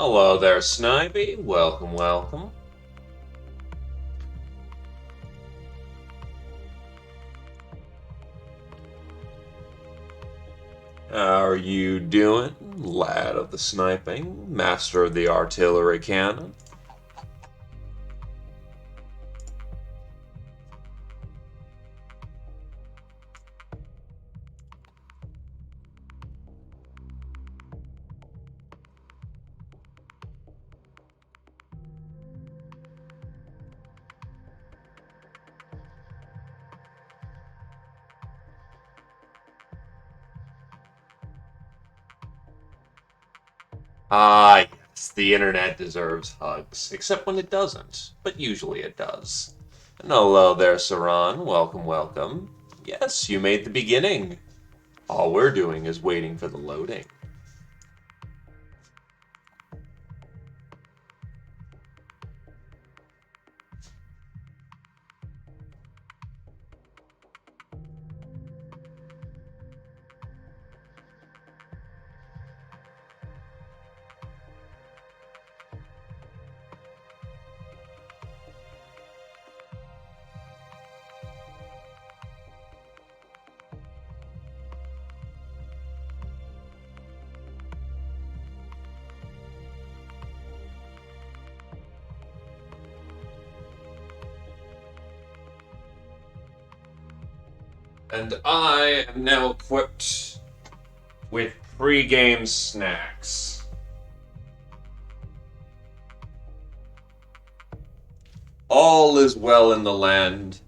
Hello there, Snivy. Welcome, welcome. How are you doing, lad of the sniping, master of the artillery cannon? Ah, yes, the internet deserves hugs, except when it doesn't, but usually it does. And hello there, Saran. Welcome, welcome. Yes, you made the beginning. All we're doing is waiting for the loading. And I am now equipped with pre-game snacks. All is well in the land.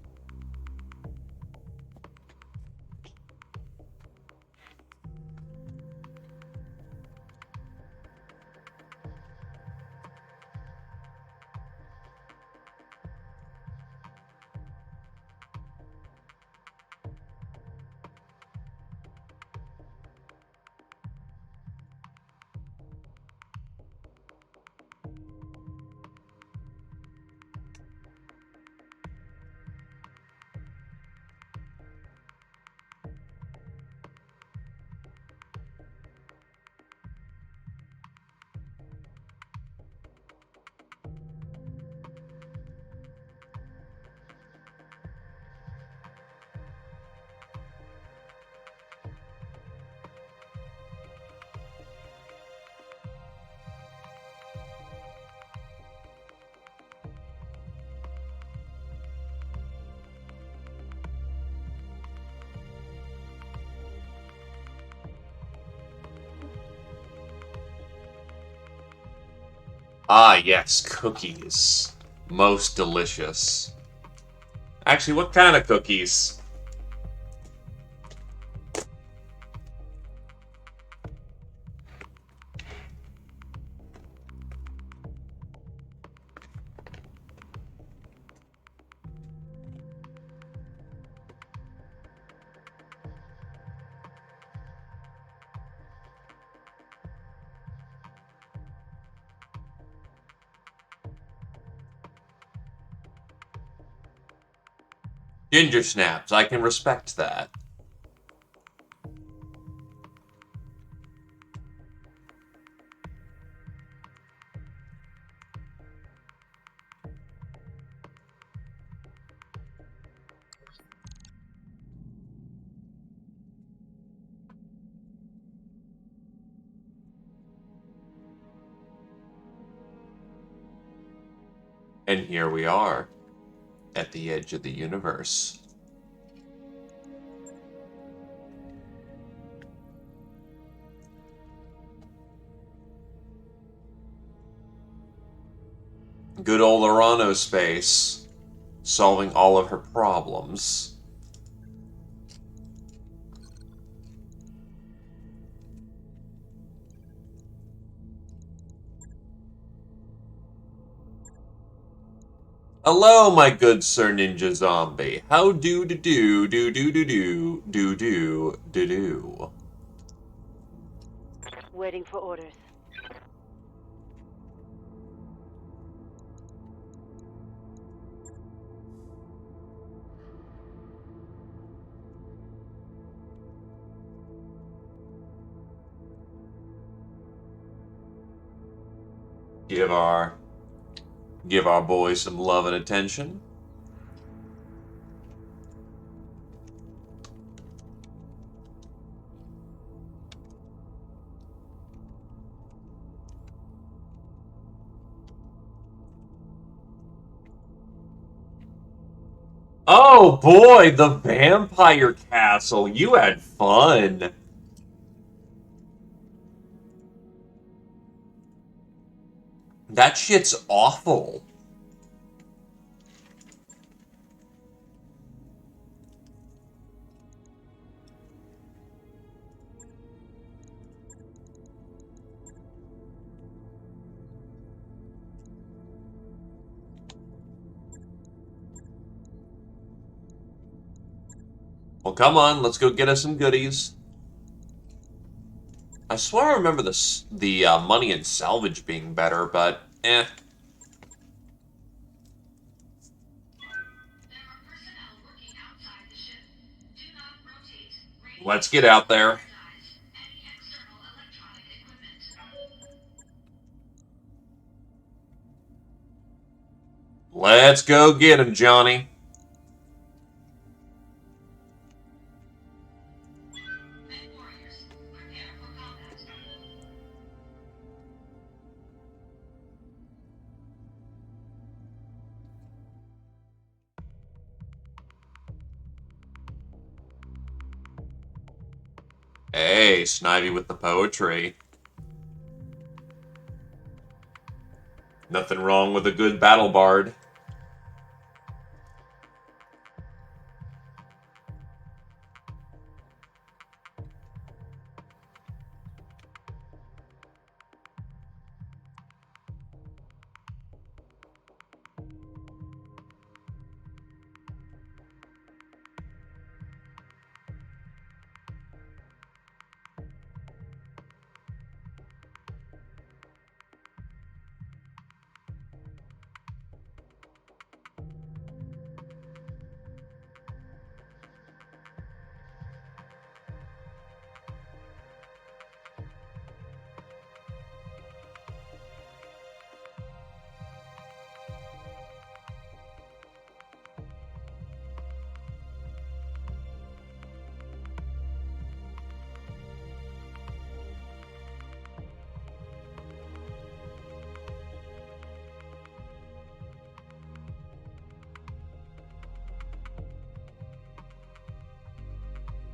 Ah, yes, cookies. Most delicious. Actually, what kind of cookies? Ginger snaps. I can respect that. And here we are, at the edge of the universe. Good old Arano space, solving all of her problems. Hello, my good Sir Ninja Zombie. How do do do do do do do do do do do. Waiting for orders. Give our boy some love and attention. Oh boy, the vampire castle. You had fun. That shit's awful. Well, come on, let's go get us some goodies. I swear I remember the money and salvage being better, but eh. Let's get out there. Let's go get him, Johnny. Hey, Snivy with the poetry. Nothing wrong with a good battle bard.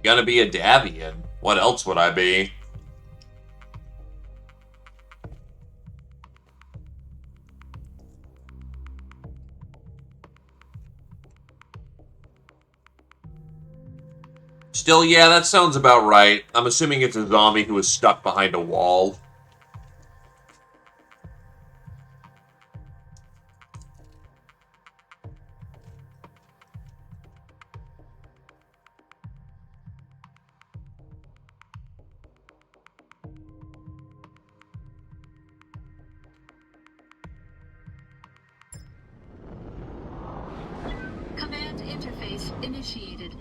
Gonna be a Davian. What else would I be? Still, yeah, that sounds about right. I'm assuming it's a zombie who was stuck behind a wall. Command interface initiated.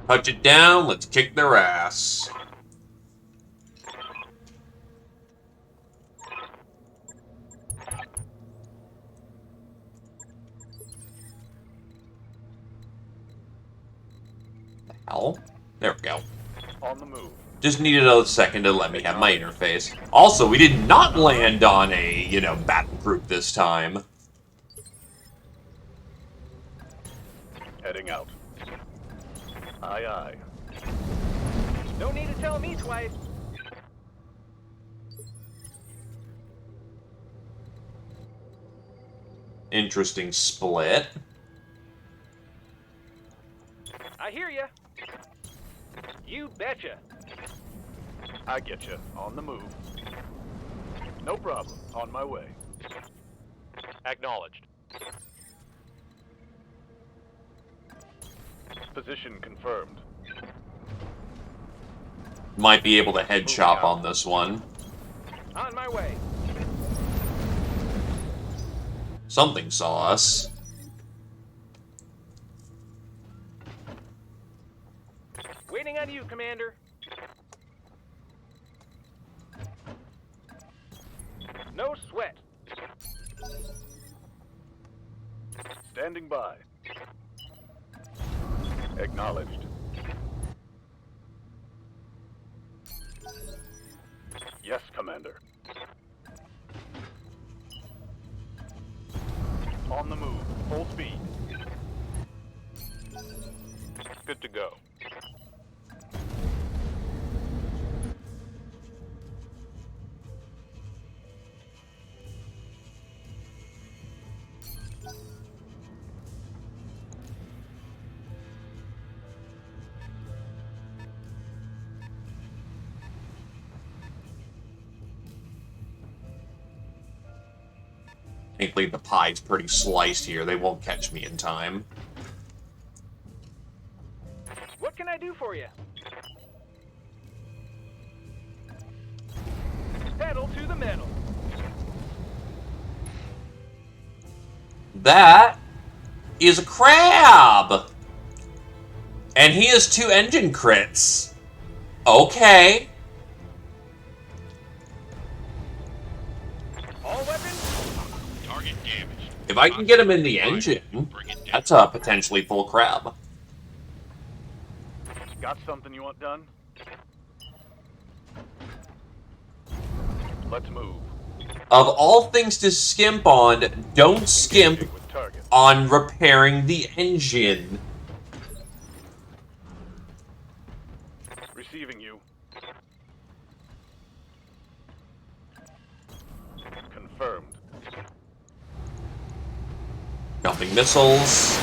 Touch it down, let's kick their ass. The hell? There we go. On the move. Just needed a second to let me have my interface. Also, we did not land on a, battle group this time. Heading out. Aye, aye. No need to tell me twice. Interesting split. I hear ya. You betcha. I get you. On the move. No problem. On my way. Acknowledged. Position confirmed. Might be able to head chop on this one. On my way. Something saw us. Waiting on you, Commander. No sweat. Standing by. Acknowledged. Yes, Commander. On the move. Full speed. Good to go. Thankfully, the pie's pretty sliced here. They won't catch me in time. What can I do for you? Pedal to the metal. That is a crab! And he has 2 engine crits. Okay. All weapons? Target damaged. If I can get him in the engine, that's a potentially full crab. Got something you want done? Let's move. Of all things to skimp on, don't skimp Engaging with target. on repairing the engine. Receiving you. Confirmed. Dumping missiles.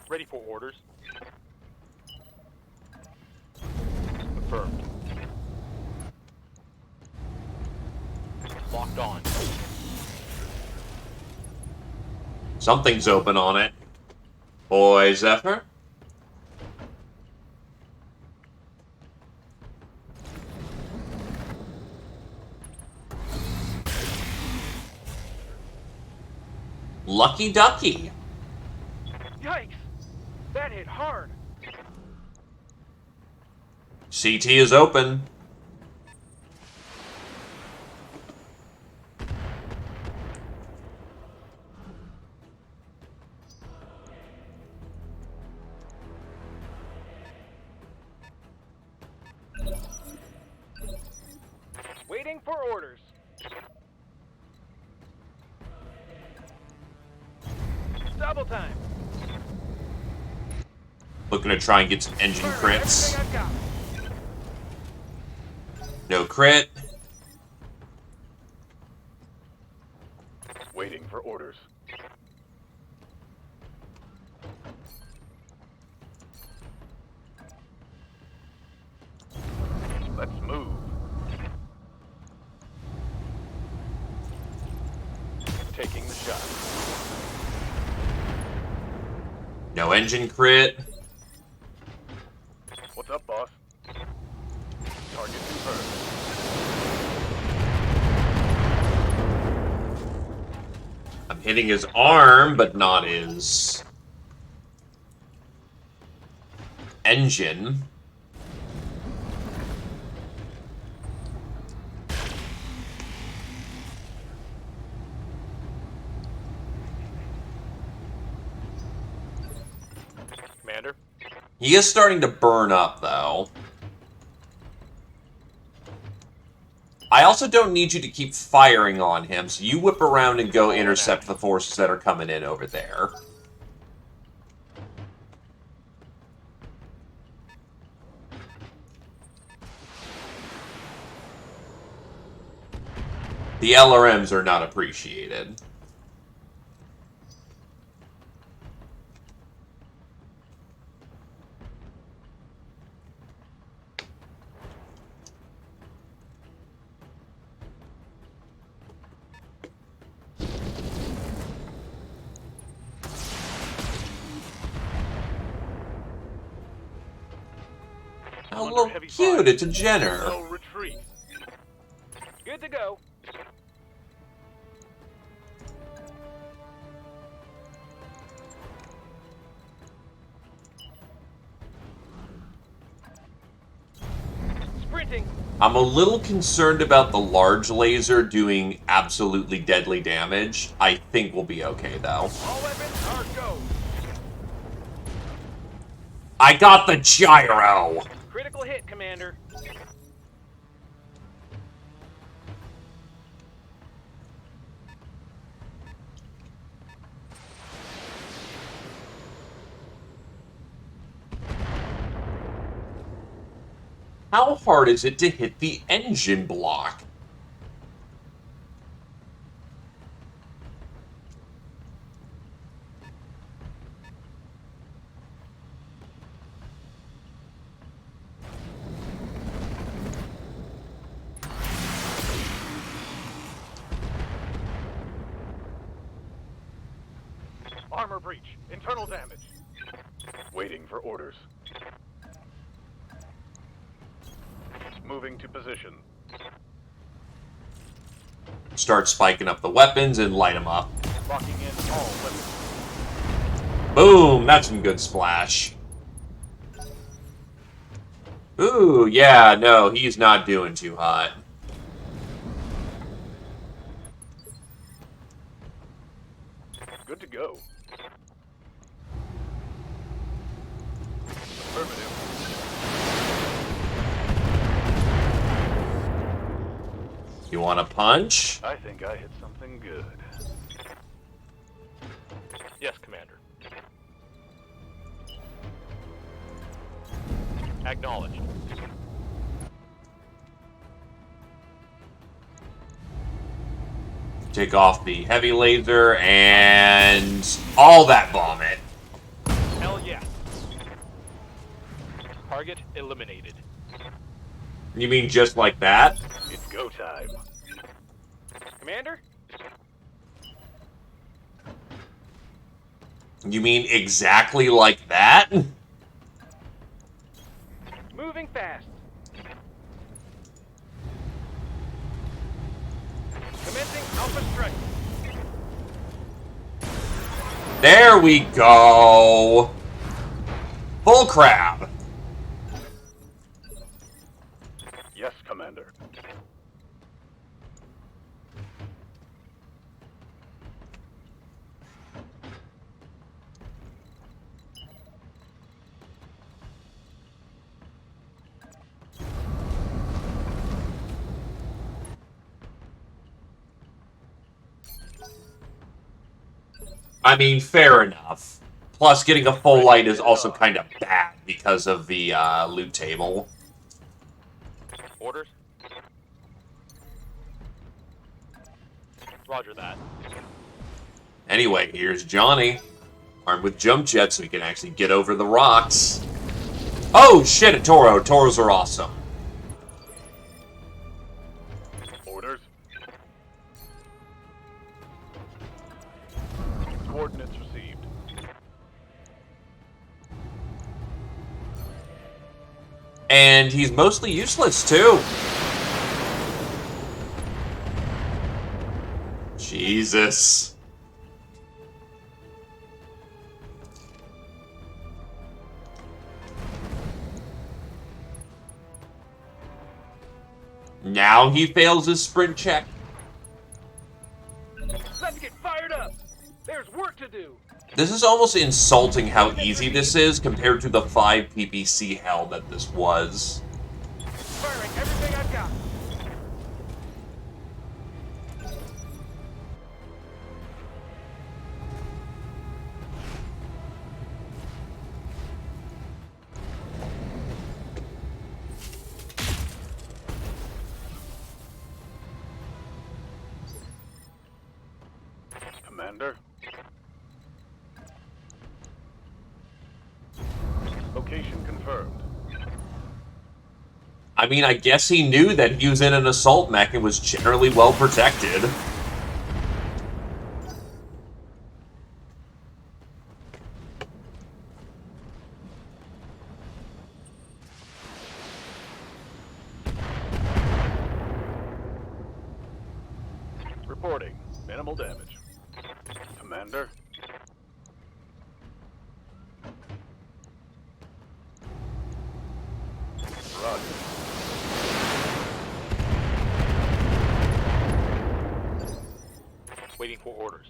Ready for orders. Confirmed. Locked on. Something's open on it. Boy, Zephyr. Lucky ducky. Yikes! That hit hard. CT is open. Waiting for orders. Double time. Looking to try and get some engine Burn crits. everything I've got. No crit. Waiting for orders. Let's move. Taking the shot. No engine crit. What's up, boss? Target confirmed. I'm hitting his arm, but not his engine. Commander, He is starting to burn up, though. I also don't need you to keep firing on him, so you whip around and go intercept the forces that are coming in over there. The LRMs are not appreciated. Oh, under look heavy cute, fire. it's a Jenner. No retreat. Good to go. Sprinting. I'm a little concerned about the large laser doing absolutely deadly damage. I think we'll be okay, though. All weapons are go. I got the gyro! Critical hit, Commander. How hard is it to hit the engine block? Armor breach. Internal damage. Waiting for orders. Moving to position. Start spiking up the weapons and light them up. Locking in all weapons. Boom! That's some good splash. Ooh, yeah, no, he's not doing too hot. Good to go. Affirmative. You want a punch? I think I hit something good. Yes, Commander. Acknowledged. Take off the heavy laser and all that vomit. Hell yeah. Target eliminated. You mean just like that? It's go time. Commander? You mean exactly like that? Moving fast. Commencing Alpha Strike. There we go. Bull crab. Yes, Commander. I mean, fair enough. Plus, getting a full light is also kind of bad because of the loot table. Orders? Roger that. Anyway, here's Johnny, armed with jump jets so he can actually get over the rocks. Oh shit, a Toro. Toros are awesome. Orders. Coordinates received. And he's mostly useless, too. Jesus. Now he fails his sprint check. Let's get fired up. There's work to do. This is almost insulting how easy this is compared to the 5 PPC hell that this was. Firing everything I've got. Commander. Location confirmed. I mean, I guess he knew that he was in an assault mech and was generally well protected. Reporting. Minimal damage. Commander. Roger. Waiting for orders.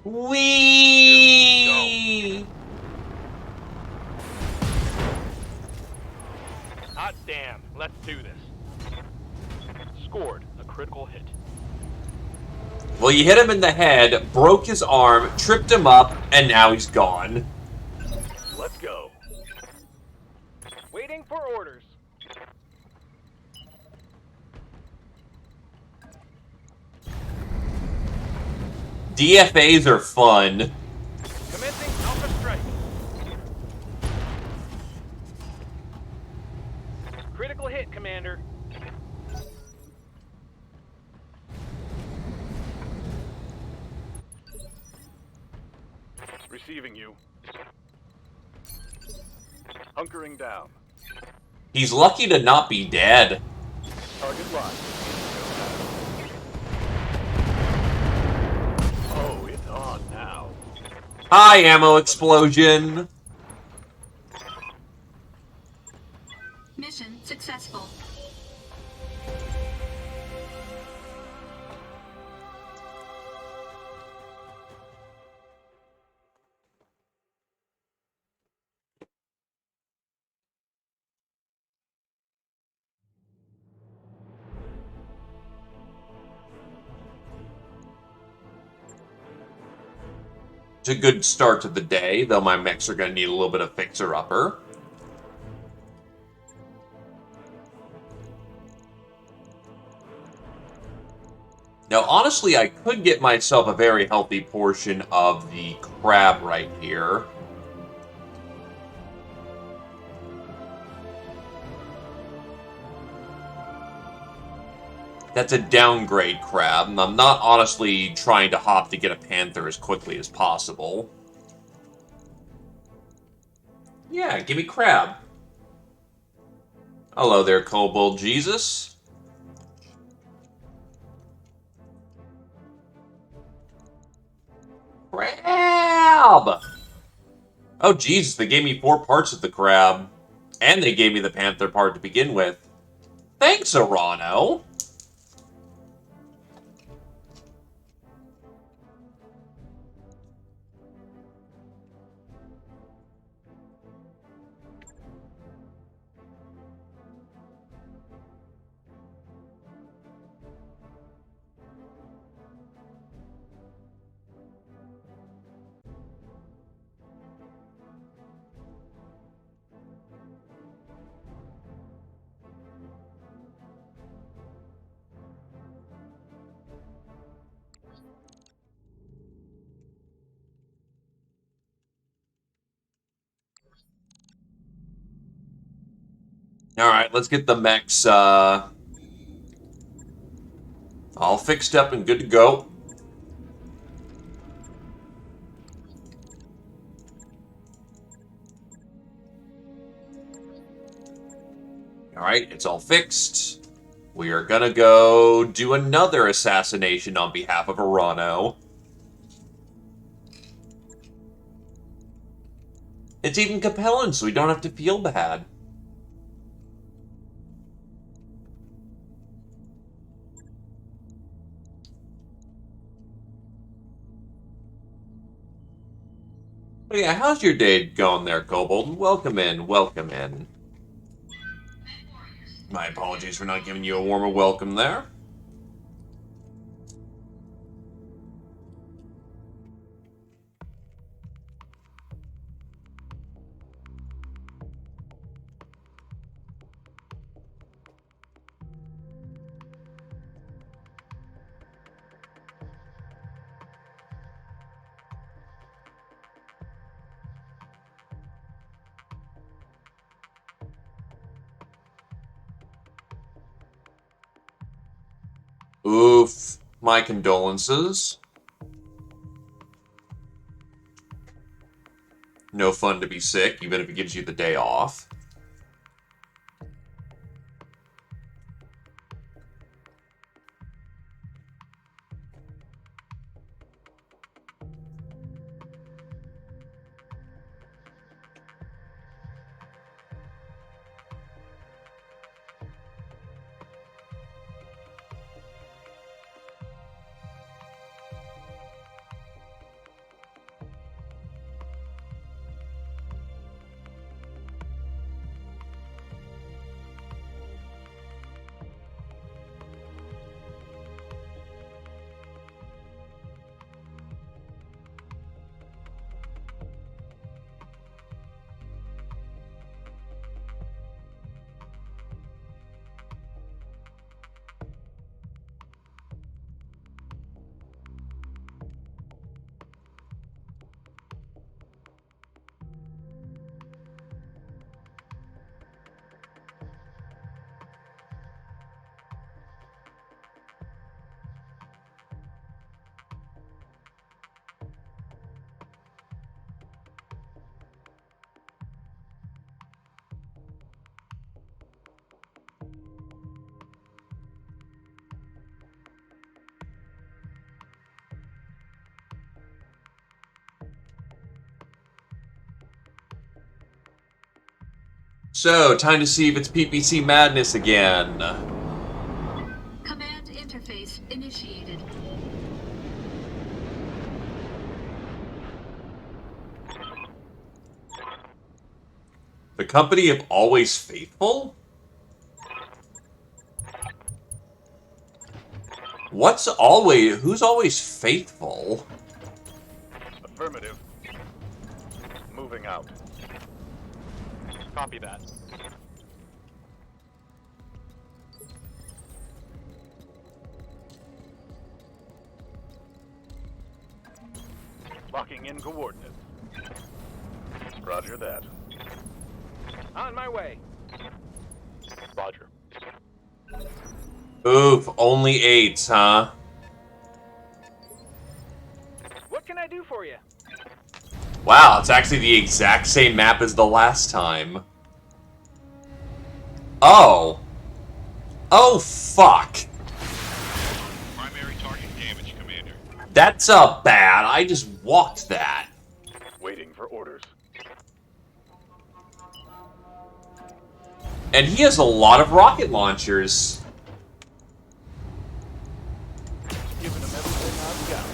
Whee! Hot damn. Let's do this. Scored a critical hit. Well, you hit him in the head, broke his arm, tripped him up, and now he's gone. Let's go. Waiting for orders. DFAs are fun. Commencing Alpha Strike. Critical hit, Commander. Receiving you. Hunkering down. He's lucky to not be dead. Target locked. Oh, it's on now. Hi, ammo explosion. Mission successful. It's a good start to the day, though my mechs are going to need a little bit of fixer-upper. Now, honestly, I could get myself a very healthy portion of the crab right here. That's a downgrade crab, and I'm not honestly trying to hop to get a panther as quickly as possible. Yeah, give me crab. Hello there, Kobold Jesus. Crab! Oh, Jesus, they gave me 4 parts of the crab. And they gave me the panther part to begin with. Thanks, Arano. Alright, let's get the mechs, all fixed up and good to go. Alright, it's all fixed. We are gonna go do another assassination on behalf of Arano. It's even compelling, so we don't have to feel bad. But yeah, how's your day going there, Kobold? Welcome in, welcome in. My apologies for not giving you a warmer welcome there. Oof. My condolences. No fun to be sick, even if it gives you the day off. So, time to see if it's PPC madness again. Command interface initiated. The company of Always Faithful? Who's always faithful? Affirmative. Moving out. Copy that. Locking in coordinates. Roger that. On my way. Roger. Oof, only 8, huh? What can I do for you? Wow, it's actually the exact same map as the last time. Oh. Oh, fuck. Primary target damage, Commander. That's bad. I just walked that. Waiting for orders. And he has a lot of rocket launchers. Giving them everything I've got.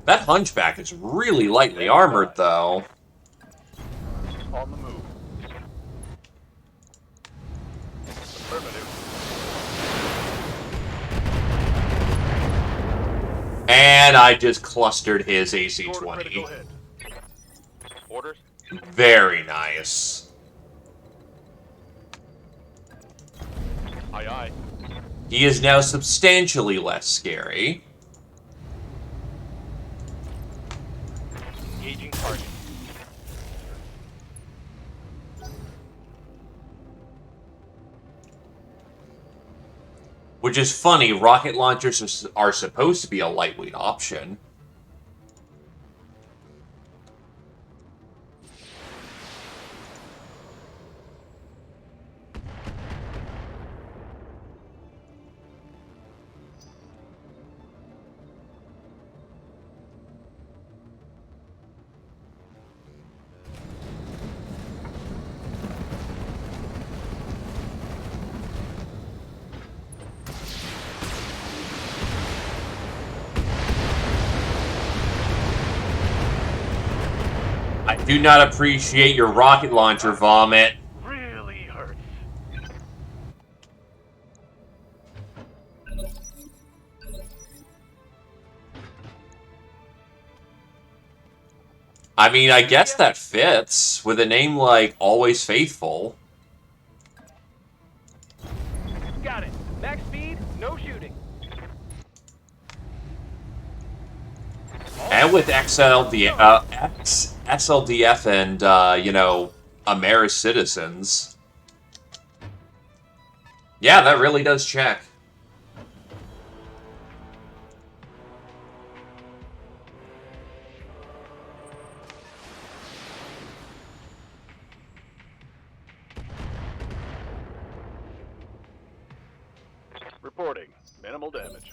That hunchback is really lightly armored, though. On the move. Affirmative. And I just clustered his Score to critical AC-20. hit. Orders? Very nice. Aye, aye. He is now substantially less scary. Engaging target. Which is funny, rocket launchers are supposed to be a lightweight option. I do not appreciate your rocket launcher vomit. Really hurts. I mean, I guess that fits with a name like Always Faithful. Got it. Max speed, no shooting. And with SLDF and, you know, Ameris citizens. Yeah, that really does check. Reporting. Minimal damage.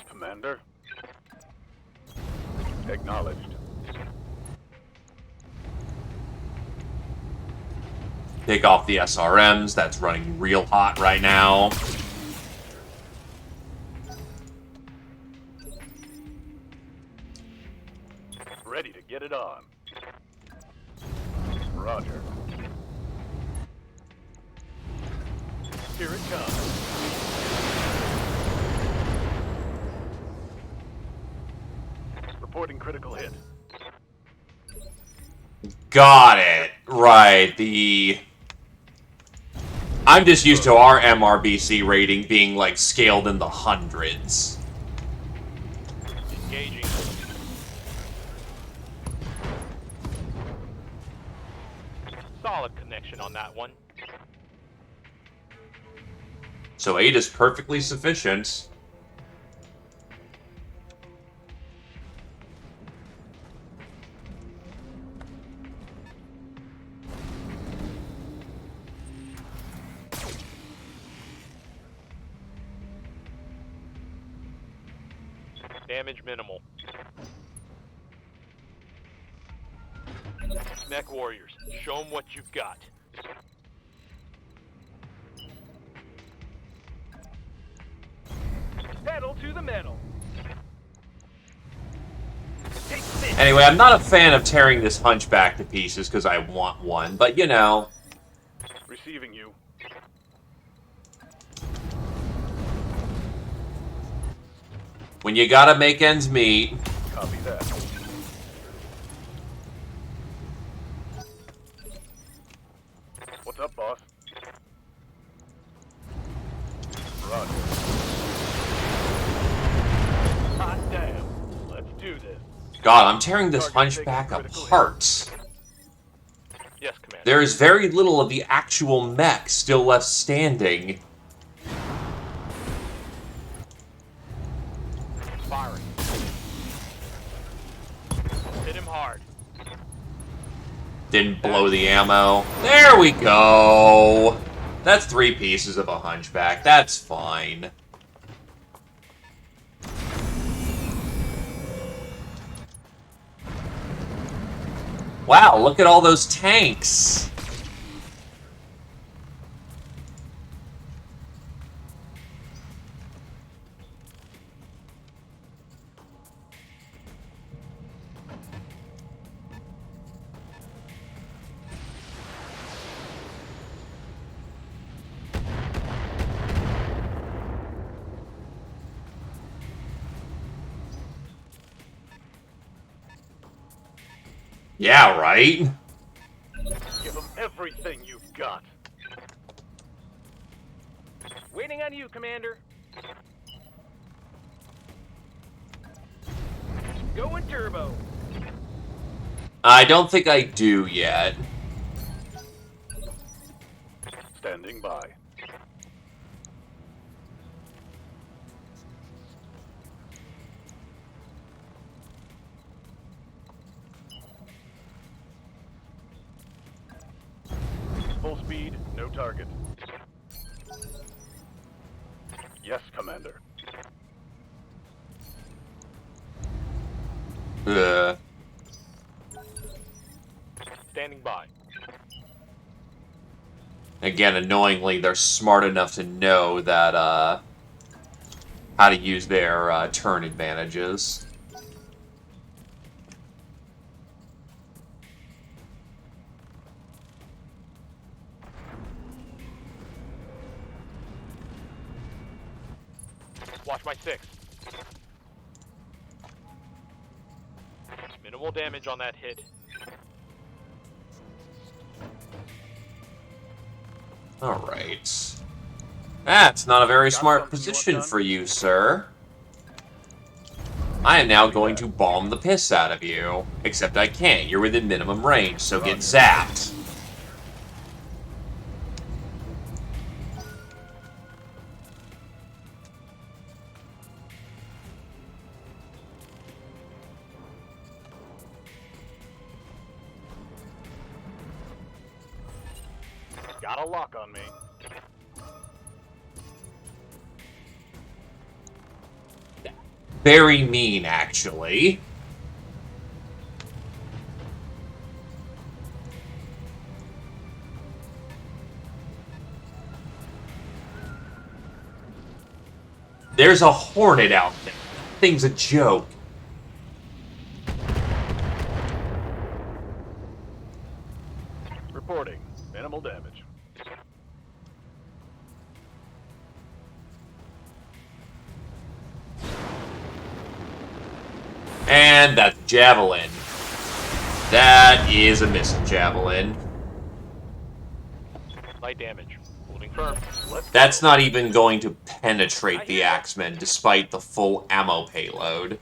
Commander. Acknowledged. Take off the SRMs, that's running real hot right now. Ready to get it on. Roger. Here it comes. Reporting critical hit. Got it. Right, I'm just used to our MRBC rating being, like, scaled in the hundreds. Engaging. Solid connection on that one. So 8 is perfectly sufficient. Damage minimal. Mech warriors, show them what you've got. Pedal to the metal. Take this. Anyway, I'm not a fan of tearing this hunchback to pieces because I want one, but you know. Receiving you. When you gotta make ends meet. Copy that. What's up, boss? Roger. Hot damn. Let's do this. God, I'm tearing this hunchback apart. Yes, Commander. There is very little of the actual mech still left standing. Firing. Hit him hard. Didn't blow the ammo. There we go! That's 3 pieces of a hunchback. That's fine. Wow, look at all those tanks! Yeah, right? Give them everything you've got. Waiting on you, Commander. Going turbo. I don't think I do yet. Standing by. Full speed, no target. Yes, Commander. Standing by. Again, annoyingly, they're smart enough to know that, how to use their, turn advantages. Watch my 6. Minimal damage on that hit. Alright. That's not a very Got smart something you want position done? for you, sir. I am now going to bomb the piss out of you. Except I can't. You're within minimum range, so get zapped. Got a lock on me. Very mean, actually. There's a Hornet out there. That thing's a joke. Reporting. Minimal damage. And that's Javelin. That is a missile Javelin. Light damage. Holding firm. That's not even going to penetrate the Axemen, despite the full ammo payload.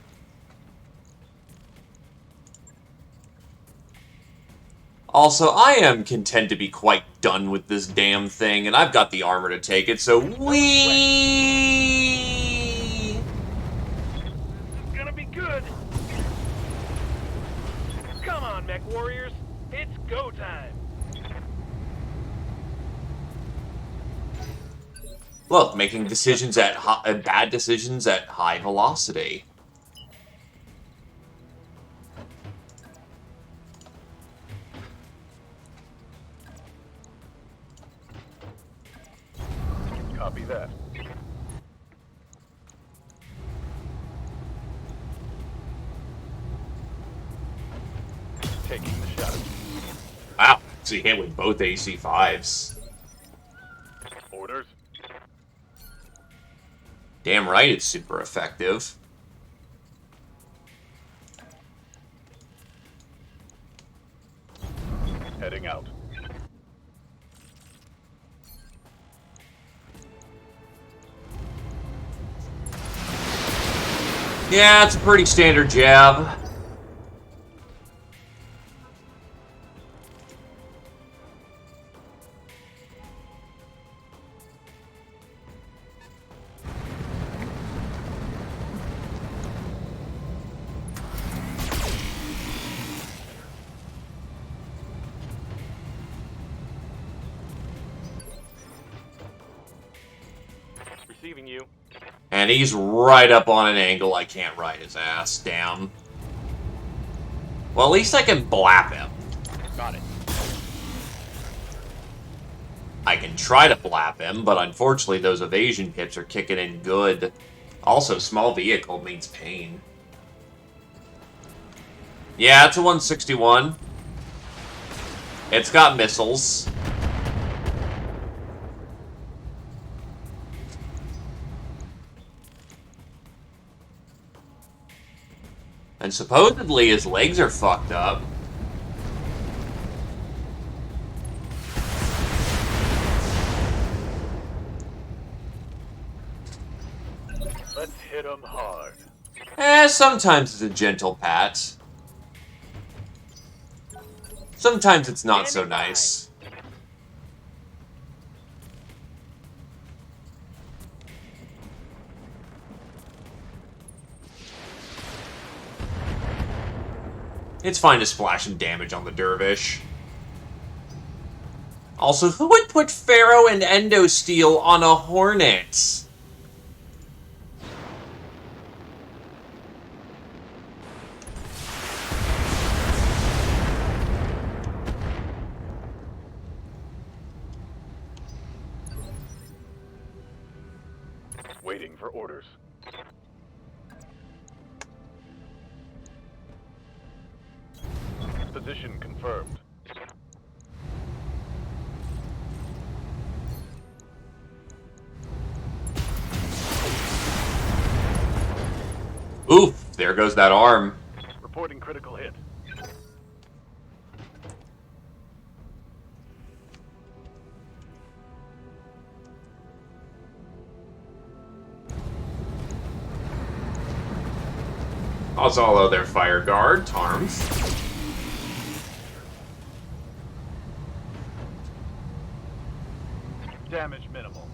Also, I am content to be quite done with this damn thing, and I've got the armor to take it, so wee. It's gonna be good. Come on, mech warriors. It's go time. Look, making decisions at bad decisions at high velocity. Copy that. Taking the shot. Wow, so he hit with both AC-5s. Orders. Damn right it's super effective. Heading out. Yeah, it's a pretty standard jab. Receiving you. And he's right up on an angle I can't ride his ass down. Well, at least I can blap him. Got it. I can try to blap him, but unfortunately those evasion pips are kicking in good. Also, small vehicle means pain. Yeah, it's a 161. It's got missiles. And supposedly his legs are fucked up. Let's hit him hard. Sometimes it's a gentle pat. Sometimes it's not so nice. It's fine to splash some damage on the dervish. Also, who would put Pharaoh and Endosteel on a Hornet? Waiting for orders. Position confirmed. Oof, there goes that arm. Reporting critical hit. Also, although their fire guard, Tarms. Damage minimal.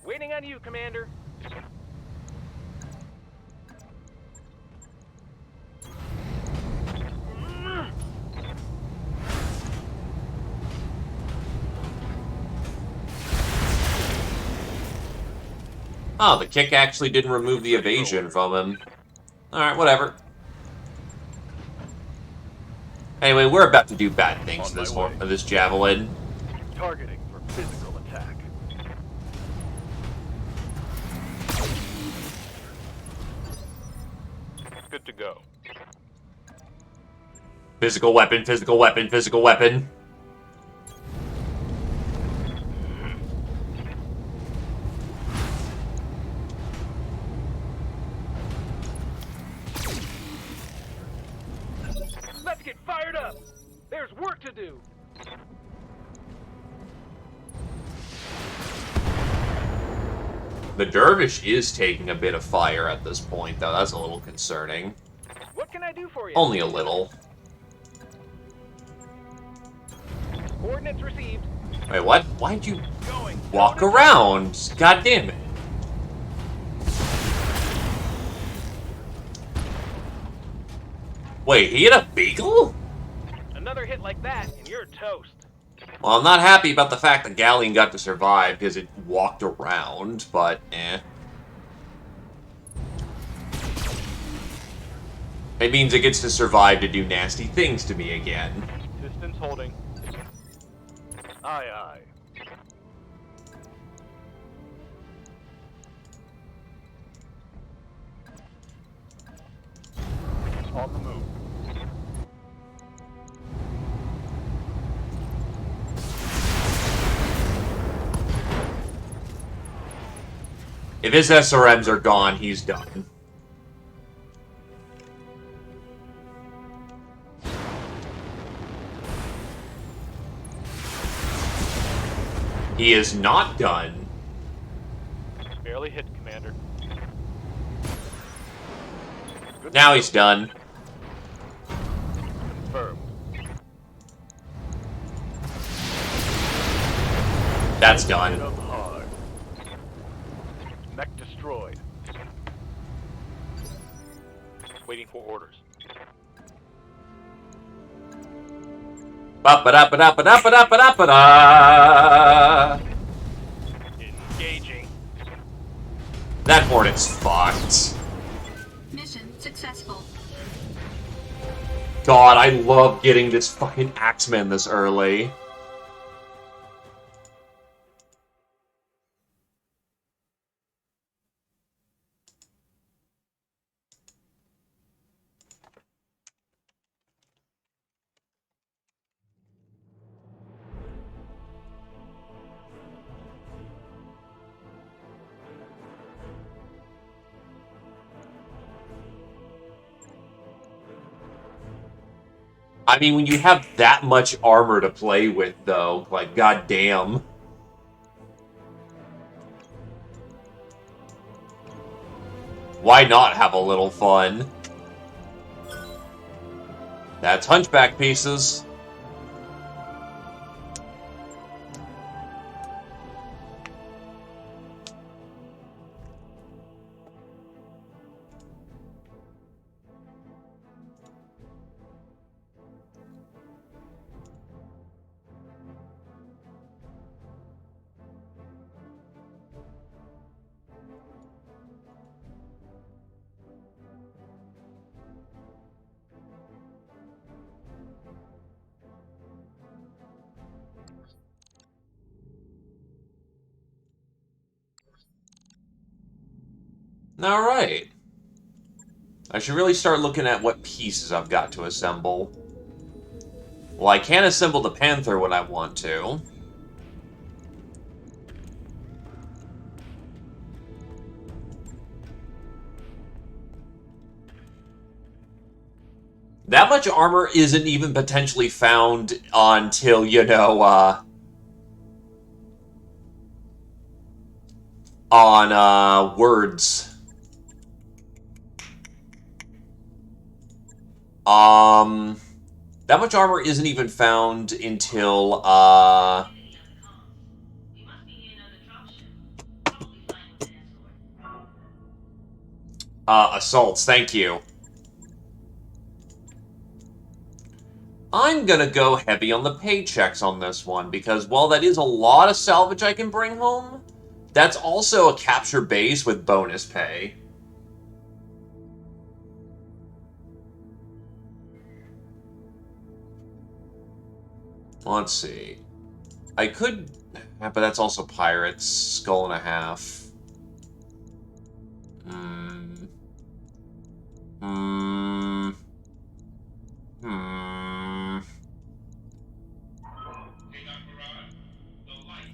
Waiting on you, Commander. Oh, the kick actually didn't remove the evasion from him. Alright, whatever. Anyway, we're about to do bad things to this javelin. Targeting for physical attack. Good to go. Physical weapon, physical weapon, physical weapon. Let's get fired up. There's work to do. The dervish is taking a bit of fire at this point, though. That's a little concerning. What can I do for you? Only a little. Coordinates received. Wait, what? Why'd you Going. walk around? God damn it. Wait, he hit a beagle? Another hit like that, and you're toast. Well, I'm not happy about the fact that Galleon got to survive because it walked around, but eh. It means it gets to survive to do nasty things to me again. Distance holding. Aye, aye. On the move. If his SRMs are gone, he's done. He is not done. Barely hit, Commander. Good Now to he's go. done. Confirmed. That's Hit done. 'em hard. Mech destroyed. Waiting for orders. Ba-ba-da-ba-da-ba-da-ba-da-ba-da. Engaging. That Hornet's fucked. Mission successful. God, I love getting this fucking Axeman this early. I mean, when you have that much armor to play with, though, like, goddamn. Why not have a little fun? That's Hunchback pieces. Alright. I should really start looking at what pieces I've got to assemble. Well, I can assemble the Panther when I want to. That much armor isn't even potentially found until, you know, on, words. That much armor isn't even found until, assaults. Thank you. I'm gonna go heavy on the paychecks on this one, because while that is a lot of salvage I can bring home, that's also a capture base with bonus pay. Let's see. I could... but that's also pirates. Skull and a half.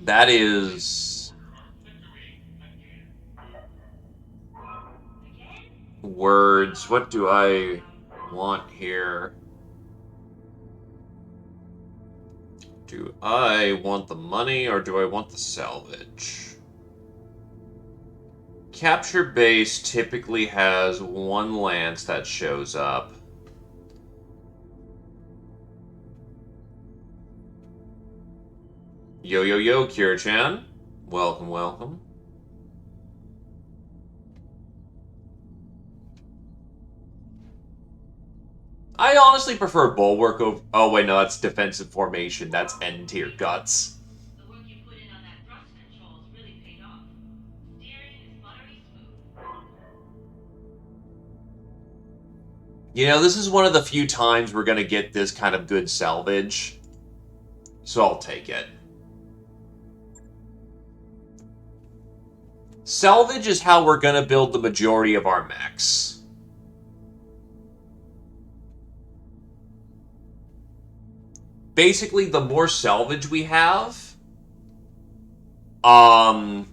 That is... words. What do I want here? Do I want the money or do I want the salvage? Capture base typically has one lance that shows up. Yo, yo, yo, Kira-chan. Welcome, welcome. I honestly prefer Bulwark over... oh, wait, no, that's defensive formation. That's N-tier guts. The work you put in on that thrust controls really paid off. Steering is buttery smooth. You know, this is one of the few times we're going to get this kind of good salvage. So I'll take it. Salvage is how we're going to build the majority of our mechs. basically, the more salvage we have, the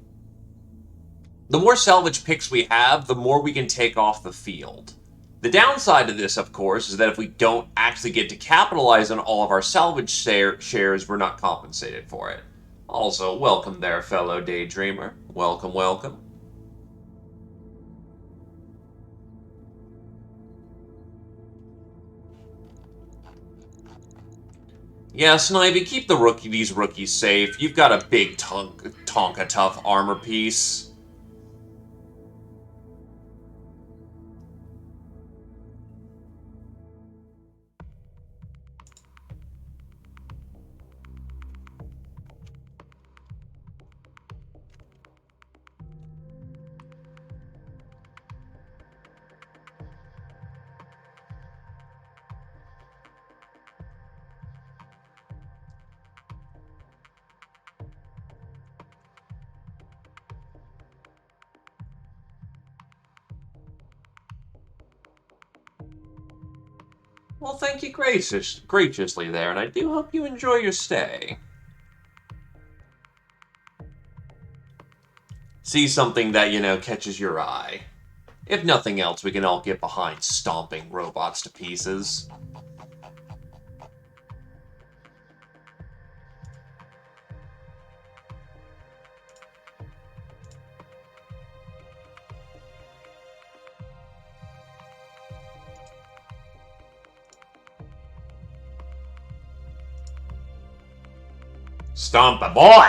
more salvage picks we have, the more we can take off the field. The downside of this, of course, is that if we don't actually get to capitalize on all of our salvage shares, we're not compensated for it. Also, welcome there, fellow daydreamer. Welcome, welcome. Yeah, Snivy, keep these rookies safe. You've got a big Tonka Tough armor piece. Well, thank you graciously there, and I do hope you enjoy your stay. See something that, catches your eye. If nothing else, we can all get behind stomping robots to pieces. Stomp a boy!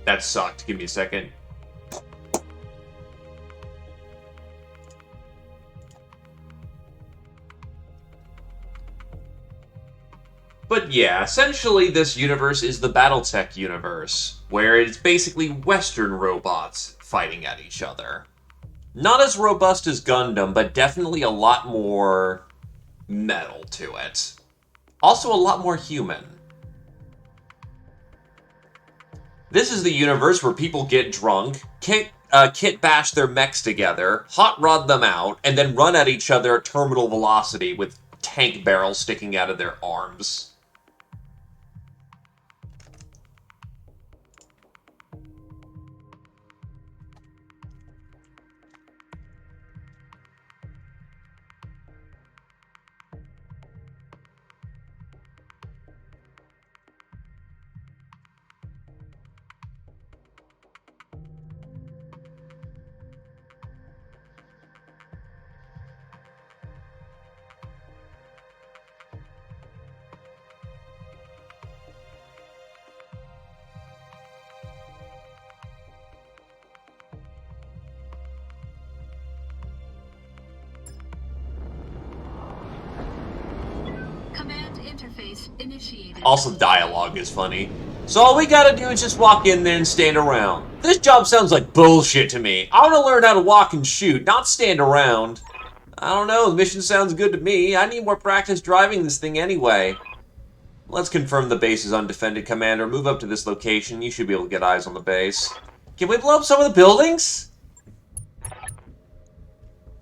That sucked. Give me a second. But yeah, essentially this universe is the Battletech universe, where it's basically Western robots fighting at each other. Not as robust as Gundam, but definitely a lot more metal to it. Also a lot more human. This is the universe where people get drunk, kit bash their mechs together, hot rod them out, and then run at each other at terminal velocity with tank barrels sticking out of their arms. Command interface initiated. Also, dialogue is funny. So all we gotta do is just walk in there and stand around. This job sounds like bullshit to me. I wanna learn how to walk and shoot, not stand around. I don't know, the mission sounds good to me. I need more practice driving this thing anyway. Let's confirm the base is undefended, Commander. Move up to this location. You should be able to get eyes on the base. Can we blow up some of the buildings?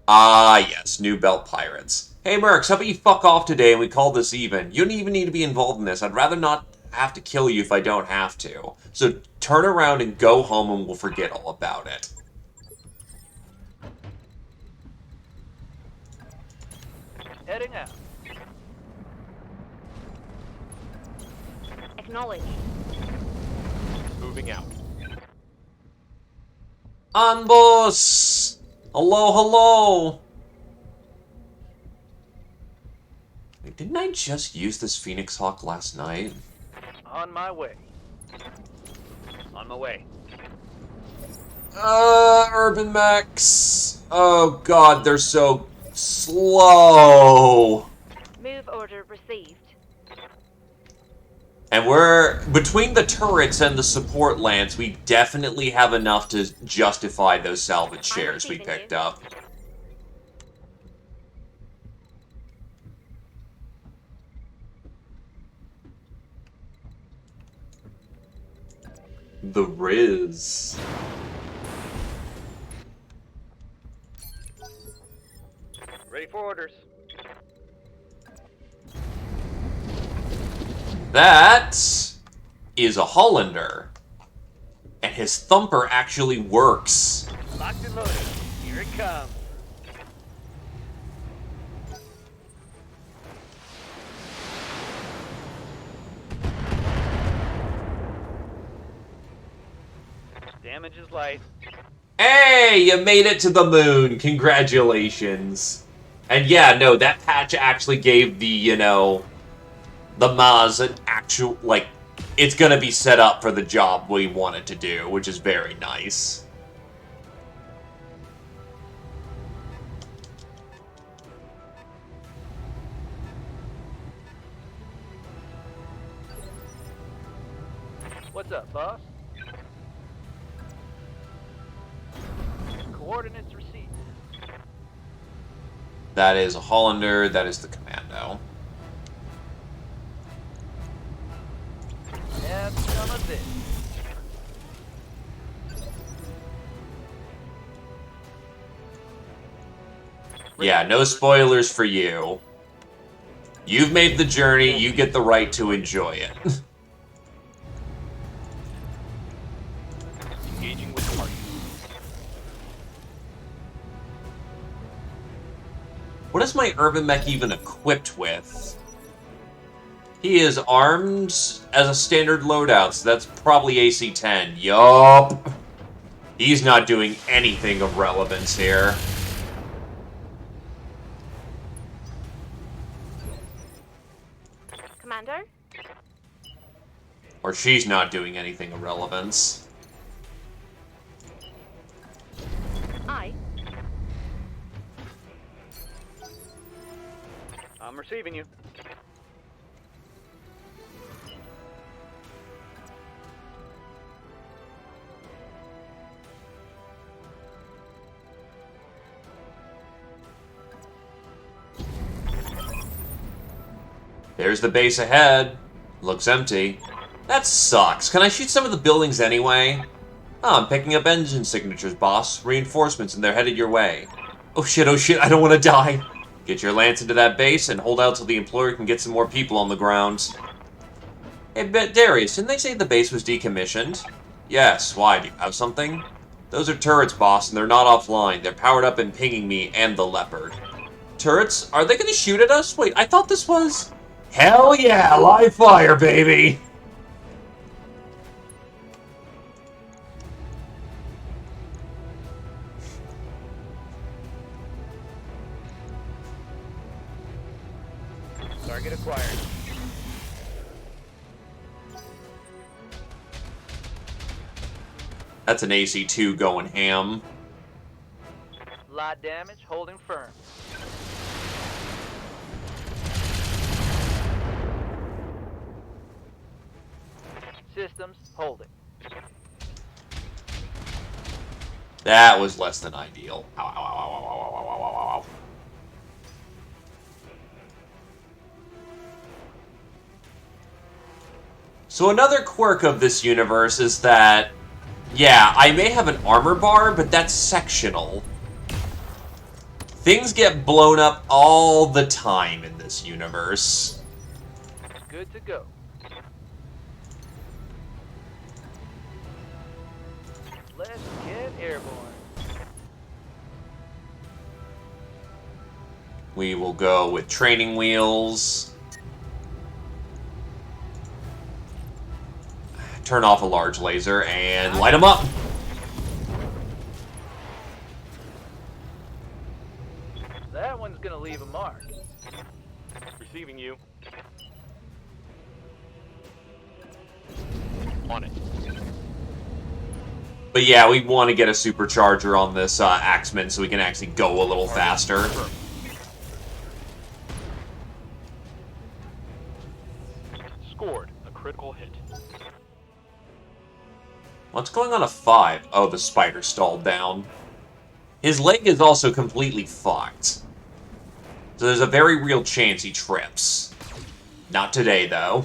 Ah, yes, New Belt Pirates. Hey, Mercs, how about you fuck off today and we call this even? You don't even need to be involved in this. I'd rather not have to kill you if I don't have to. So turn around and go home and we'll forget all about it. Heading out. Acknowledge. Moving out. Ambos! Hello, hello! Wait, didn't I just use this Phoenix Hawk last night? On my way. On my way. Urban Mechs. Oh god, they're so slow. Move order received. And we're, between the turrets and the support lance, we definitely have enough to justify those salvage shares we picked up. The Riz. Ready for orders. That is a Hollander. And his thumper actually works. Locked and loaded. Here it comes. Damage is light. Hey, you made it to the moon. Congratulations. And yeah, no, that patch actually gave the, you know, the Maz an actual, like, it's gonna be set up for the job we want it to do, which is very nice. What's up, boss? Coordinates received. That is a Hollander, that is the Commando. Have some of this. Yeah, no spoilers for you. You've made the journey, you get the right to enjoy it. Engaging with target. What is my Urban Mech even equipped with? He is armed as a standard loadout, so that's probably AC-10. Yup. He's not doing anything of relevance here. Commander? Or she's not doing anything of relevance. Aye. I'm receiving you. There's the base ahead. Looks empty. That sucks. Can I shoot some of the buildings anyway? Oh, I'm picking up engine signatures, boss. Reinforcements, and they're headed your way. Oh shit, I don't want to die. Get your lance into that base and hold out till the employer can get some more people on the ground. Hey, Darius, didn't they say the base was decommissioned? Yes, why? Do you have something? Those are turrets, boss, and they're not offline. They're powered up and pinging me and the Leopard. Turrets? Are they gonna shoot at us? Wait, I thought this was... Hell yeah, live fire, baby! Target acquired. That's an AC-2 going ham. Light damage, holding firm. Systems holding. That was less than ideal. Ow, ow, ow, ow, ow, ow, ow, ow, ow, ow. So another quirk of this universe is that, yeah, I may have an armor bar, but that's sectional. Things get blown up all the time in this universe. Good to go. Let's get airborne. We will go with training wheels. Turn off a large laser and light them up. That one's gonna leave a mark. Receiving you. On it. But yeah, we want to get a supercharger on this Axeman so we can actually go a little faster. Scored a critical hit. What's going on a 5? Oh, the spider stalled down. His leg is also completely fucked. So there's a very real chance he trips. Not today, though.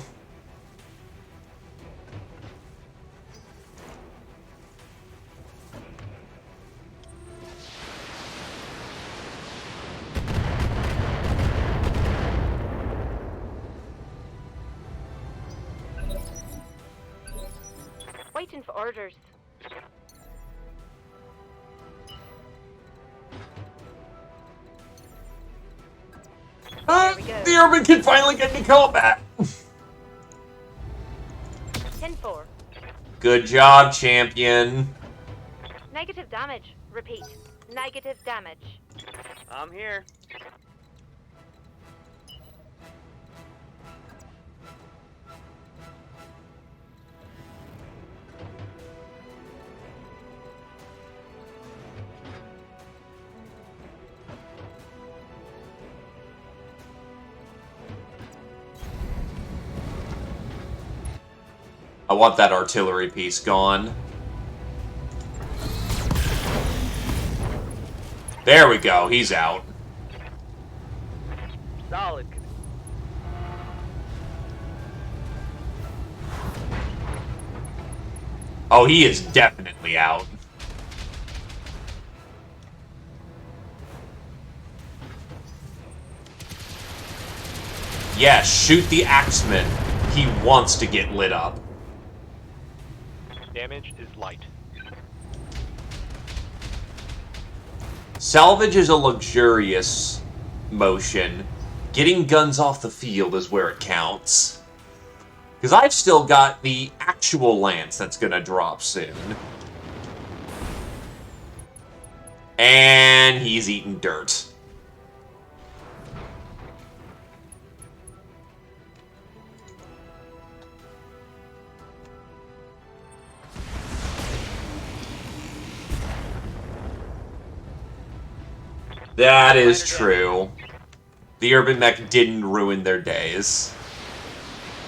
Waiting for orders. There we go. The Urban can finally get into combat! 10-4. Good job, champion. Negative damage. Repeat. Negative damage. I'm here. I want that artillery piece gone. There we go, he's out. Solid. Oh, he is definitely out. Yes, shoot the Axeman. He wants to get lit up. Damage is light. Salvage is a luxurious motion. Getting guns off the field is where it counts. Because I've still got the actual lance that's going to drop soon. And he's eating dirt. That is true. The Urban Mech didn't ruin their days.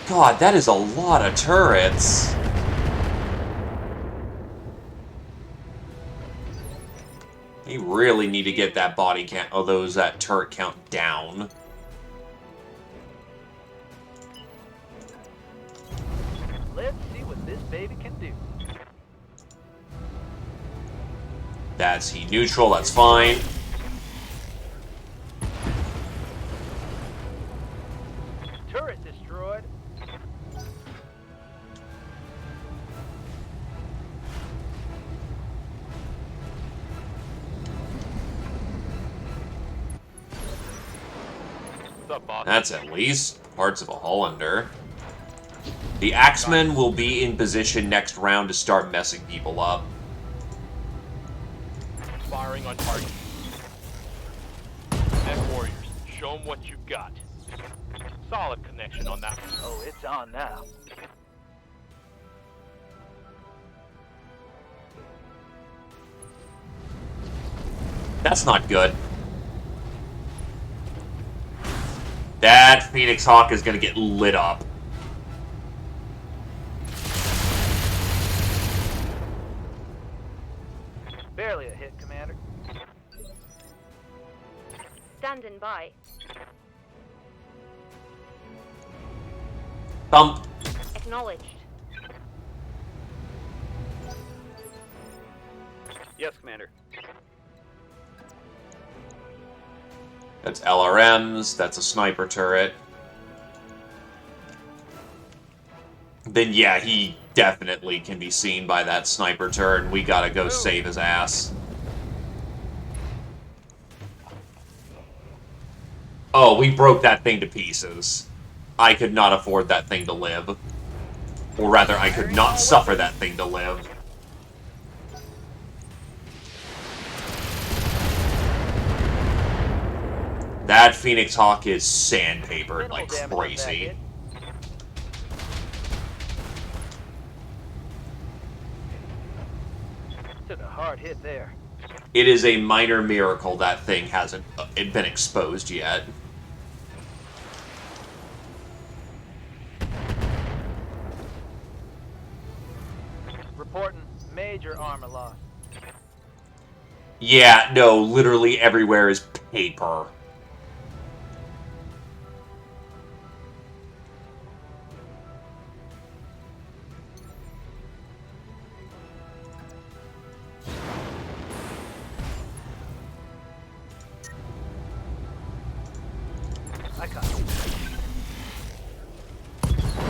God, that is a lot of turrets. They really need to get that body count, that turret count down. Let's see what this baby can do. That's heat neutral, that's fine. Turret destroyed. What's up, boss? That's at least parts of a Hollander. The Axeman will be in position next round to start messing people up. Firing on target. Mech warriors, show them what you got. Solid connection on that one. Oh, it's on now. That's not good. That Phoenix Hawk is going to get lit up. Barely a hit, Commander. Standing by. Thump. Acknowledged. Yes, Commander. That's LRMs, that's a sniper turret. Then yeah, he definitely can be seen by that sniper turret, and we gotta go save his ass. Oh, we broke that thing to pieces. I could not afford that thing to live. Or rather, I could not suffer that thing to live. That Phoenix Hawk is sandpapered like crazy. Took a hard hit there. It is a minor miracle that thing hasn't been exposed yet. Reporting major armor loss. Yeah, no, literally everywhere is paper. I caught him.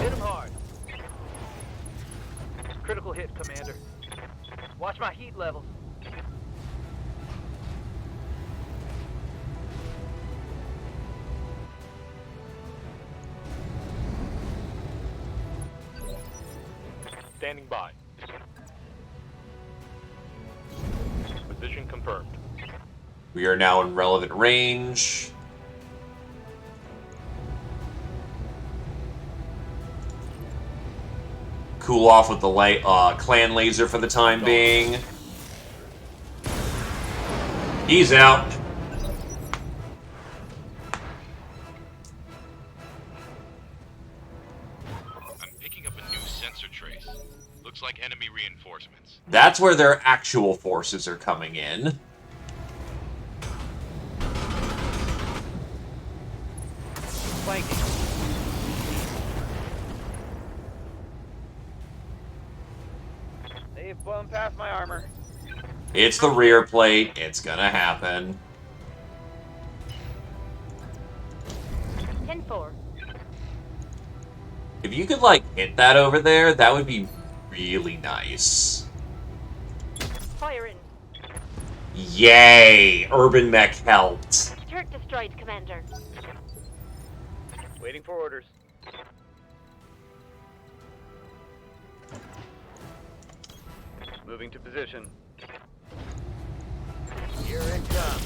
Hit him hard. Critical hit, Commander. Watch my heat levels. Standing by. Position confirmed. We are now in relevant range. Cool off with the light clan laser for the time being. He's out. I'm picking up a new sensor trace. Looks like enemy reinforcements. That's where their actual forces are coming in. Flanking. They've blown past my armor. It's the rear plate. It's gonna happen. 10-4. If you could, like, hit that over there, that would be really nice. Fire in. Yay! Urban Mech helped. Turret destroyed, Commander. Waiting for orders. Moving to position. Here it comes.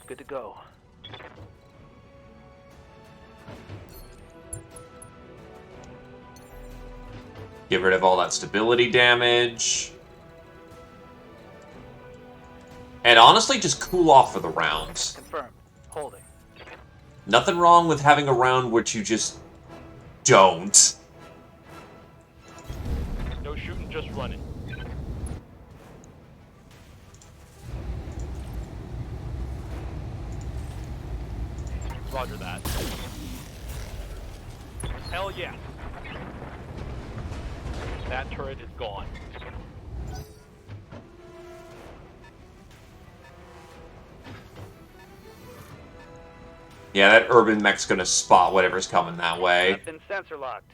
Good to go. Get rid of all that stability damage. And honestly, just cool off for the rounds. Confirmed. Holding. Nothing wrong with having a round which you just don't. No shooting, just running. Roger that. Hell yeah. That turret is gone. Yeah, that urban mech's gonna spot whatever's coming that way. I've been sensor locked.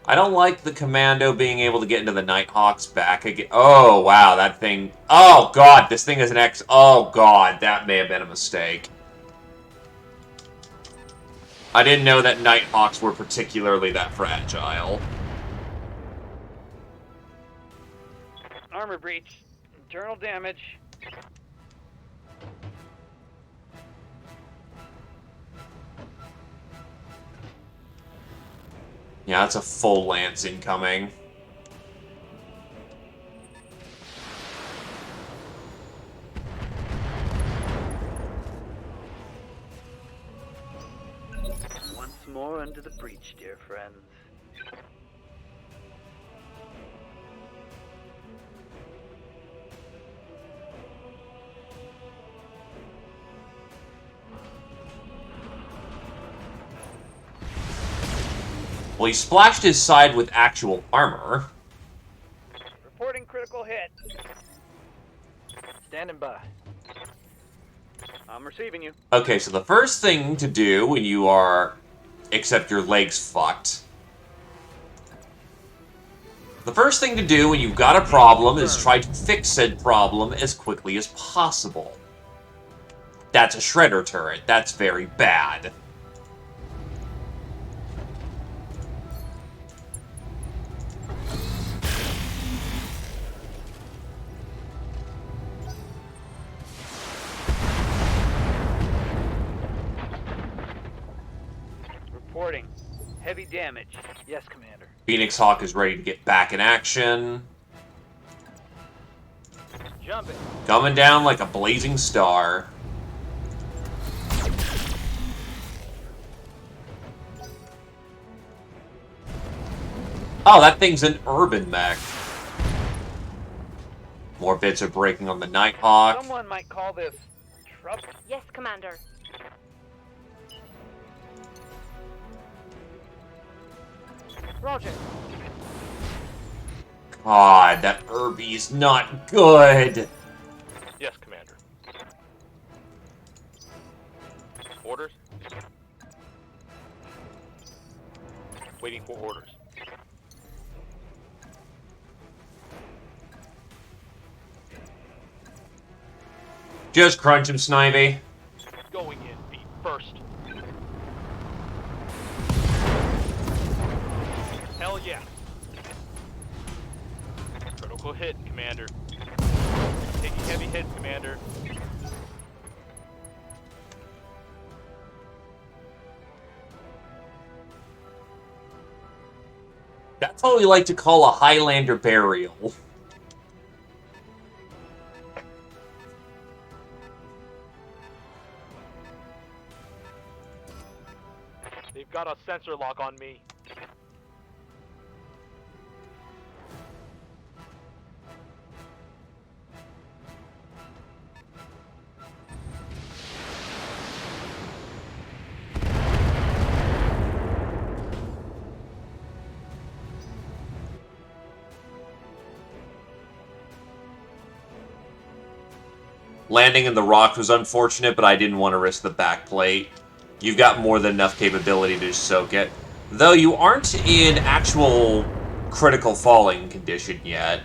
I don't like the commando being able to get into the Nighthawk's back again. Oh, wow, that thing... Oh, God, this thing is an X... Oh, God, that may have been a mistake. I didn't know that Nighthawks were particularly that fragile. Armor breach. Internal damage. Yeah, that's a full lance incoming. Once more under the breach, dear friends. Well, he splashed his side with actual armor. Reporting critical hit. Standing by. I'm receiving you. Okay, so the first thing to do when you are... Except your leg's fucked. The first thing to do when you've got a problem is try to fix said problem as quickly as possible. That's a shredder turret. That's very bad. Reporting. Heavy damage. Yes, Commander. Phoenix Hawk is ready to get back in action. Jumping. Coming down like a blazing star. Oh, that thing's an urban mech. More bits are breaking on the Nighthawk. Someone might call this trouble. Yes, Commander. Roger. God, that Irby's not good. Yes, Commander. Orders? Waiting for orders. Just crunch him, Snivy. Going in feet first. Hell yeah. Critical hit, Commander. Taking heavy hits, Commander. That's what we like to call a Highlander burial. They've got a sensor lock on me. Landing in the rock was unfortunate, but I didn't want to risk the backplate. You've got more than enough capability to just soak it. Though you aren't in actual critical falling condition yet.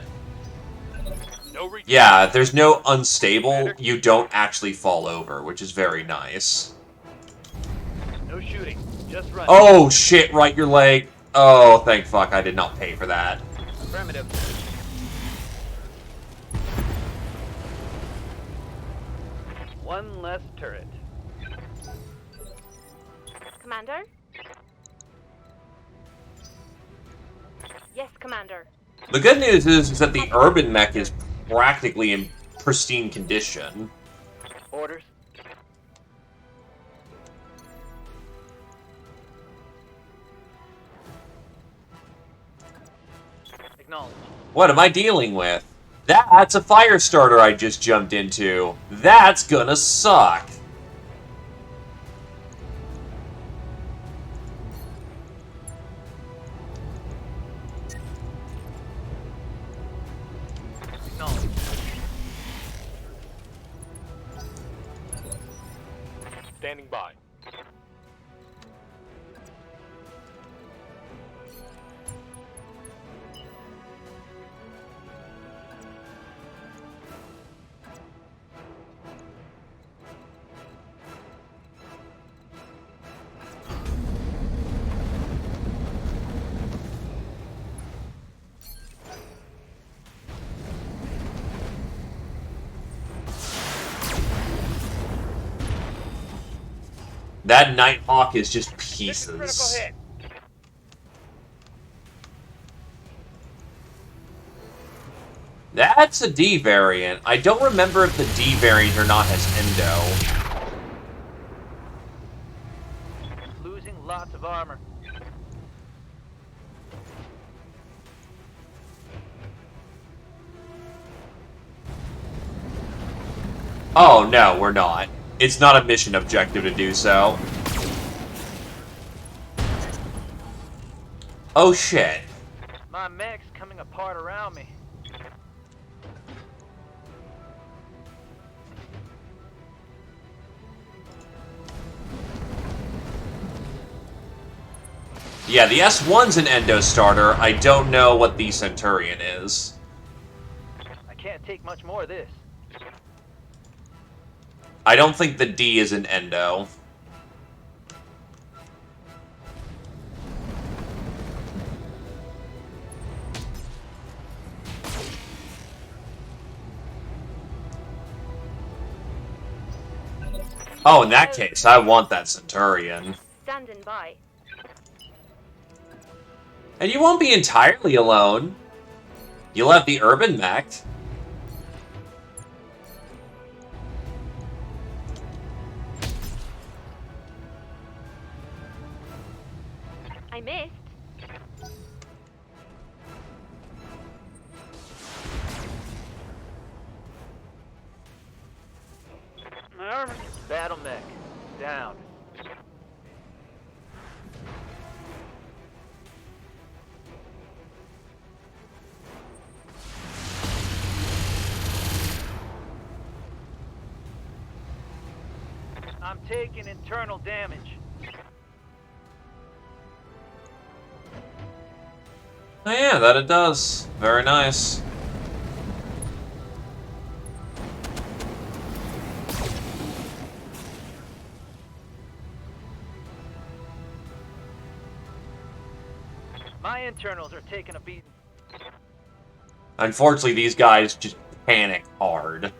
No retreat. Yeah, there's no unstable. You don't actually fall over, which is very nice. No shooting. Just run. Oh, shit, right your leg. Oh, thank fuck, I did not pay for that. Affirmative. One less turret. Commander? Yes, Commander. The good news is that the urban mech is practically in pristine condition. Orders. Acknowledge. What am I dealing with? That's a fire starter I just jumped into. That's gonna suck. Acknowledge. Standing by. That Nighthawk is just Critical pieces. hit. That's a D variant. I don't remember if the D variant or not has endo. Losing lots of armor. Oh, no, we're not. It's not a mission objective to do so. Oh, shit. My mech's coming apart around me. Yeah, the S1's an endo starter. I don't know what the Centurion is. I can't take much more of this. I don't think the D is an endo. Oh, in that case, I want that Centurion. Standing by. And you won't be entirely alone. You'll have the urban mech. I missed. My armor. Battle mech. Down. taking internal damage. Oh yeah, that it does. Very nice. My internals are taking a beating. Unfortunately, these guys just panic hard.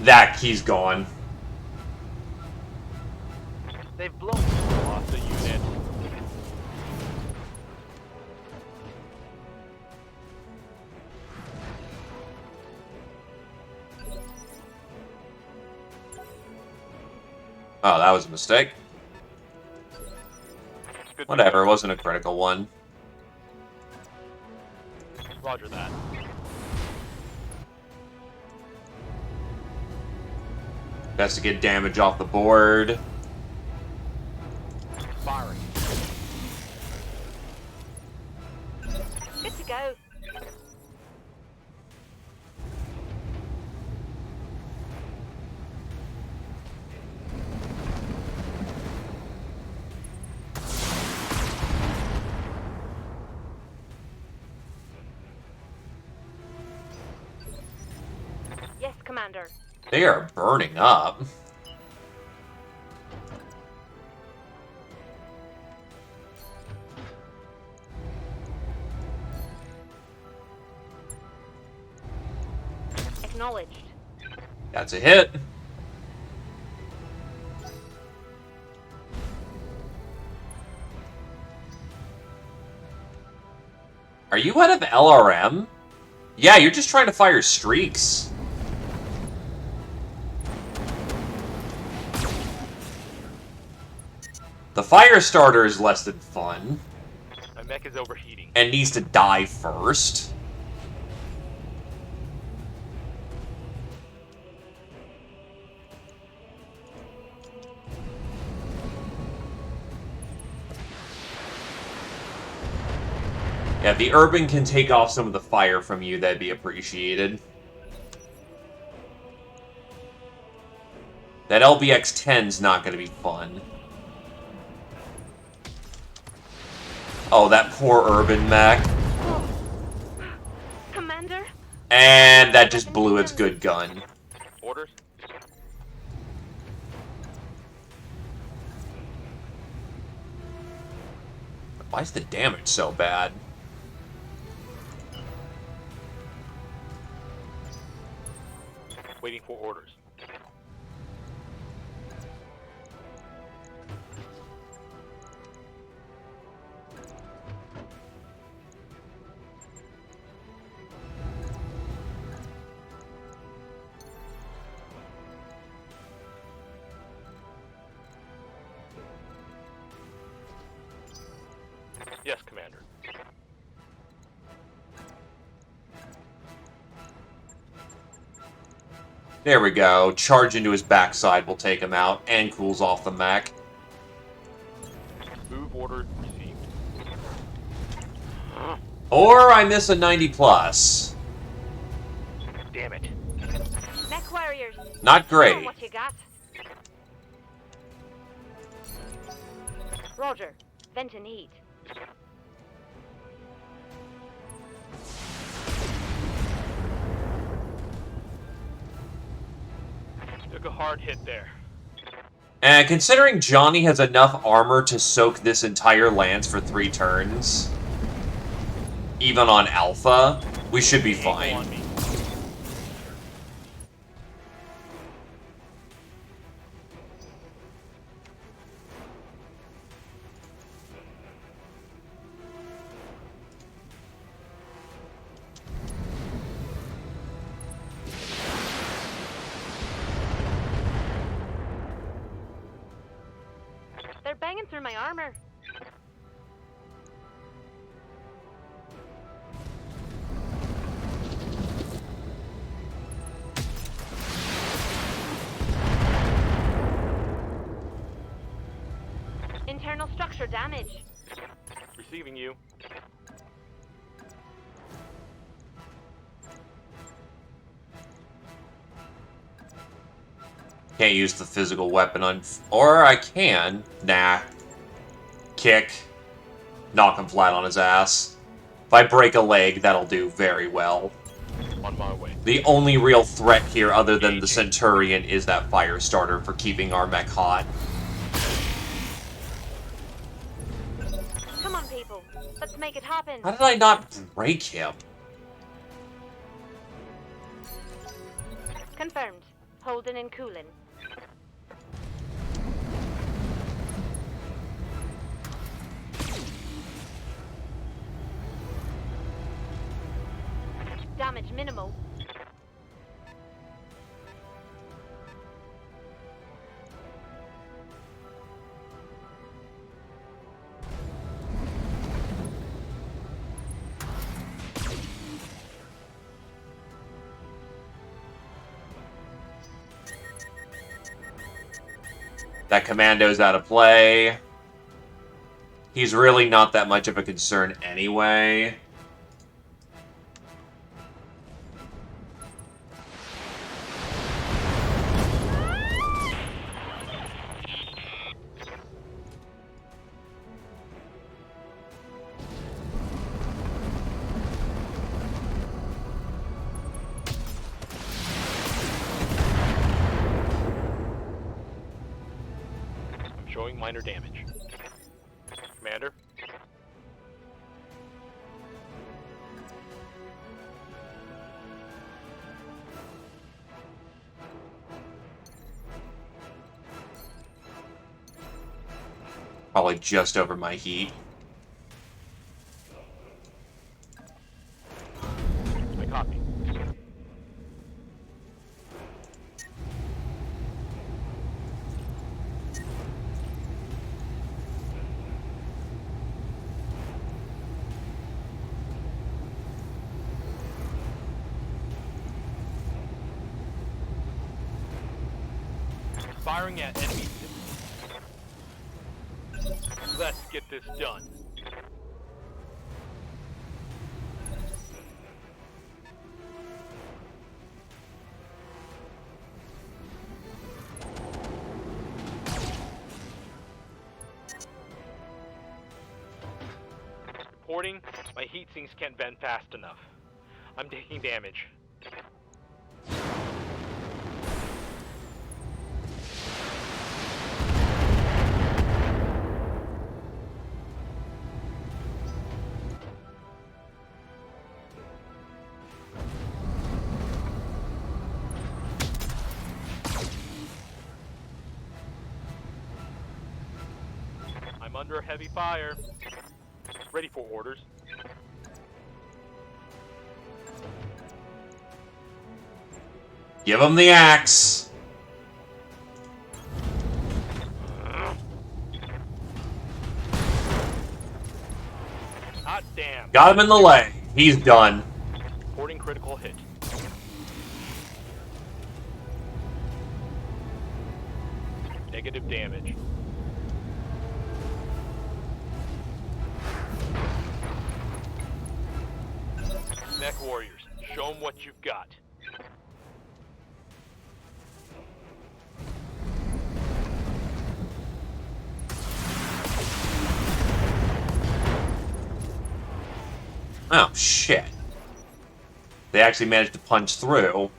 That key's gone. They've blown. Lost a unit. Oh, that was a mistake. Good Whatever, it wasn't a critical one. Roger that. Best to get damage off the board. Firing. Good to go. Yes, Commander. They are burning up. Acknowledged. That's a hit. Are you out of LRM? Yeah, you're just trying to fire streaks. The fire starter is less than fun, My mech is overheating. and needs to die first. Yeah, if the Urban can take off some of the fire from you, that'd be appreciated. That LBX-10's not going to be fun. Oh, that poor Urban mech. Commander? And that just blew its good gun. Orders? Why is the damage so bad? Waiting for orders. Yes, Commander. There we go. Charge into his backside will take him out, and cools off the mech. Move order received. Or I miss a 90 plus. Damn it. Mech warriors. Not Show 'em great. what you got. Roger. Vent and heat. Took a hard hit there. And considering Johnny has enough armor to soak this entire lance for 3 turns, even on Alpha, we should be Angle fine. on me. They're banging through my armor. Internal structure damage. Receiving you. Can't use the physical weapon on... Or I can. Nah. Kick. Knock him flat on his ass. If I break a leg, that'll do very well. On my way. The only real threat here, other than the Centurion, is that fire starter for keeping our mech hot. Come on, people. Let's make it happen. How did I not break him? Confirmed. Holding and cooling. Damage minimal. That commando's out of play. He's really not that much of a concern anyway. Showing minor damage. Commander? Probably just over my heat. I copy. Firing at enemy citizens. Let's get this done. Reporting, my heat sinks can't vent fast enough. I'm taking damage. I'm under heavy fire. Ready for orders. Give him the axe. Hot damn. Got him in the leg. He's done. Reporting critical hit. Negative damage. Mech warriors, show them what you've got. Oh, shit. They actually managed to punch through. To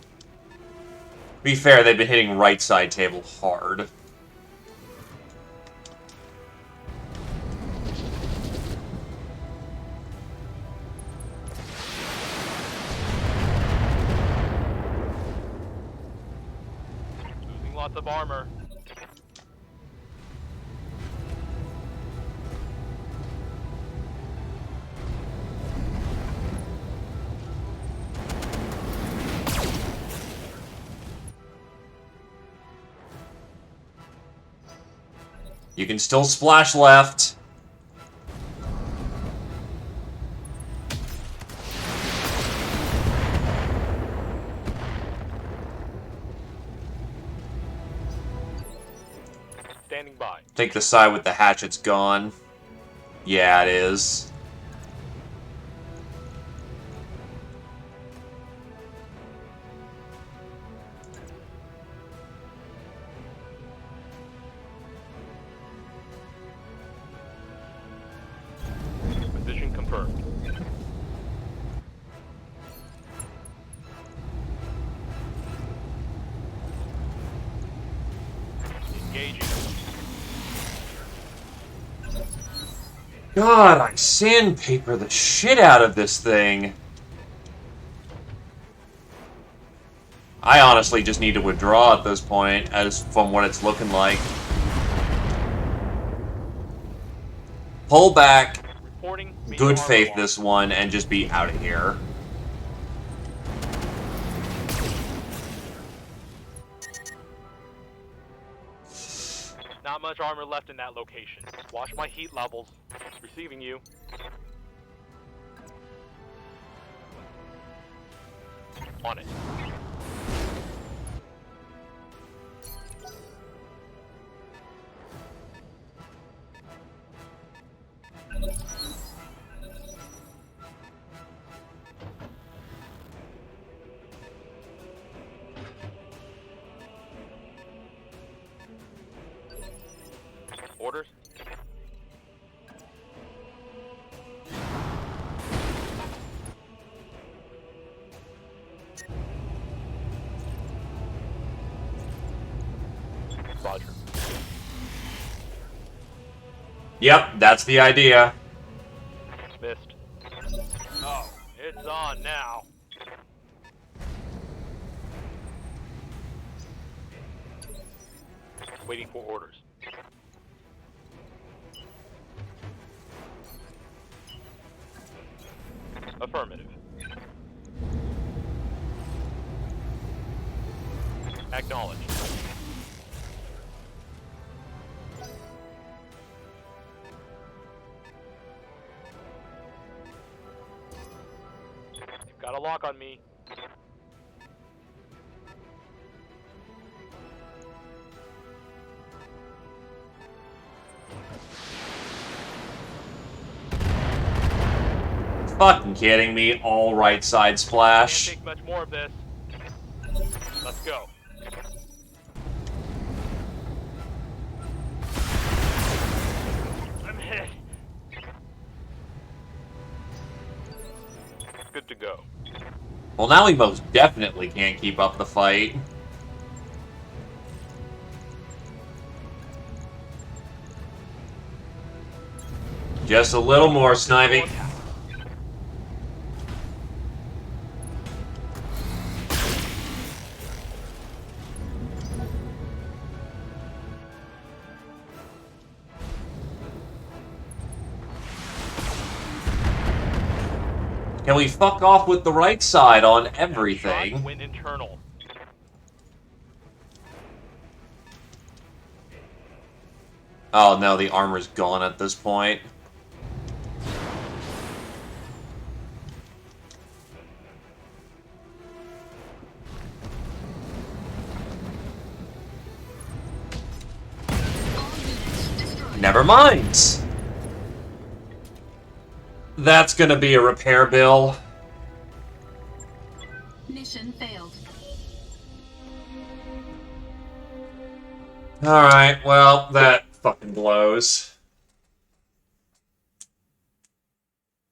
be fair, they've been hitting right side table hard. Losing lots of armor. You can still splash left. Standing by. Take the side with the hatchet's gone. Yeah, it is. God, I sandpaper the shit out of this thing. I honestly just need to withdraw at this point, as from what it's looking like. Pull back, Reporting major good armor faith loss. this one, and just be out of here. Not much armor left in that location. Watch my heat levels. Receiving you. On it. Orders? Roger. Yep, that's the idea. Missed. Oh, it's on now. Waiting for orders. Affirmative. Acknowledged. You've got a lock on me. Fucking kidding me, all right side Can't splash. take much more of this. Let's go. I'm hit. Good to go. Well, now we most definitely can't keep up the fight. Just a little more sniping. Can we fuck off with the right side on Shot everything? went internal. Oh no, the armor's gone at this point. Never mind. That's gonna be a repair bill. Mission failed. Alright, well, that fucking blows.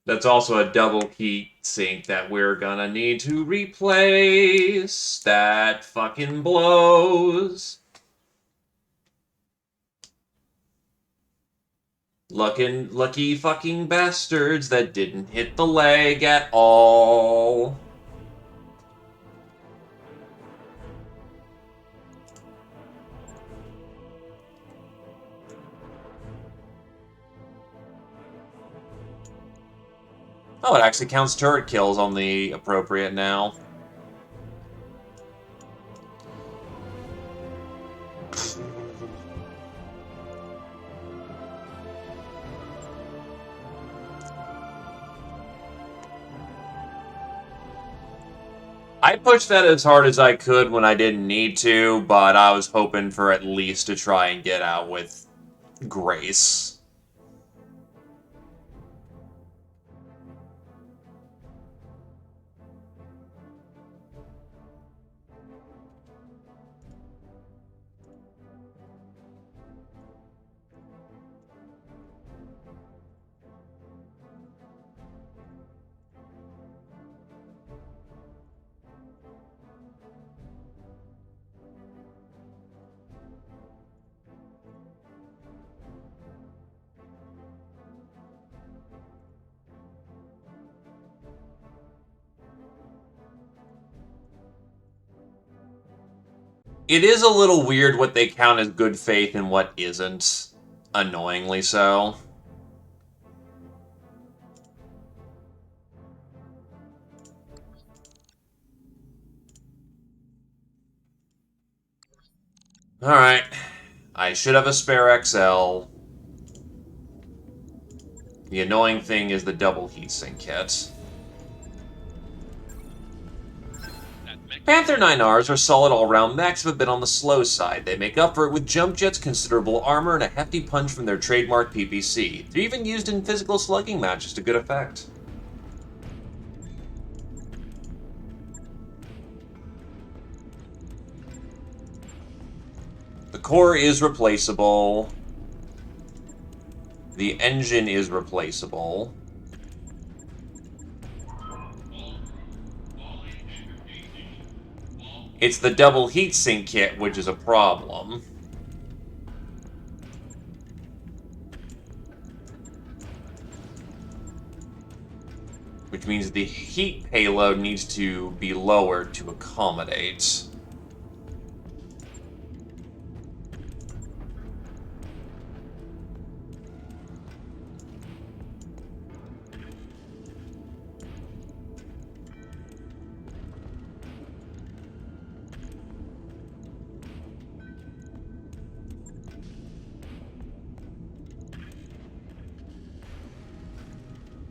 That's also a double key sync that we're gonna need to replace. That fucking blows. Lucky fucking bastards that didn't hit the leg at all. Oh, it actually counts turret kills on the appropriate now. I pushed that as hard as I could when I didn't need to, but I was hoping for at least to try and get out with grace. It is a little weird what they count as good faith and what isn't. Annoyingly so. Alright. I should have a spare XL. The annoying thing is the double heatsink kit. Panther 9Rs are solid all-round mechs, but a bit on the slow side. They make up for it with jump jets, considerable armor, and a hefty punch from their trademark PPC. They're even used in physical slugging matches to good effect. The core is replaceable. The engine is replaceable. It's the double heatsink kit, which is a problem. Which means the heat payload needs to be lowered to accommodate.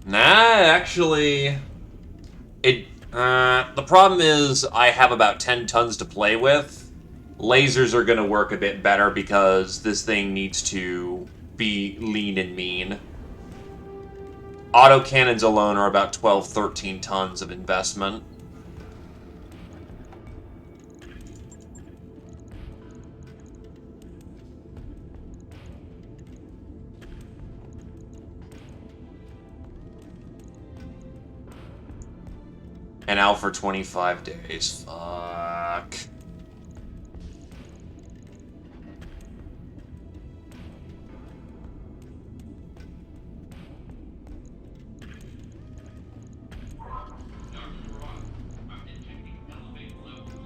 Nah, actually, the problem is I have about 10 tons to play with. Lasers are going to work a bit better because this thing needs to be lean and mean. Autocannons alone are about 12, 13 tons of investment. And out for 25 days. Fuck.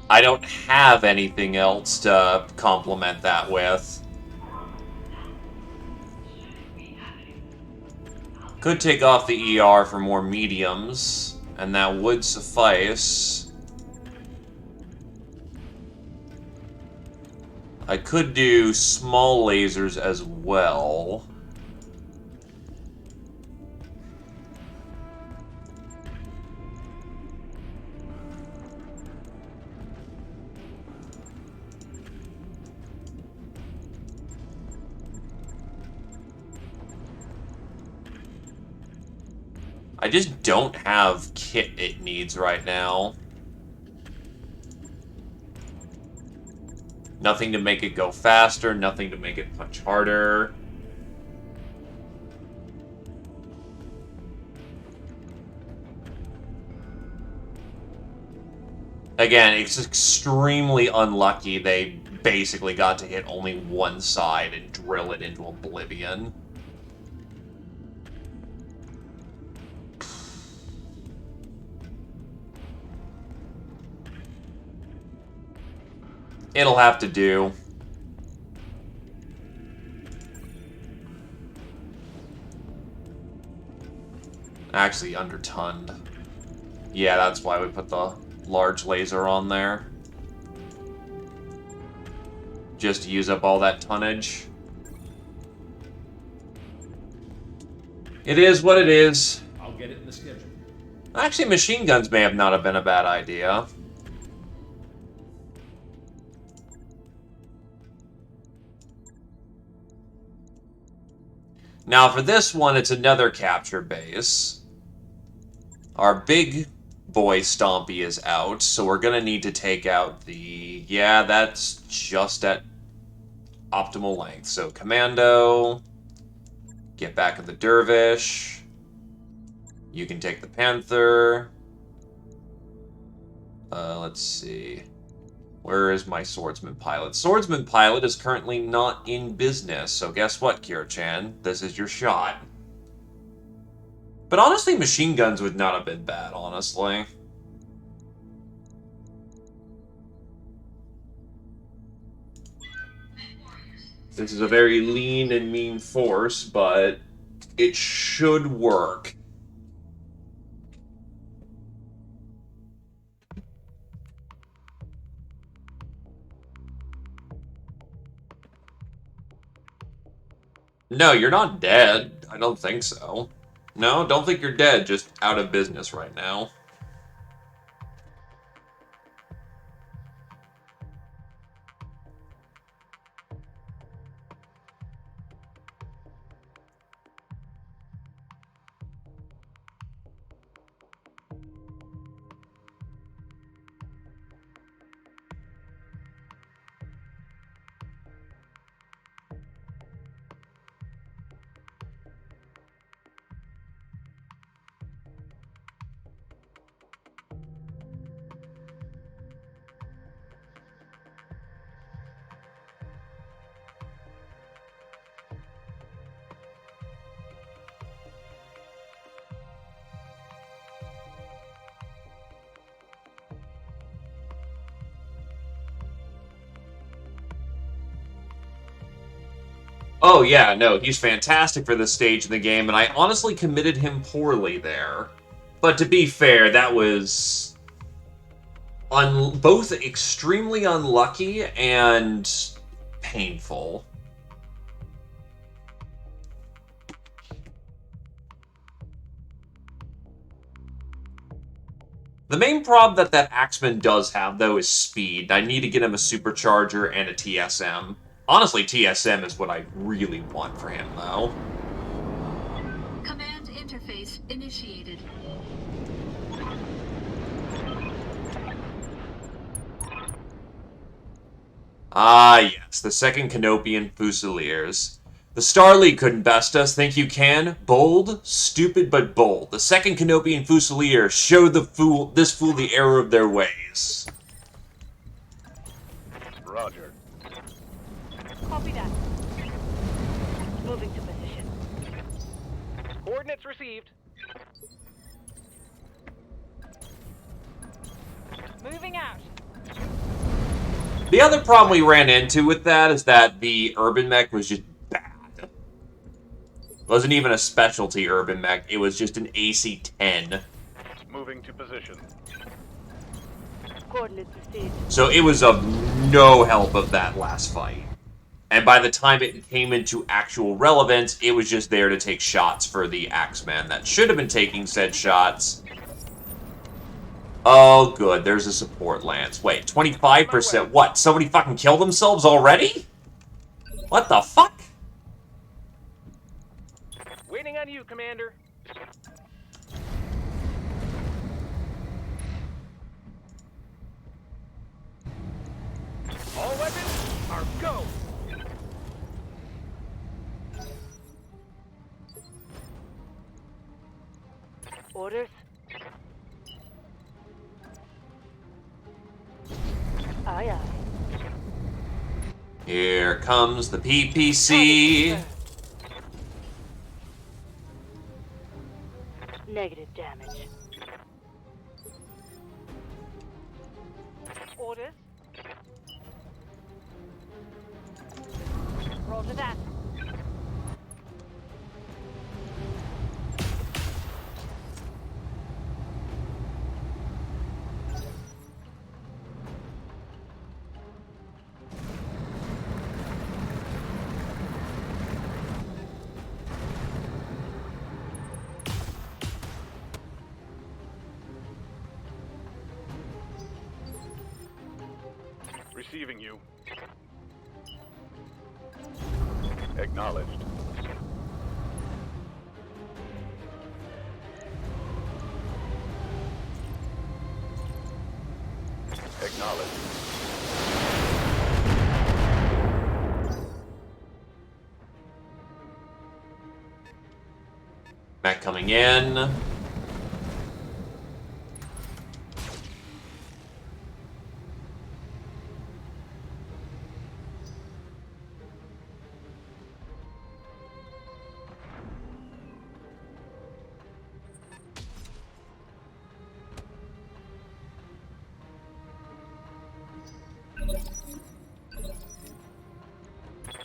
I don't have anything else to complement that with. Could take off the ER for more mediums, and that would suffice. I could do small lasers as well. I just don't have kit it needs right now. Nothing to make it go faster, nothing to make it punch harder. Again, it's extremely unlucky they basically got to hit only one side and drill it into oblivion. It'll have to do. Actually, under-tonned. Yeah, that's why we put the large laser on there. Just to use up all that tonnage. It is what it is. I'll get it in the schedule. Actually, machine guns may have not have been a bad idea. Now for this one, it's another capture base. Our big boy Stompy is out, so we're gonna need to take out the... Yeah, that's just at optimal length. So Commando, get back in the Dervish. You can take the Panther. Let's see. Where is my Swordsman Pilot? Swordsman Pilot is currently not in business, so guess what, Kira-chan? This is your shot. But honestly, machine guns would not have been bad, honestly. This is a very lean and mean force, but it should work. No, you're not dead. I don't think so. No, don't think you're dead, just out of business right now. Oh yeah, no, he's fantastic for this stage in the game, and I honestly committed him poorly there. But to be fair, that was both extremely unlucky and painful. The main problem that Axeman does have, though, is speed. I need to get him a supercharger and a TSM. Honestly, TSM is what I really want for him, though. Command interface initiated. Ah, yes, the second Canopian Fusiliers. The Star League couldn't best us, think you can? Bold, stupid, but bold. The second Canopian Fusiliers showed this fool the error of their ways. Roger. Copy that. Moving to position. Coordinates received. Moving out. The other problem we ran into with that is that the Urban Mech was just bad. It wasn't even a specialty Urban Mech, it was just an AC-10. Moving to position. Coordinates received. So it was of no help of that last fight. And by the time it came into actual relevance, it was just there to take shots for the Axeman that should have been taking said shots. Oh, good. There's a support lance. Wait, 25%? What? Somebody fucking killed themselves already? What the fuck? Waiting on you, Commander. All weapons are go. Orders? Aye, aye. Here comes the PPC. Negative damage. Orders? Roger that. Receiving you. Acknowledged. Acknowledged. Back coming in.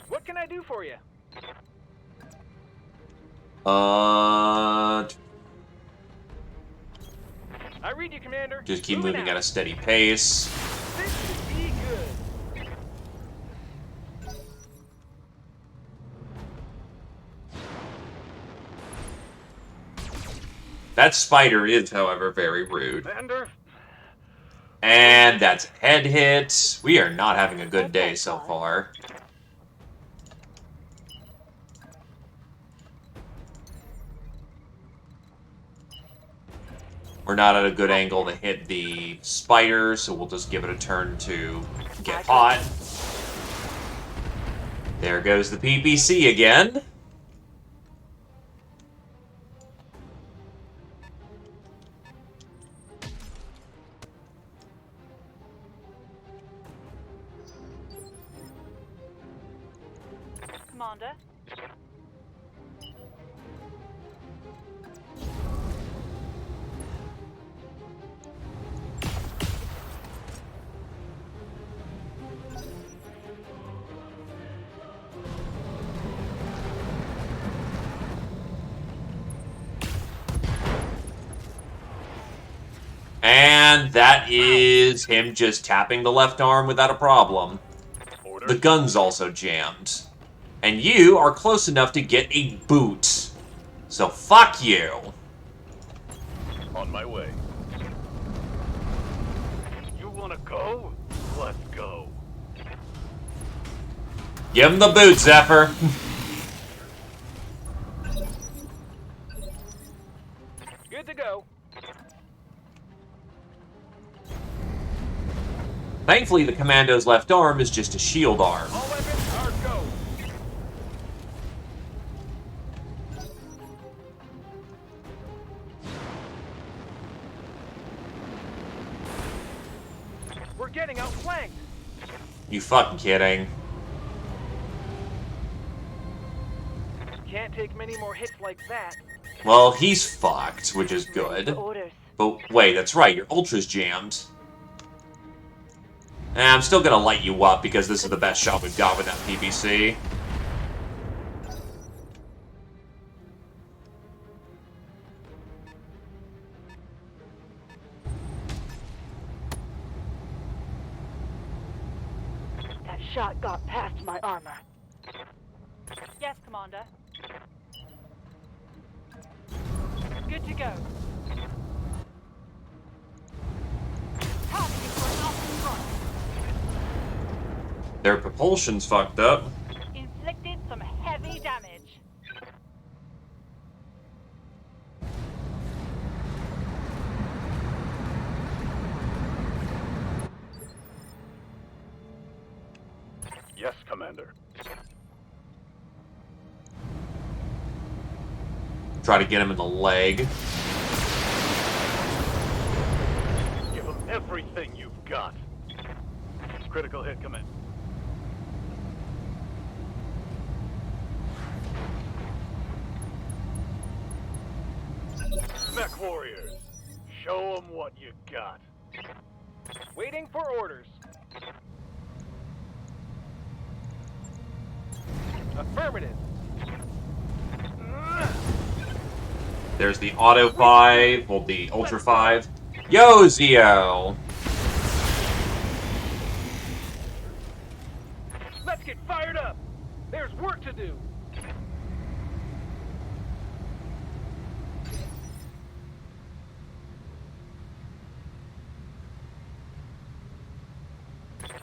What can I I do for you? I read you, Commander. Just keep Moving moving out. at a steady pace. This should be good. That spider is, however, very rude. Commander? And that's a head hit. We are not having a good day so far. We're not at a good angle to hit the spider, so we'll just give it a turn to get hot. There goes the PPC again. Commander. And that is him just tapping the left arm without a problem. Order. The gun's also jammed. And you are close enough to get a boot. So fuck you. On my way. You wanna go? Let's go. Give him the boot, Zephyr. Good to go. Thankfully, the commando's left arm is just a shield arm. All weapons are go. We're getting outflanked. You fucking kidding? Can't take many more hits like that. Well, he's fucked, which is good. Orders. But wait, that's right, your ultra's jammed. I'm still gonna light you up because this is the best shot we've got with that PVC. That shot got past my armor. Yes, Commander. Good to go. Targeting for an option front. Their propulsion's fucked up. Inflicted some heavy damage. Yes, Commander. Try to get him in the leg. Give them everything you've got. Critical hit, Commander. Mech warriors, show them what you got. Waiting for orders. Affirmative. There's the Auto 5, well, the Ultra 5. Yo, Zio! Let's get fired up. There's work to do.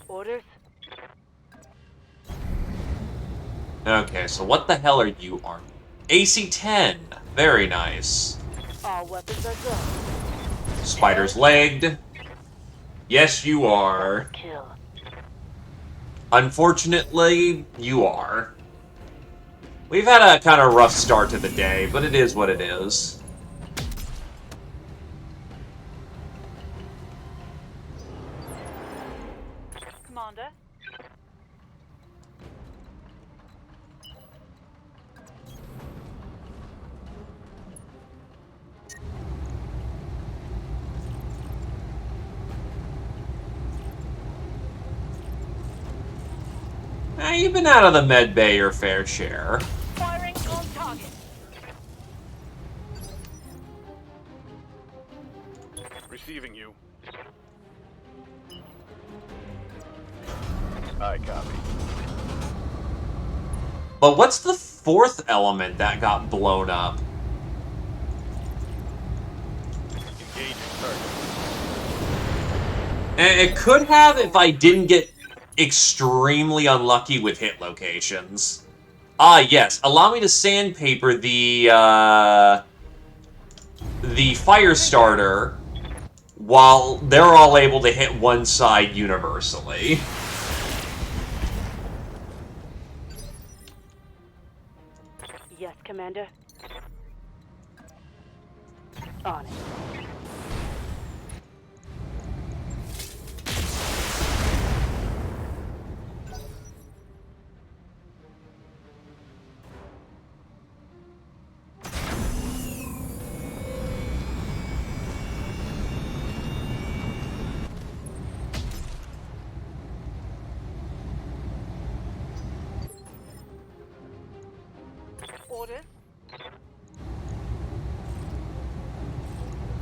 Orders. Okay, so what the hell are you armed? AC-10. Very nice. All weapons are go. Spider's legged. Yes, you are. Kill. Unfortunately, you are. We've had a kind of rough start to the day, but it is what it is. Commander. You've been out of the med bay your fair share. Firing on target. Receiving you. I copy. But what's the fourth element that got blown up? Engaging target. And it could have if I didn't get extremely unlucky with hit locations. Ah, yes. Allow me to sandpaper the fire starter while they're all able to hit one side universally. Yes, Commander. On it. Orders.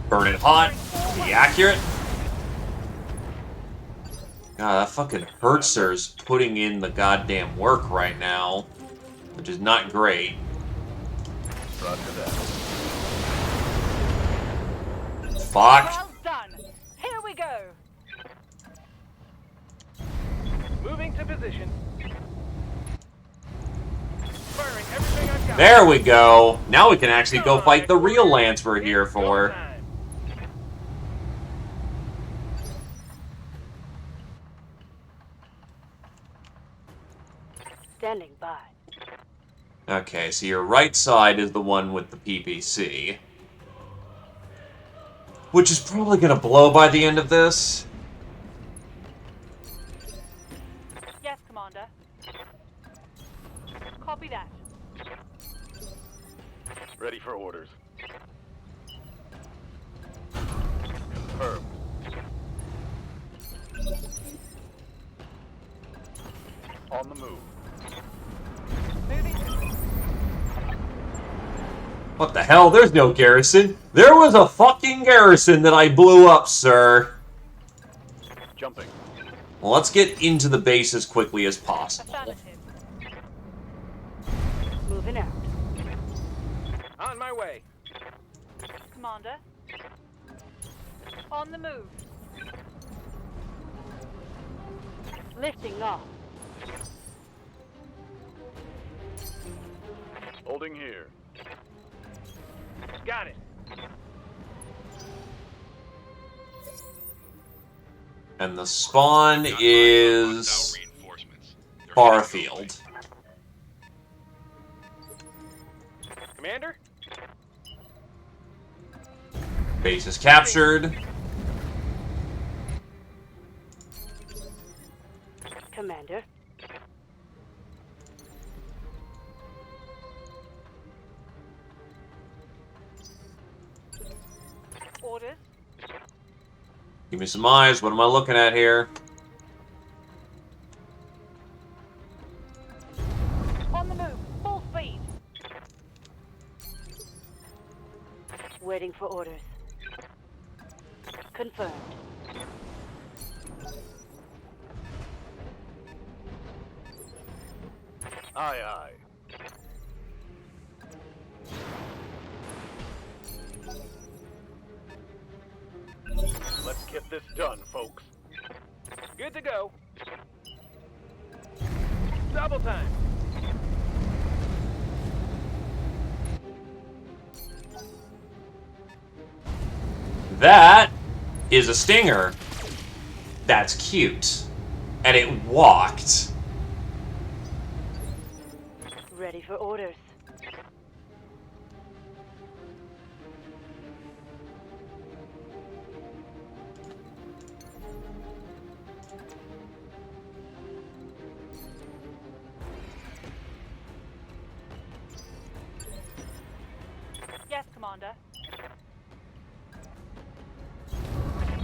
Burn it hot. Be accurate. God, that fucking Hertzer's putting in the goddamn work right now, which is not great. Roger that. Fuck. Well done. Here we go. Moving to position. Firing everything I've got. There we go. Now we can actually go fight the real Lance we're here It's go for. time. Standing by. Okay, so your right side is the one with the PPC. Which is probably going to blow by the end of this. Yes, Commander. Copy that. Ready for orders. Confirmed. On the move. Moving. What the hell? There's no garrison. There was a fucking garrison that I blew up, sir. Jumping. Well, let's get into the base as quickly as possible. Affirmative. Moving out. On my way. Commander. On the move. Lifting off. Holding here. Got it. And the spawn is Reinforcements. They're Barfield. Commander? Base is captured. Commander. Orders. Give me some eyes. What am I looking at here? On the move. Full speed. Waiting for orders. Confirmed. Aye, aye. Let's get this done, folks. Good to go. Double time. That is a stinger. That's cute. And it walked. Ready for orders. Yes, Commander.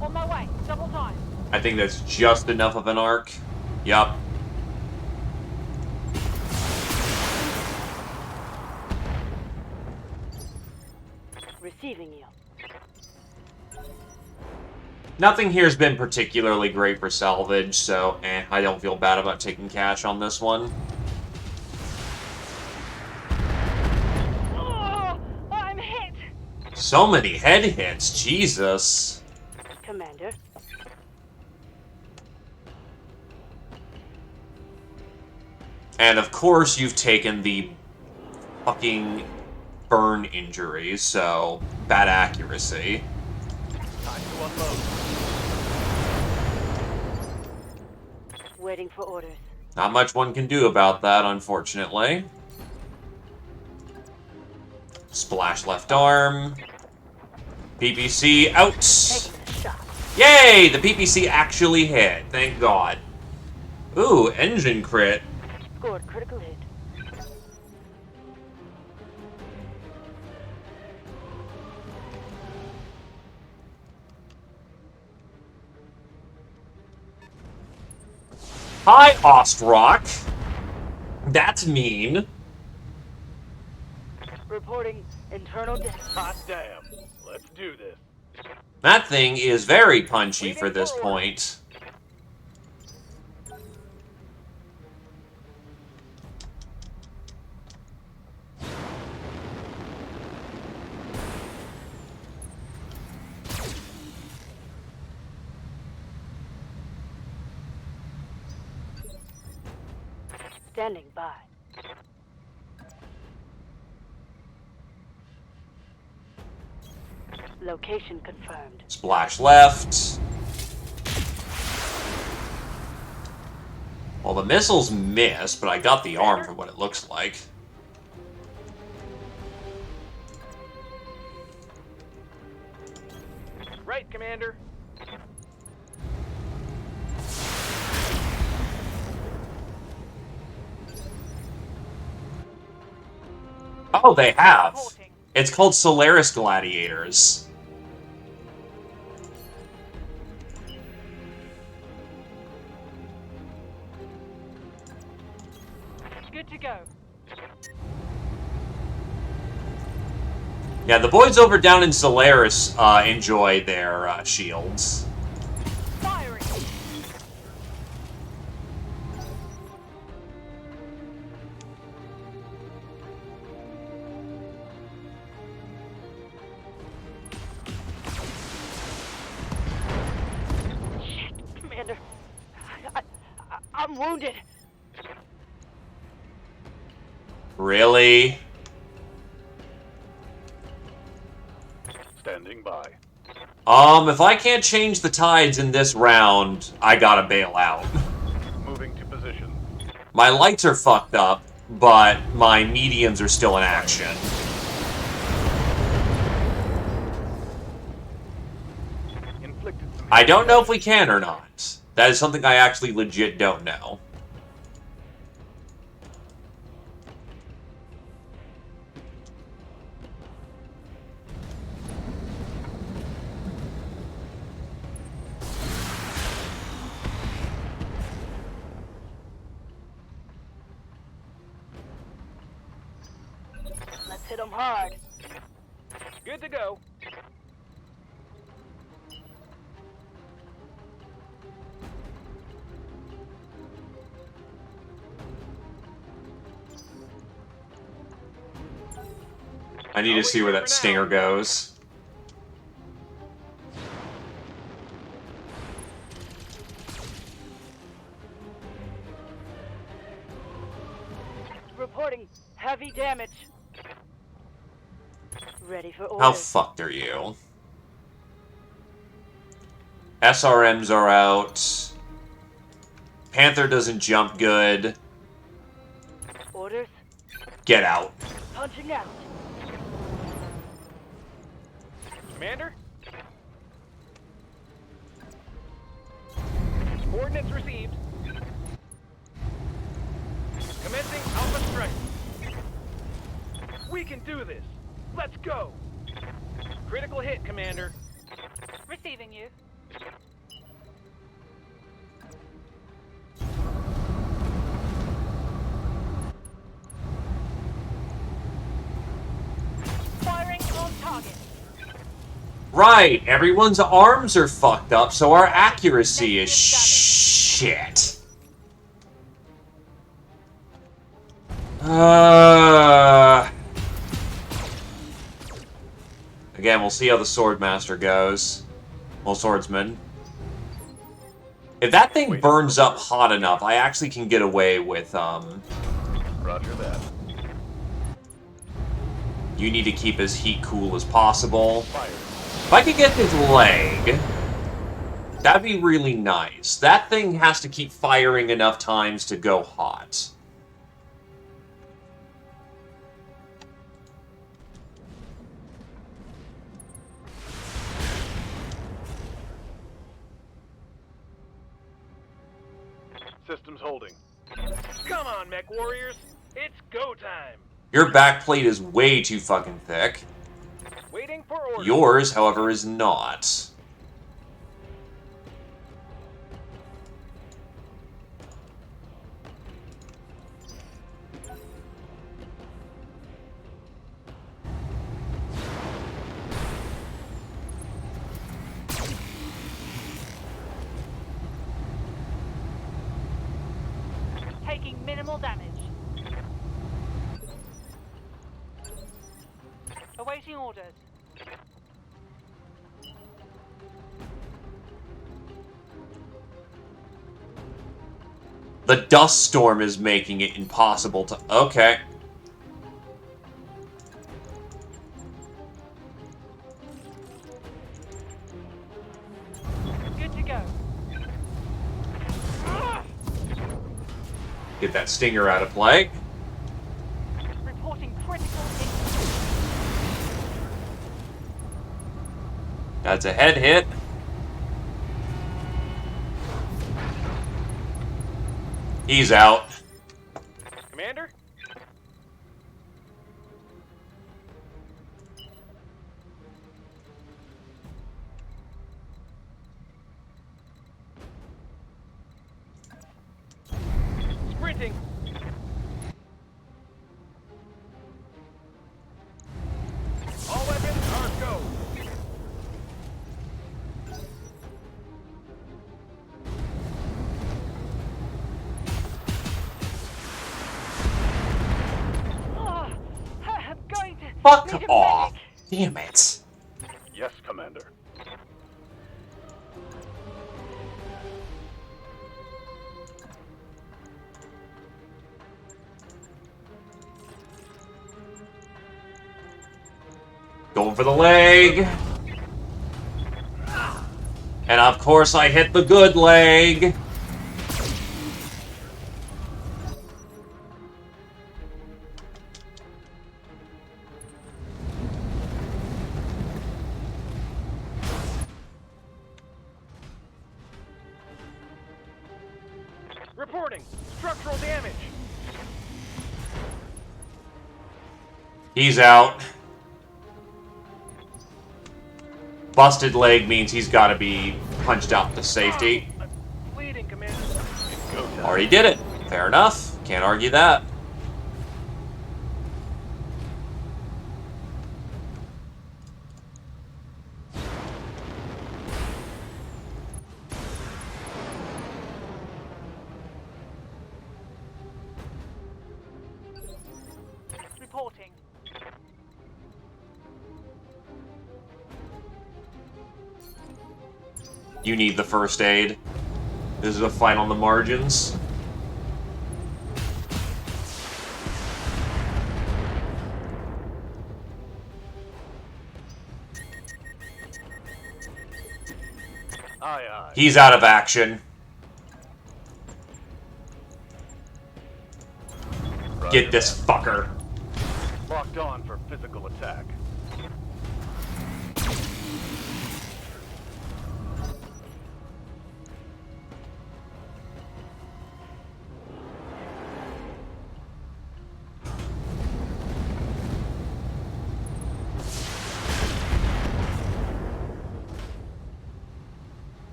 On my way. Double time. I think that's just enough of an arc. Yup. Receiving you. Nothing here's been particularly great for salvage, so I don't feel bad about taking cash on this one. Oh, I'm hit. So many head hits, Jesus. Commander. And of course you've taken the fucking burn injury, so bad accuracy. Time to unload. Waiting for orders. Not much one can do about that, unfortunately. Splash left arm. PPC out! Taking a shot. Yay! The PPC actually hit, thank God. Ooh, engine crit. Scored critical hit. Hi, Ostrock. That's mean. Reporting internal Hot damn. Let's do this. That thing is very punchy for this point. standing by. Location confirmed. Splash left. Well, the missiles missed, but I got the arm for what it looks like. Right, Commander. Oh, they have. Reporting. It's called Solaris Gladiators. Good to go. Yeah, the boys over down in Solaris enjoy their shields. Firing. Shit, Commander. I'm wounded. Really? Standing by. If I can't change the tides in this round, I gotta bail out. Moving to position. My lights are fucked up, but my medians are still in action. Inflicted some I don't know if we can or not. That is something I actually legit don't know. Let's hit them hard. Good to go. I need to see where that stinger goes. Reporting heavy damage. Ready for orders. How fucked are you? SRMs are out. Panther doesn't jump good. Orders. Get out. Punching out. Commander? Coordinates received. Commencing Alpha Strike. We can do this. Let's go. Critical hit, Commander. Receiving you. Firing on target. Right, everyone's arms are fucked up, so our accuracy is shit. Again, we'll see how the Swordmaster goes. Well, Swordsman. If that thing burns up hot enough, I actually can get away with, Roger that. You need to keep his heat cool as possible. Fire. If I could get his leg, that'd be really nice. That thing has to keep firing enough times to go hot. Systems holding. Come on, mech warriors. It's go time. Your backplate is way too fucking thick. Waiting for orders. Yours, however, is not. Taking minimal damage. Awaiting orders. The dust storm is making it impossible to... Okay. Good to go. Get that stinger out of play. Reporting critical hit. That's a head hit. He's out. Commander? Sprinting. All weapons are go. Oh, I'm going to Fuck need a off. medic. Damn it. Yes, Commander. Going for the leg. And of course I hit the good leg. Reporting. Structural damage. He's out. Busted leg means he's got to be punched out to safety. I'm bleeding, Commander. It's go time. Already did it. Fair enough. Can't argue that. Reporting. You need the first aid. This is a fight on the margins. Aye, aye. He's out of action. Roger Get this that. fucker. Locked on for physical attack.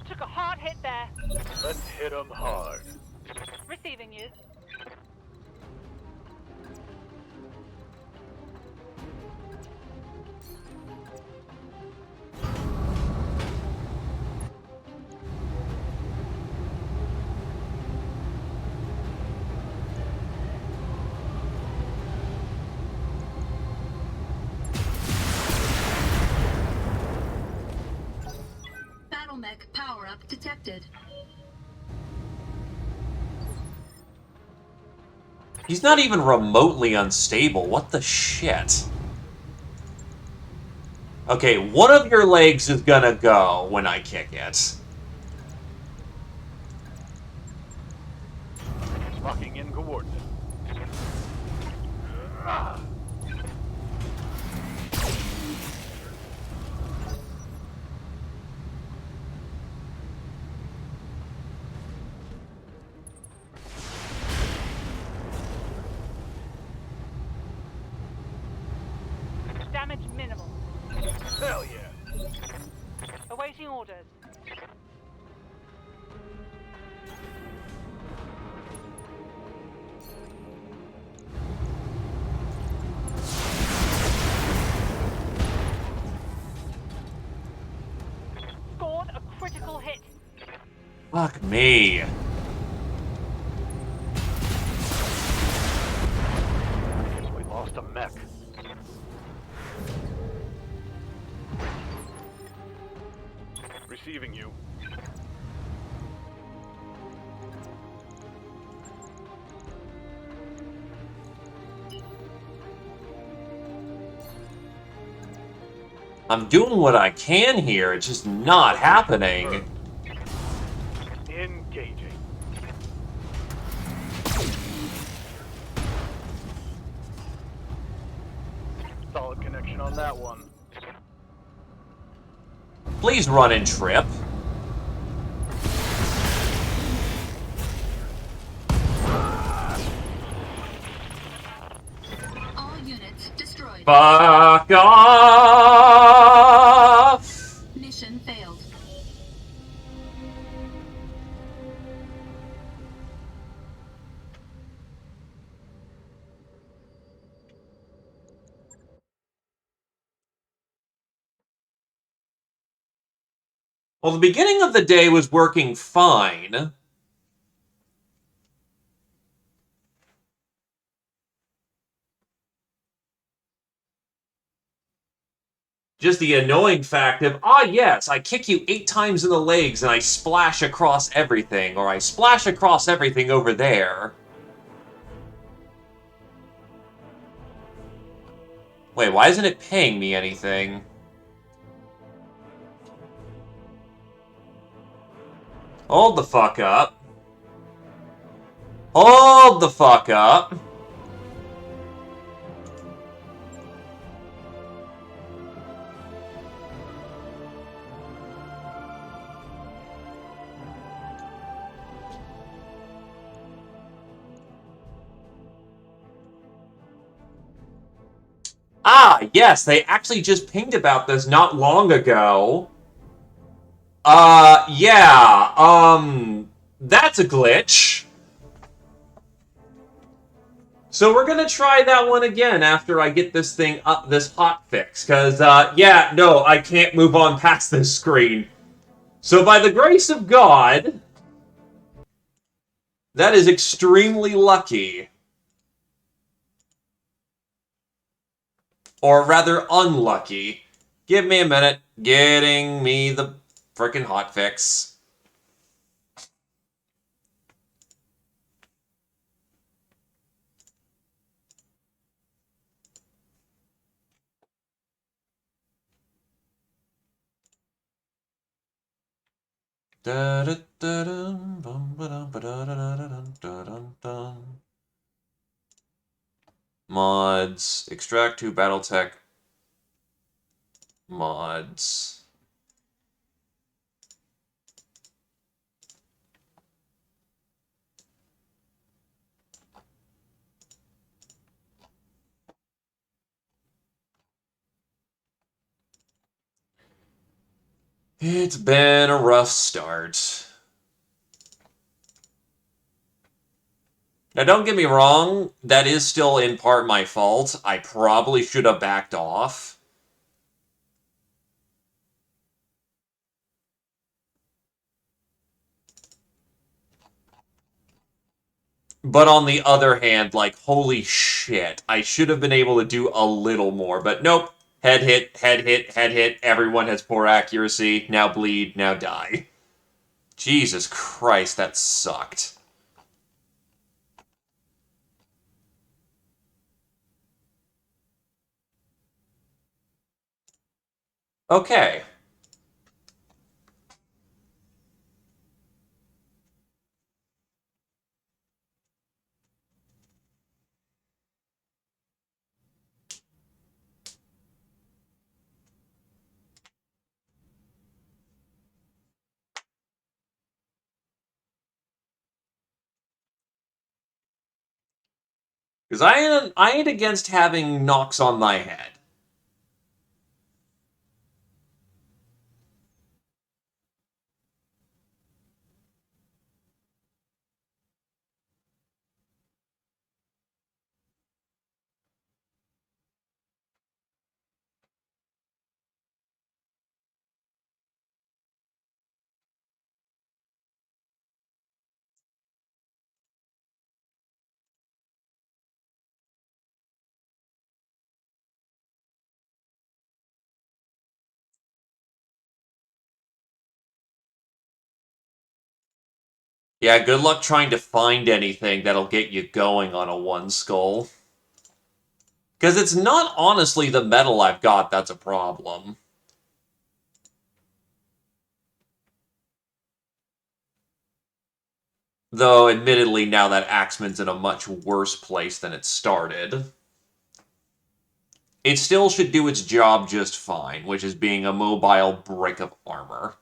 Took a hard hit there. Let's hit 'em hard. Receiving you. detected. He's not even remotely unstable. What the shit? Okay, one of your legs is gonna go when I kick it. Locking in coordinates. Damage minimal. Hell yeah. Awaiting orders. Scored a critical hit. Fuck me. We lost a mech. Receiving you. I'm doing what I can here. It's just not happening. Engaging. Solid connection on that one. Please run and trip. All units destroyed. Fuck off! Mission failed. Well, the beginning of the day was working fine. Just the annoying fact of, yes, I kick you 8 times in the legs and I splash across everything, or I splash across everything over there. Wait, why isn't it paying me anything? Hold the fuck up. Hold the fuck up. Ah, yes, they actually just pinged about this not long ago. That's a glitch. So we're gonna try that one again after I get this thing up, this hot fix, because, no, I can't move on past this screen. So by the grace of God, that is extremely lucky. Or rather, unlucky. Give me a minute. Getting me the frickin' hotfix. Mods. Extract to Battletech. Mods. It's been a rough start. Now, don't get me wrong, that is still in part my fault. I probably should have backed off. But on the other hand, like, holy shit, I should have been able to do a little more. But nope, head hit, head hit, head hit, everyone has poor accuracy, now bleed, now die. Jesus Christ, that sucked. Okay. Because I ain't against having knocks on my head. Yeah, good luck trying to find anything that'll get you going on a one skull. Because it's not honestly the metal I've got that's a problem. Though, admittedly, now that Axeman's in a much worse place than it started. It still should do its job just fine, which is being a mobile brick of armor.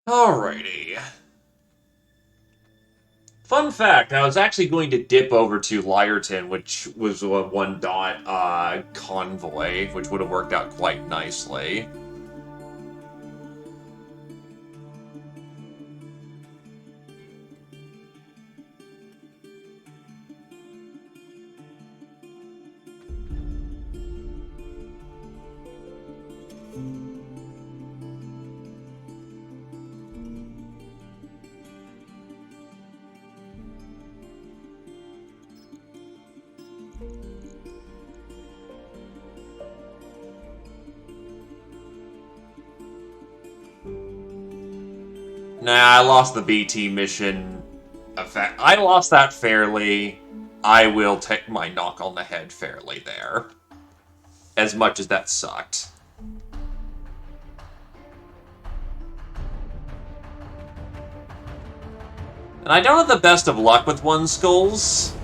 Alrighty. Fun fact, I was actually going to dip over to Lyerton, which was a one dot convoy, which would have worked out quite nicely. Nah, I lost the BT mission. I lost that fairly. I will take my knock on the head fairly there. As much as that sucked. And I don't have the best of luck with one skulls.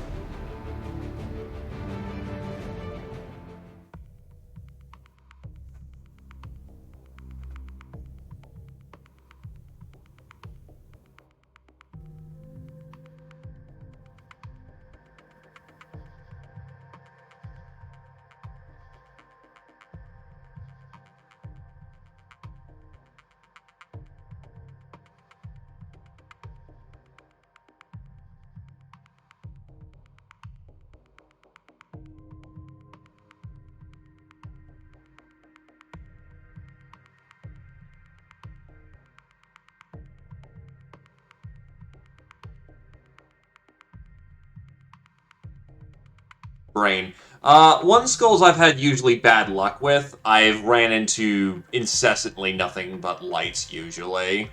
brain. One skulls I've had usually bad luck with. I've ran into incessantly nothing but lights, usually.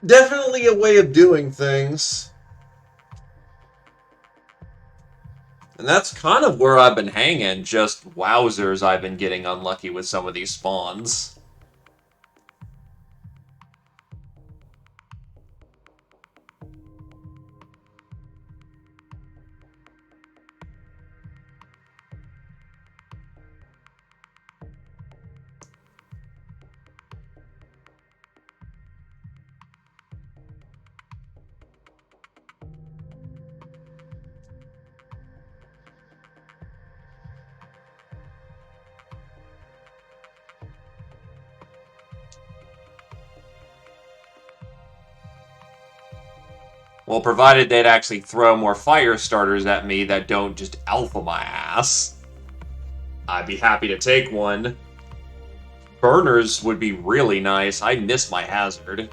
Definitely a way of doing things. And that's kind of where I've been hanging, just wowzers I've been getting unlucky with some of these spawns. Well, provided they'd actually throw more fire starters at me that don't just alpha my ass, I'd be happy to take one. Burners would be really nice. I miss my hazard.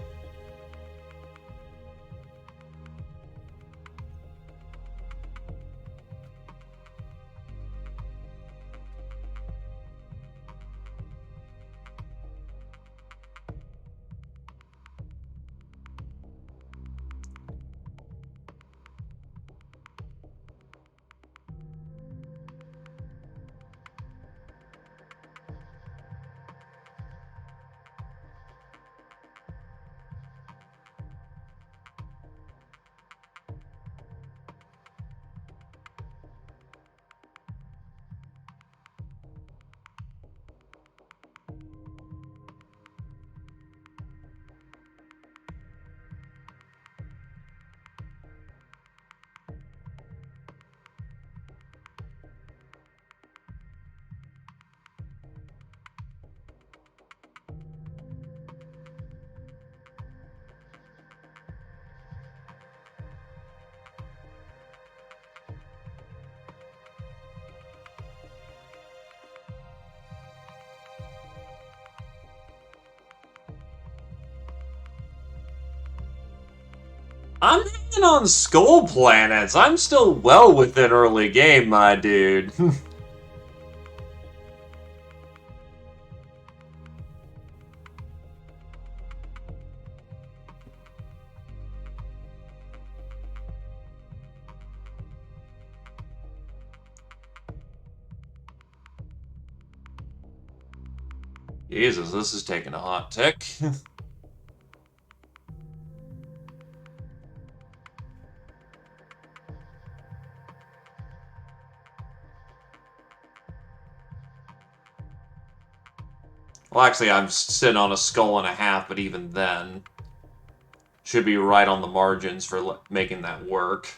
I'm hanging on skull planets. I'm still well within early game, my dude. Jesus, this is taking a hot tick. Well, actually, I'm sitting on a skull and a half, but even then, should be right on the margins for making that work.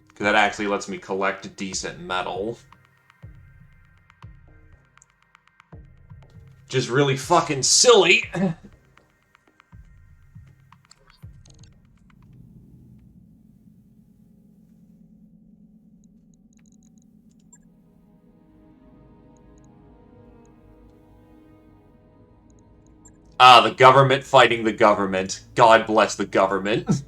Because that actually lets me collect decent metal. Just really fucking silly. Ah, the government fighting the government. God bless the government.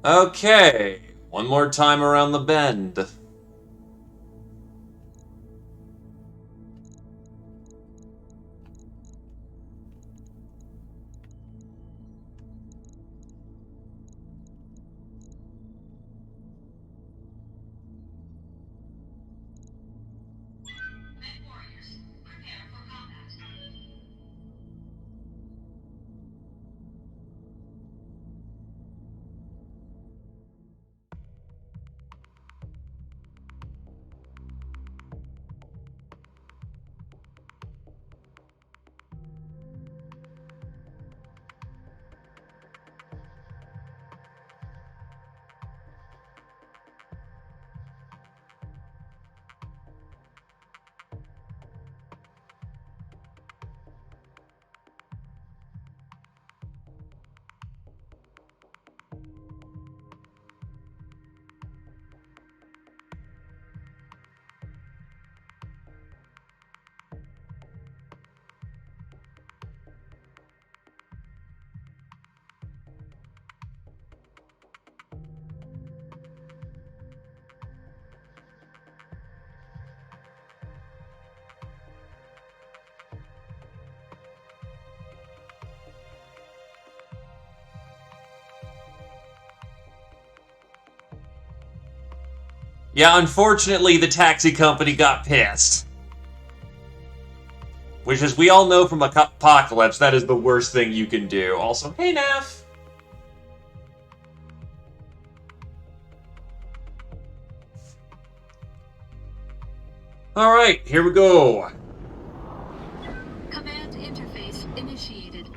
Okay, one more time around the bend. Men warriors, prepare for combat. Yeah, unfortunately, the taxi company got pissed. Which, as we all know from Apocalypse, that is the worst thing you can do. Also, hey, Neff! Alright, here we go. Command interface initiated.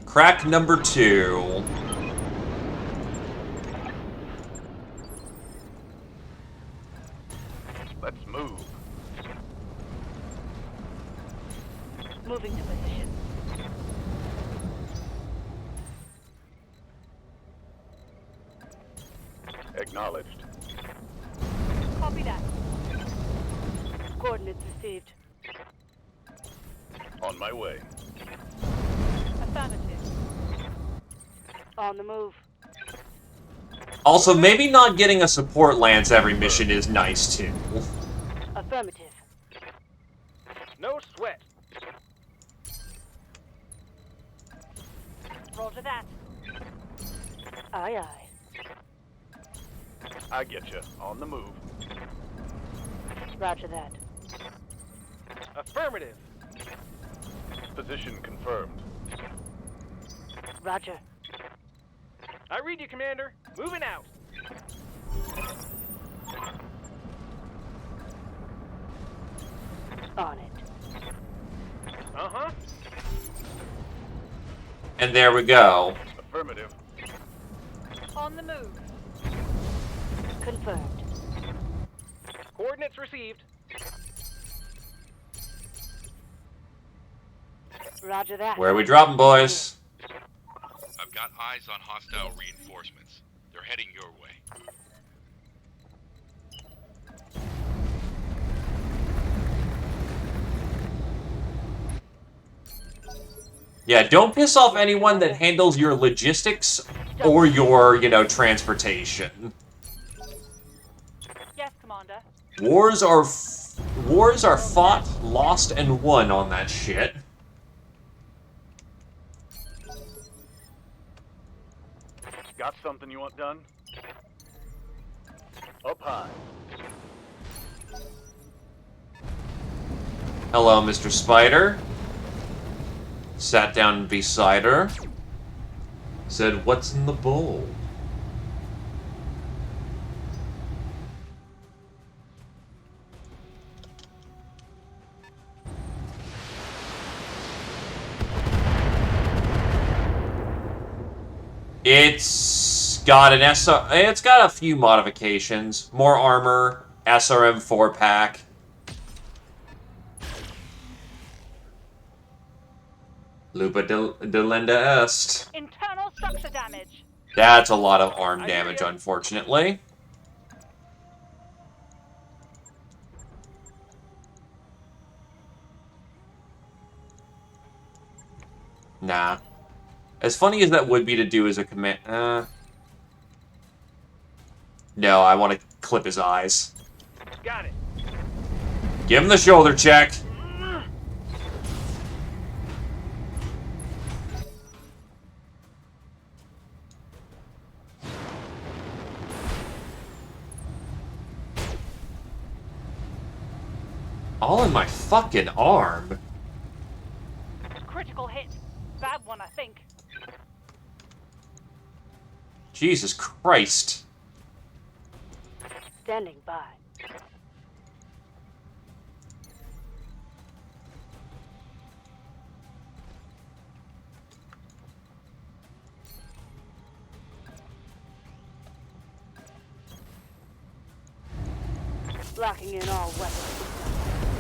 Crack number 2. Let's move. Moving to position. Acknowledged. Copy that. Coordinates received. On my way. Affirmative. On the move. Also, maybe not getting a support lance every mission is nice, too. Affirmative. No sweat. Roger that. Aye, aye. I get you. On the move. Roger that. Affirmative. Position confirmed. Roger. I read you, Commander. Moving out. On it. Uh-huh. And there we go. Affirmative. On the move. Confirmed. Coordinates received. Roger that. Where are we dropping, boys? I've got eyes on hostile reinforcements. They're heading your way. Yeah, don't piss off anyone that handles your logistics or your, transportation. Yes, Commander. Wars are fought, lost, and won on that shit. Got something you want done? Up high. Hello, Mr. Spider. Sat down beside her. Said, "What's in the bowl?" It's got an it's got a few modifications. More armor, SRM 4-pack. Lupa delenda est. Internal structure damage. That's a lot of arm damage, unfortunately. Nah. As funny as that would be to do as a command... No, I want to clip his eyes. Got it. Give him the shoulder check. All in my fucking arm. Critical hit. Bad one, I think. Jesus Christ. Standing by. Locking in all weapons.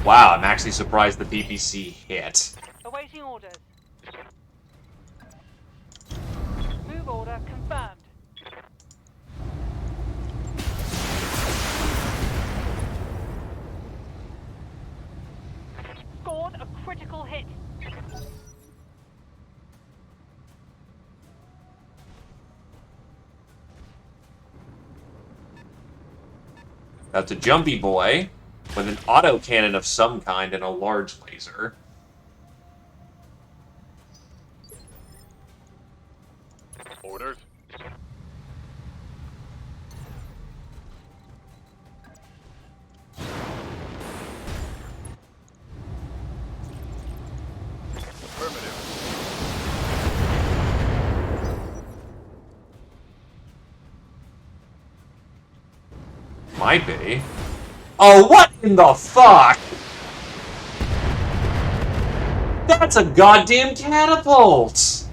Wow, I'm actually surprised the PPC hit. Awaiting orders. Move order confirmed. Scored a critical hit. That's a jumpy boy with an autocannon of some kind and a large laser. Orders. Might be. Oh, what in the fuck? That's a goddamn catapult!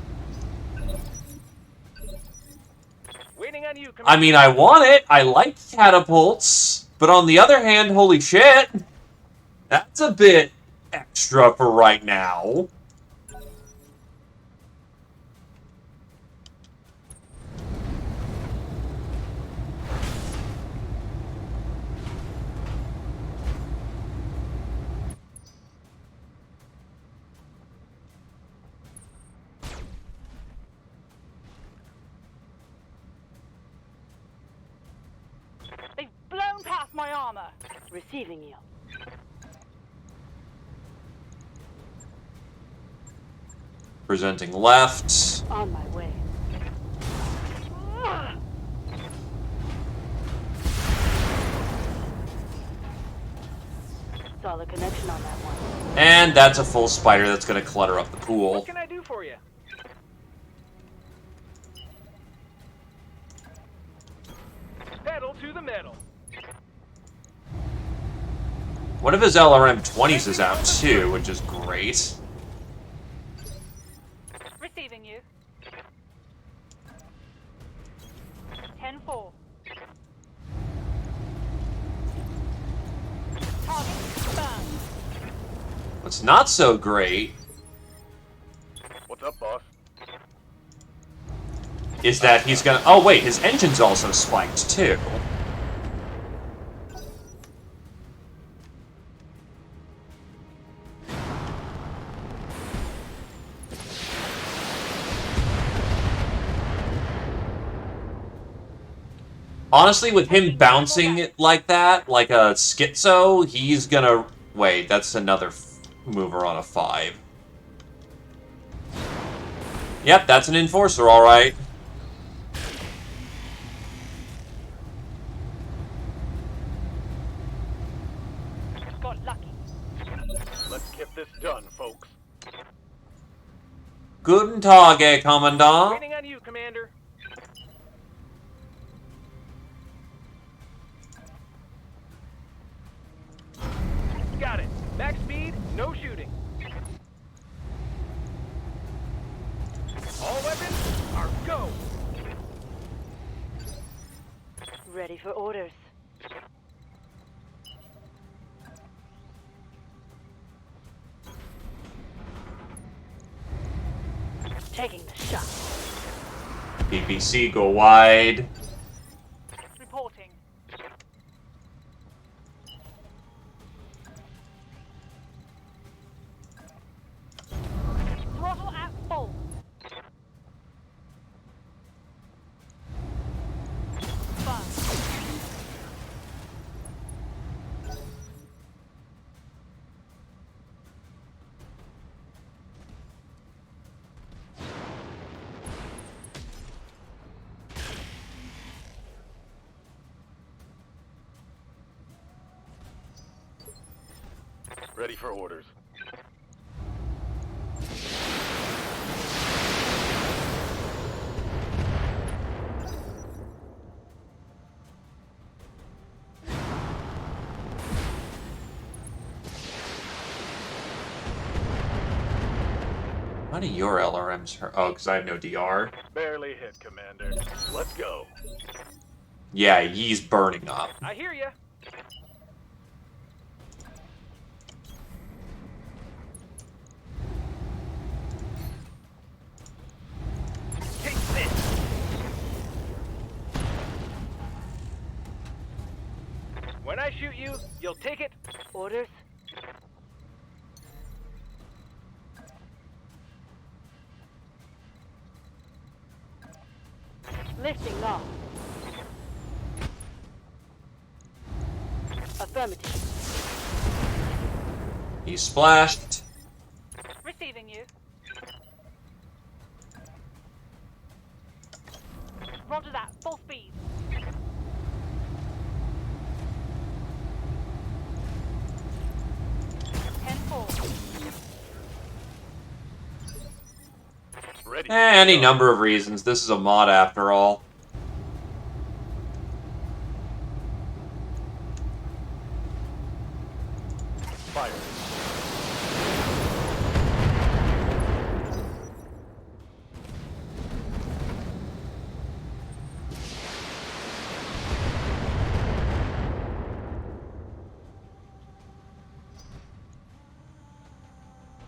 Waiting on you, Commander. I mean, I want it. I like catapults. But on the other hand, holy shit. That's a bit extra for right now. They've blown past my armor. Receiving you. Presenting left. On my way. Solid connection on that one. And that's a full spider that's going to clutter up the pool. What can I do for you? Pedal to the metal. One of his LRM-20s is out too, which is great. Receiving you. 10-4. Target confirmed. What's not so great What's up, boss? is that he's gonna... Oh wait, his engine's also spiked too. Honestly, with him bouncing it like that, like a schizo, he's gonna... Wait, that's another mover on a 5. Yep, that's an enforcer, alright. Got lucky. Let's get this done, folks. Guten Tage, Commandant. Waiting on you, Commander. Got it. Max speed, no shooting. All weapons are go. Ready for orders. Taking the shot. PPC, go wide. Reporting. Throttle at full. Fun. Ready for orders. How do your LRMs hurt? Oh, because I have no DR. Barely hit, Commander. Let's go. Yeah, he's burning up. I hear ya. Take this. When I shoot you, you'll take it. Orders. Lifting off. Affirmative. He's splashed. Receiving you. Roger that. Full speed. Ready. Any number of reasons. This is a mod after all.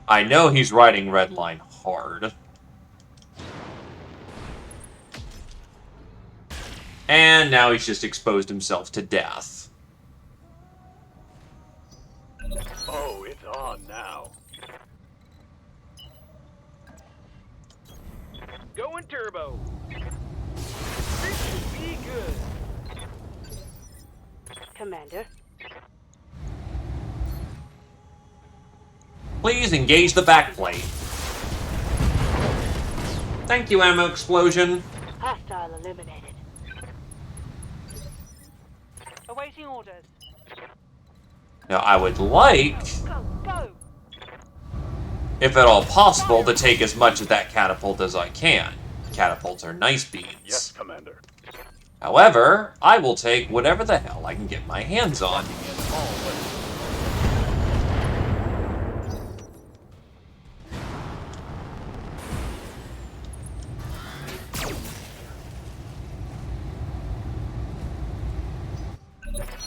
I know he's riding Redline hard. And now he's just exposed himself to death. Oh, it's on now. Going turbo. This should be good. Commander, Please engage the backplate. Thank you, ammo explosion. hostile eliminated. Awaiting orders. Now, I would like, Go, go! if at all possible, to take as much of that catapult as I can. Catapults are nice beans. Yes, Commander. However, I will take whatever the hell I can get my hands on.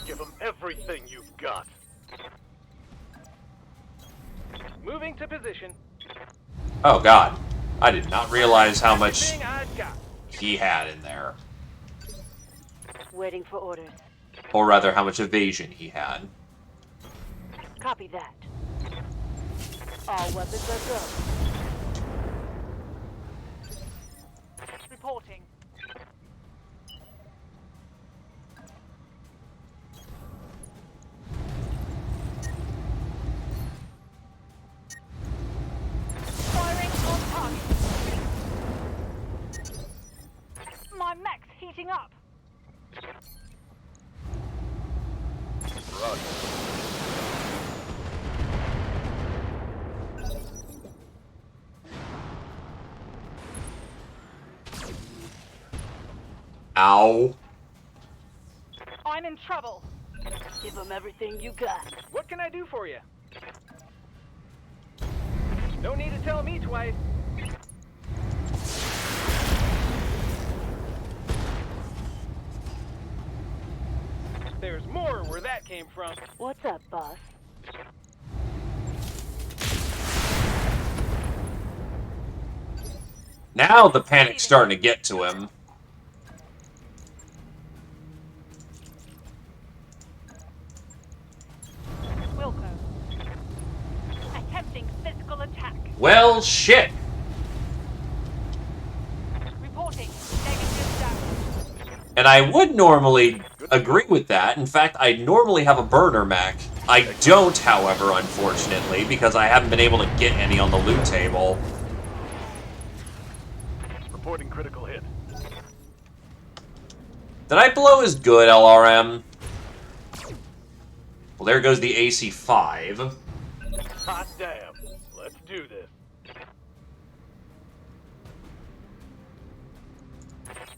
Give them everything you've got. Moving to position. Oh god, I did not realize how much Everything I've got. he had in there. Waiting for orders. Or rather, how much evasion he had. Copy that. All weapons are go. Reporting. Firing on target. My mech's heating up. Roger. Ow. I'm in trouble. Give them everything you got. What can I do for you? No need to tell me twice. There's more where that came from. What's up, boss? Now the panic's starting to get to him. Wilco. Attempting physical attack. Well, shit. Reporting. Negative damage. And I would normally agree with that. In fact, I normally have a burner mech. I don't, however, unfortunately, because I haven't been able to get any on the loot table. Reporting critical hit. Did I blow his good, LRM? Well, there goes the AC-5. Hot damn. Let's do this.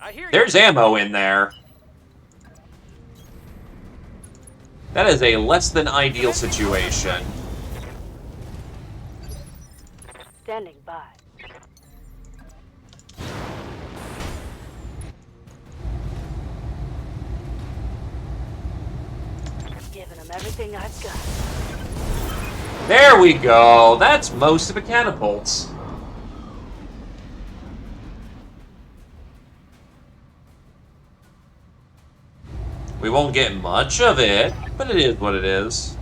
I hear you. There's ammo in there. That is a less than ideal situation. Standing by. Giving them everything I've got. There we go. That's most of a catapult. We won't get much of it, but it is what it is.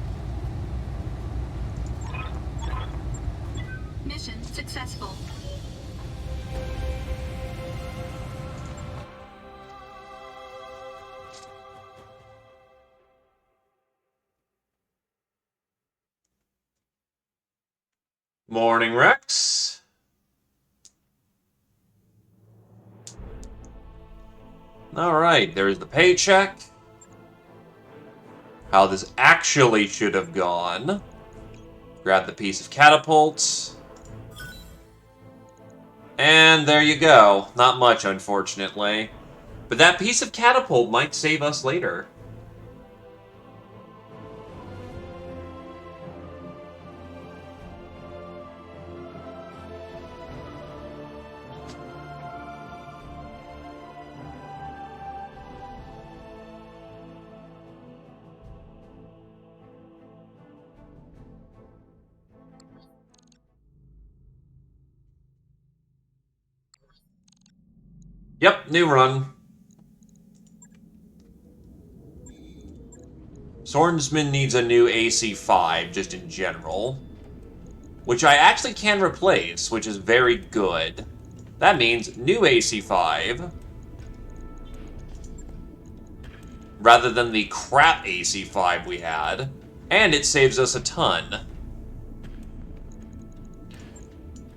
Mission successful. Morning, Rex. Alright, there's the paycheck. How this actually should have gone. Grab the piece of catapult. And there you go. Not much, unfortunately. But that piece of catapult might save us later. Yep, new run. Swordsman needs a new AC-5, just in general. Which I actually can replace, which is very good. That means new AC-5. Rather than the crap AC-5 we had. And it saves us a ton.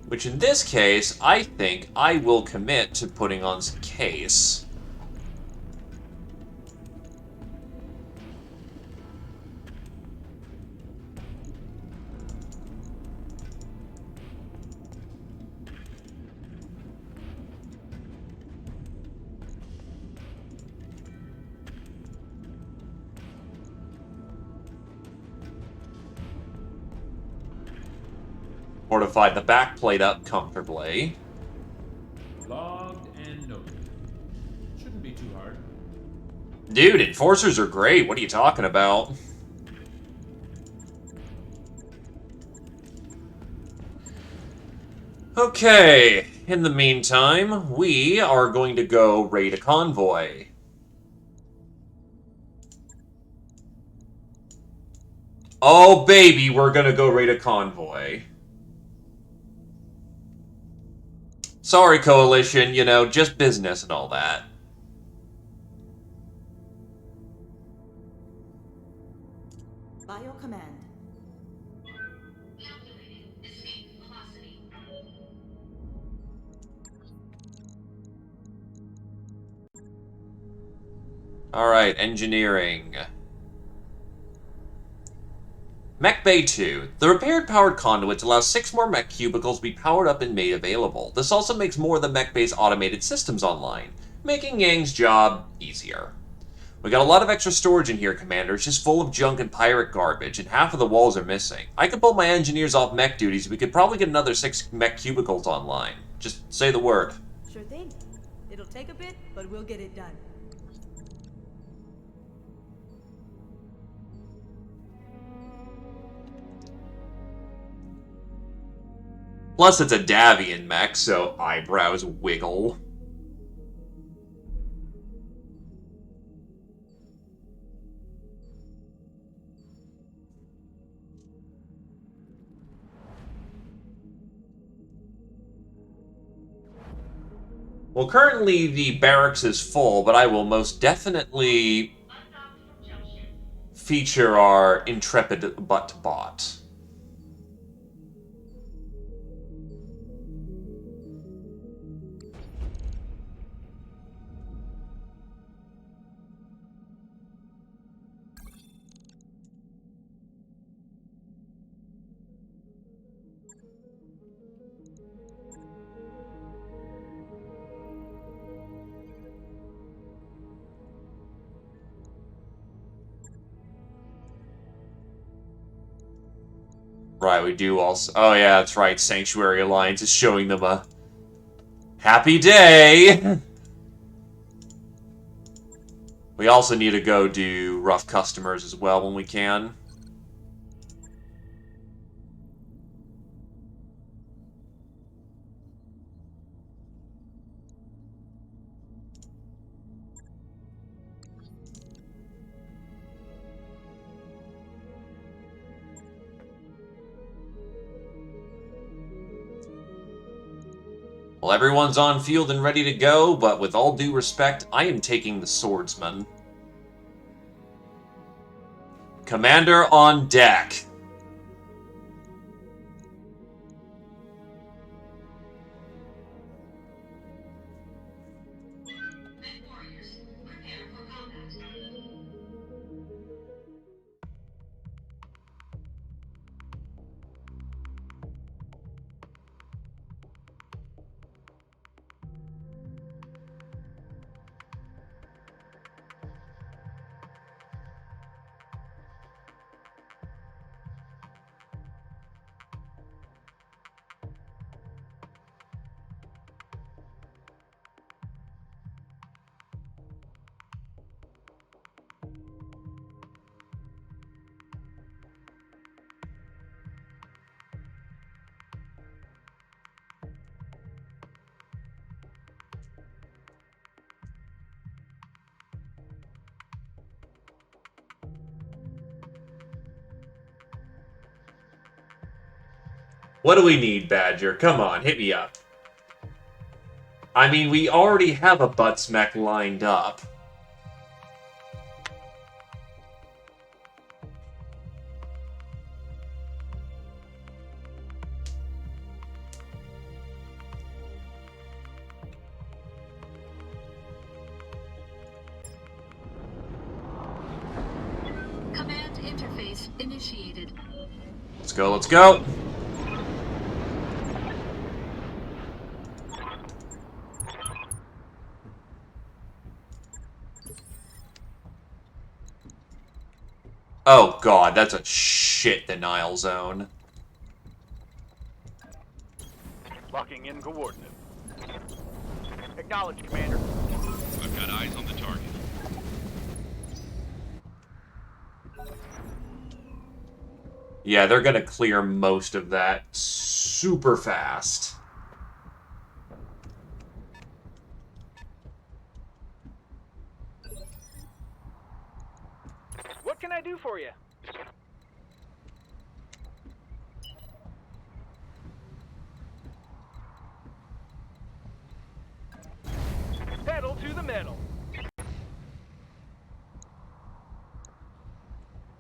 Which in this case, I think I will commit to putting on some case. Fortified the backplate up comfortably. Logged and noted. Shouldn't be too hard. Dude, enforcers are great. What are you talking about? Okay, in the meantime, we are going to go raid a convoy. Oh, baby, we're gonna go raid a convoy. Sorry, Coalition, you know, just business and all that. Bio command. Calculating escape velocity. Alright, engineering. Mech Bay 2. The repaired powered conduits allow 6 more mech cubicles to be powered up and made available. This also makes more of the Mech Bay's automated systems online, making Yang's job easier. We got a lot of extra storage in here, Commander. It's just full of junk and pirate garbage, and half of the walls are missing. I could pull my engineers off mech duties. We could probably get another 6 mech cubicles online. Just say the word. Sure thing. It'll take a bit, but we'll get it done. Plus, it's a Davian mech, so eyebrows wiggle. Well, currently the barracks is full, but I will most definitely feature our intrepid butt bot. Right, we do also... Oh yeah, that's right, Sanctuary Alliance is showing them a happy day! We also need to go do rough customers as well when we can. Well, everyone's on field and ready to go, but with all due respect, I am taking the swordsman. Commander on deck. Mech warriors, prepare for combat. What do we need, Badger? Come on, hit me up. I mean, we already have a Butts mech lined up. Command interface initiated. Let's go, let's go. Oh god, that's a shit denial zone. Locking in coordinates. Acknowledge, Commander. I've got eyes on the target. Yeah, they're gonna clear most of that super fast. What can I do for you? Pedal to the metal.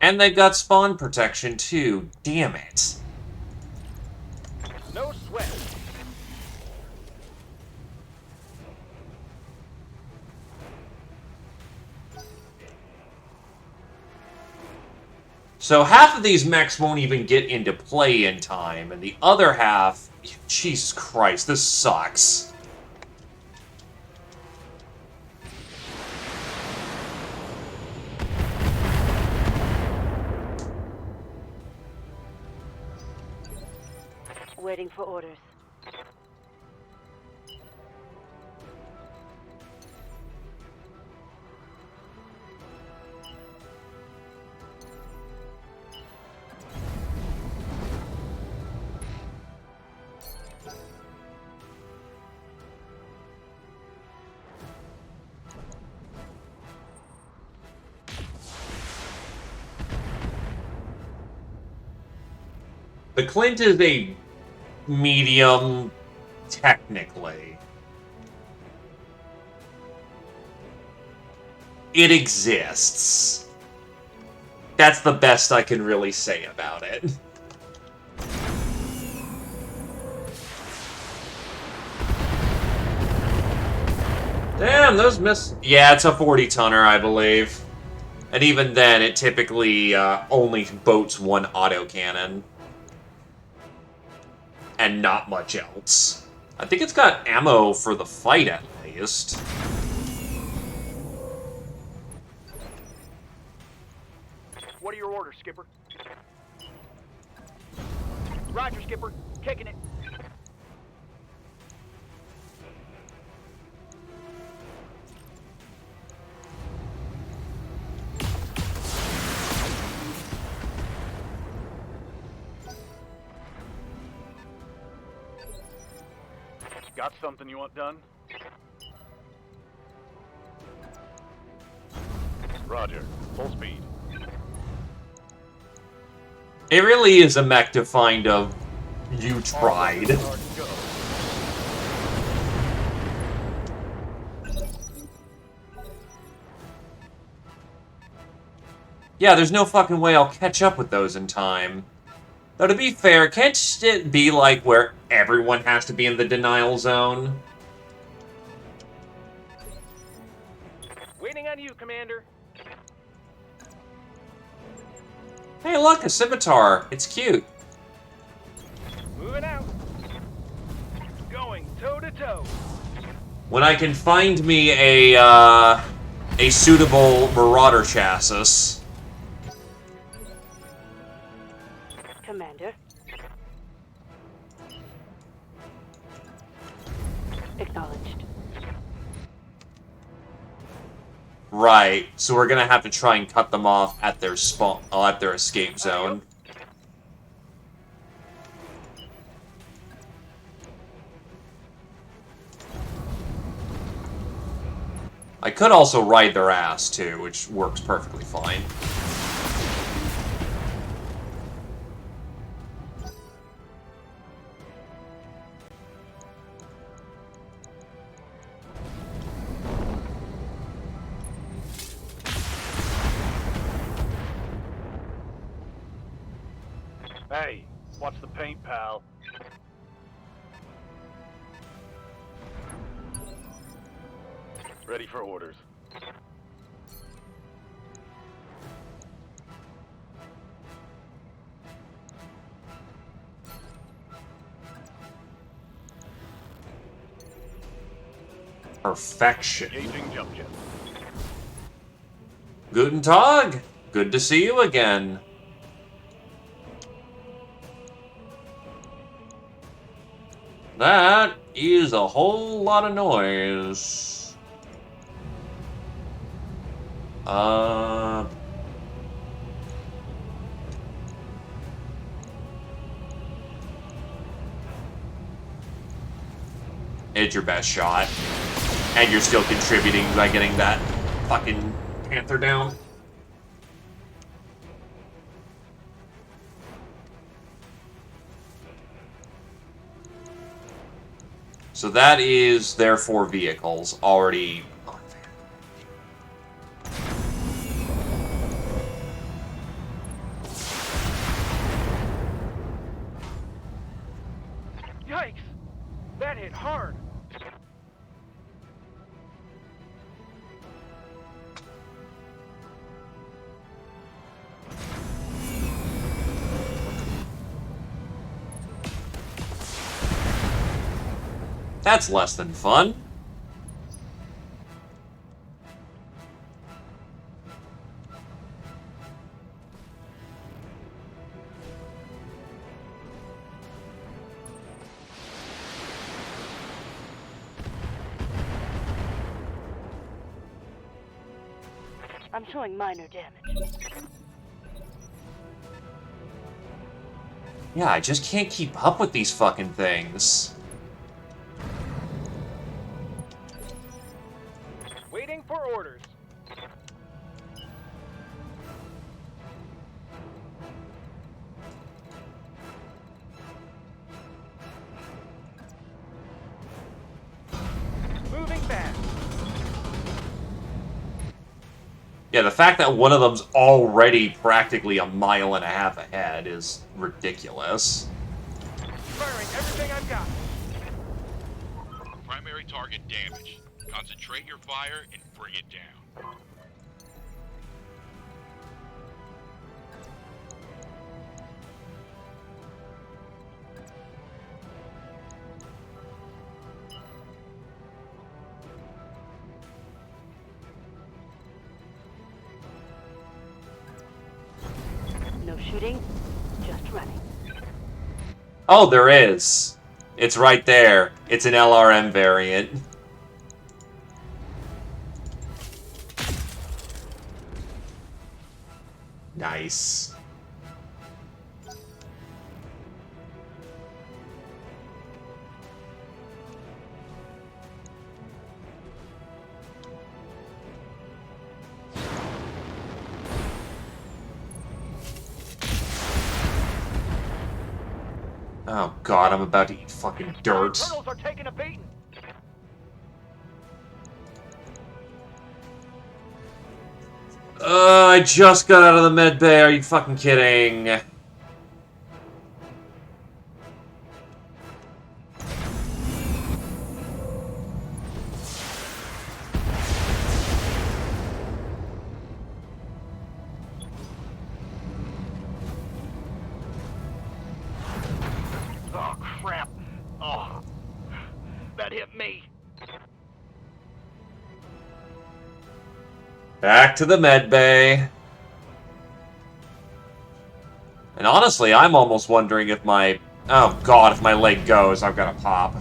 And they've got spawn protection too. Damn it. No sweat. So half of these mechs won't even get into play in time, and the other half... Jesus Christ, this sucks. Waiting for orders. The Clint is a medium, technically. It exists. That's the best I can really say about it. Damn, those miss... Yeah, it's a 40-tonner, I believe. And even then, it typically only boats one autocannon. And not much else. I think it's got ammo for the fight, at least. What are your orders, Skipper? Roger, Skipper. Kicking it. Got something you want done? Roger. Full speed. It really is a mech to find of you tried. Go. Yeah, there's no fucking way I'll catch up with those in time. Though, to be fair, can't it be like where everyone has to be in the denial zone? Waiting on you, Commander. Hey, look, a scimitar. It's cute. Moving out. Going toe-to-toe. When I can find me a suitable Marauder chassis. Commander. Acknowledged. Right, so we're gonna have to try and cut them off at their spawn, at their escape zone. I could also ride their ass too, which works perfectly fine. Hey, watch the paint, pal. Ready for orders. Perfection. Engaging jump jet. Guten Tag! Good to see you again. That is a whole lot of noise. It's your best shot. And you're still contributing by getting that fucking Panther down. So that is their 4 vehicles already on there. Yikes! That hit hard. That's less than fun. I'm showing minor damage. Yeah, I just can't keep up with these fucking things. Waiting for orders. Moving fast. Yeah, the fact that one of them's already practically a mile and a half ahead is ridiculous. Firing everything I've got. Primary target damaged. Concentrate your fire and bring it down. No shooting, just running. Oh, there is. It's right there. It's an LRM variant. Nice. Oh god, I'm about to eat fucking dirt. Turtles are taking a beating. I just got out of the med bay. Are you fucking kidding? Oh, crap. Oh, that hit me. Back to the med bay. And honestly, I'm almost wondering if my... Oh god, if my leg goes, I've got to pop.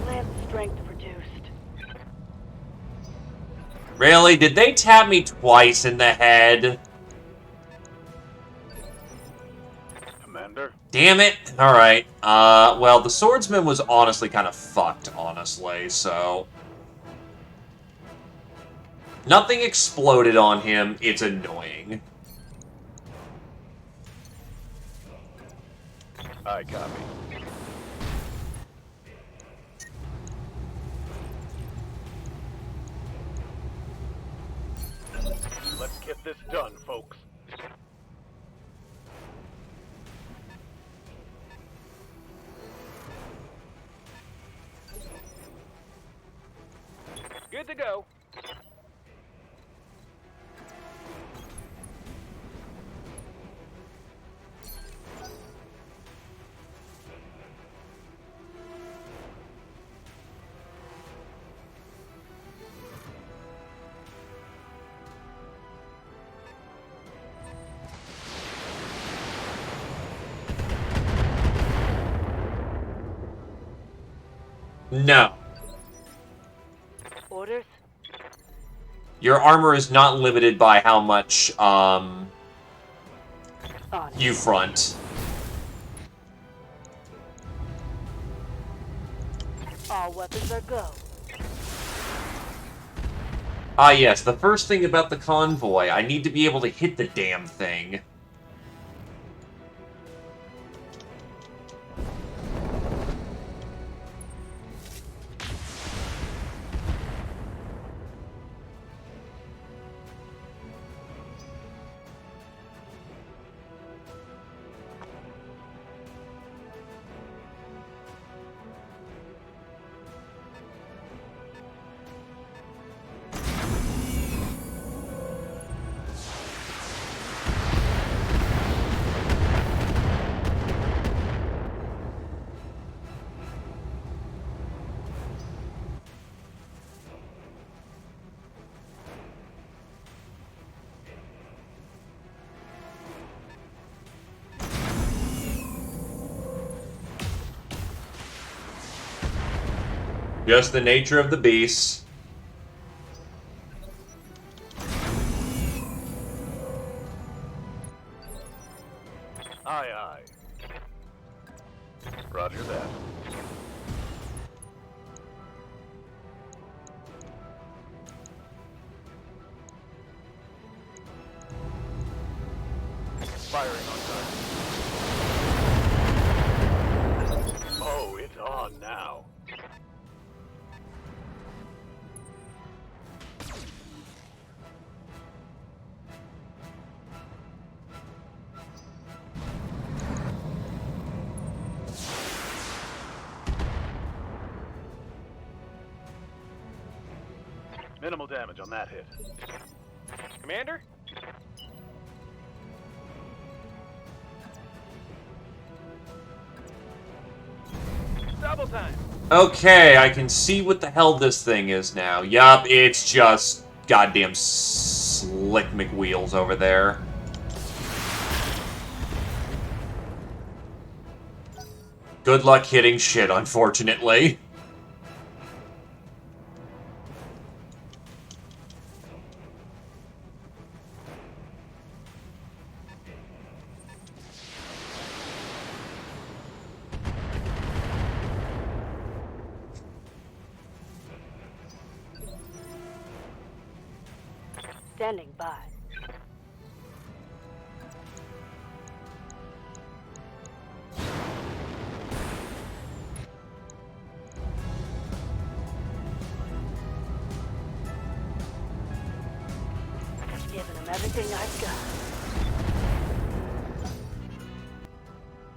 Lance strength reduced. Really? Did they tap me twice in the head? Commander? Damn it. Alright. Well, the swordsman was honestly kind of fucked, honestly, so... Nothing exploded on him. It's annoying. I copy. Let's get this done, folks. Good to go. No. Orders? Your armor is not limited by how much, you front. All weapons are go. Ah, yes, the first thing about the convoy. I need to be able to hit the damn thing. Just the nature of the beast. Aye, aye. Roger that. Firing on target. Oh, it's on now. Minimal damage on that hit. Commander? Double time. Okay, I can see what the hell this thing is now. Yup, it's just goddamn slick McWheels over there. Good luck hitting shit, unfortunately. Standing by. Giving them everything I've got.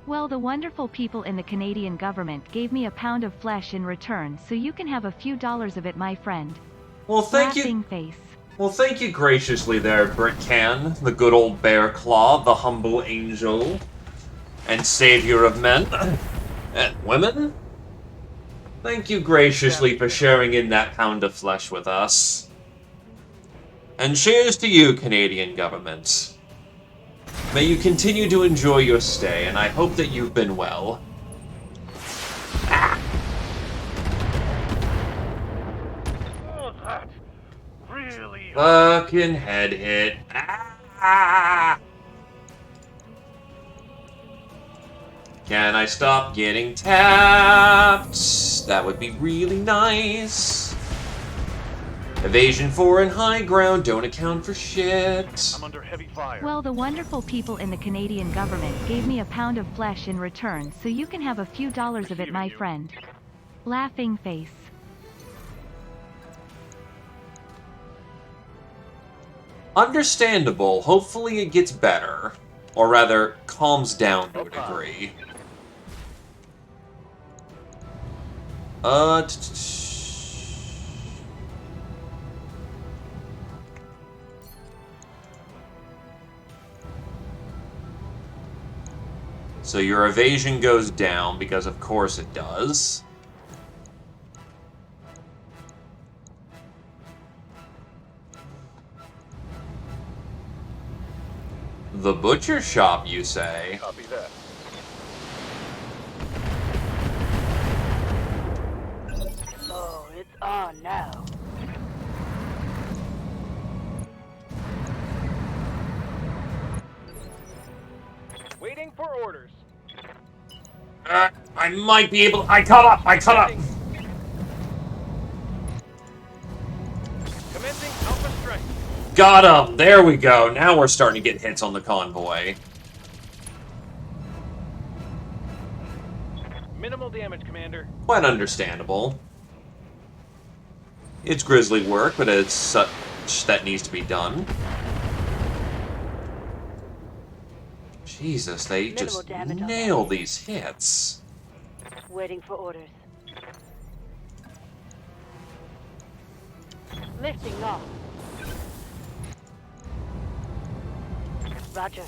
Well, the wonderful people in the Canadian government gave me a pound of flesh in return, so you can have a few dollars of it, my friend. Well, thank Laughing you. face. Well, thank you graciously there, Brick-Can, the good old Bear Claw, the humble angel, and savior of men and women. Thank you graciously for sharing in that pound of flesh with us. And cheers to you, Canadian government. May you continue to enjoy your stay, and I hope that you've been well. Oh, that really. Fucking head hit. Ah! Can I stop getting tapped? That would be really nice. Evasion 4 and high ground don't account for shit. I'm under heavy fire. Well, the wonderful people in the Canadian government gave me a pound of flesh in return, so you can have a few dollars of it, my friend. Laughing face. Understandable. Hopefully it gets better. Or rather, calms down to a degree. So your evasion goes down, because of course it does. The butcher shop, you say? Copy that. Oh, it's on now. Waiting for orders. I might be able. I caught up. Commencing Alpha Strike. Got him. There we go. Now we're starting to get hits on the convoy. Minimal damage, Commander. Quite understandable. It's grisly work, but it's such that needs to be done. Jesus, they just nail these hits. Waiting for orders. Lifting off. Roger.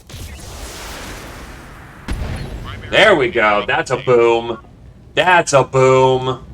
There we go. That's a boom. That's a boom.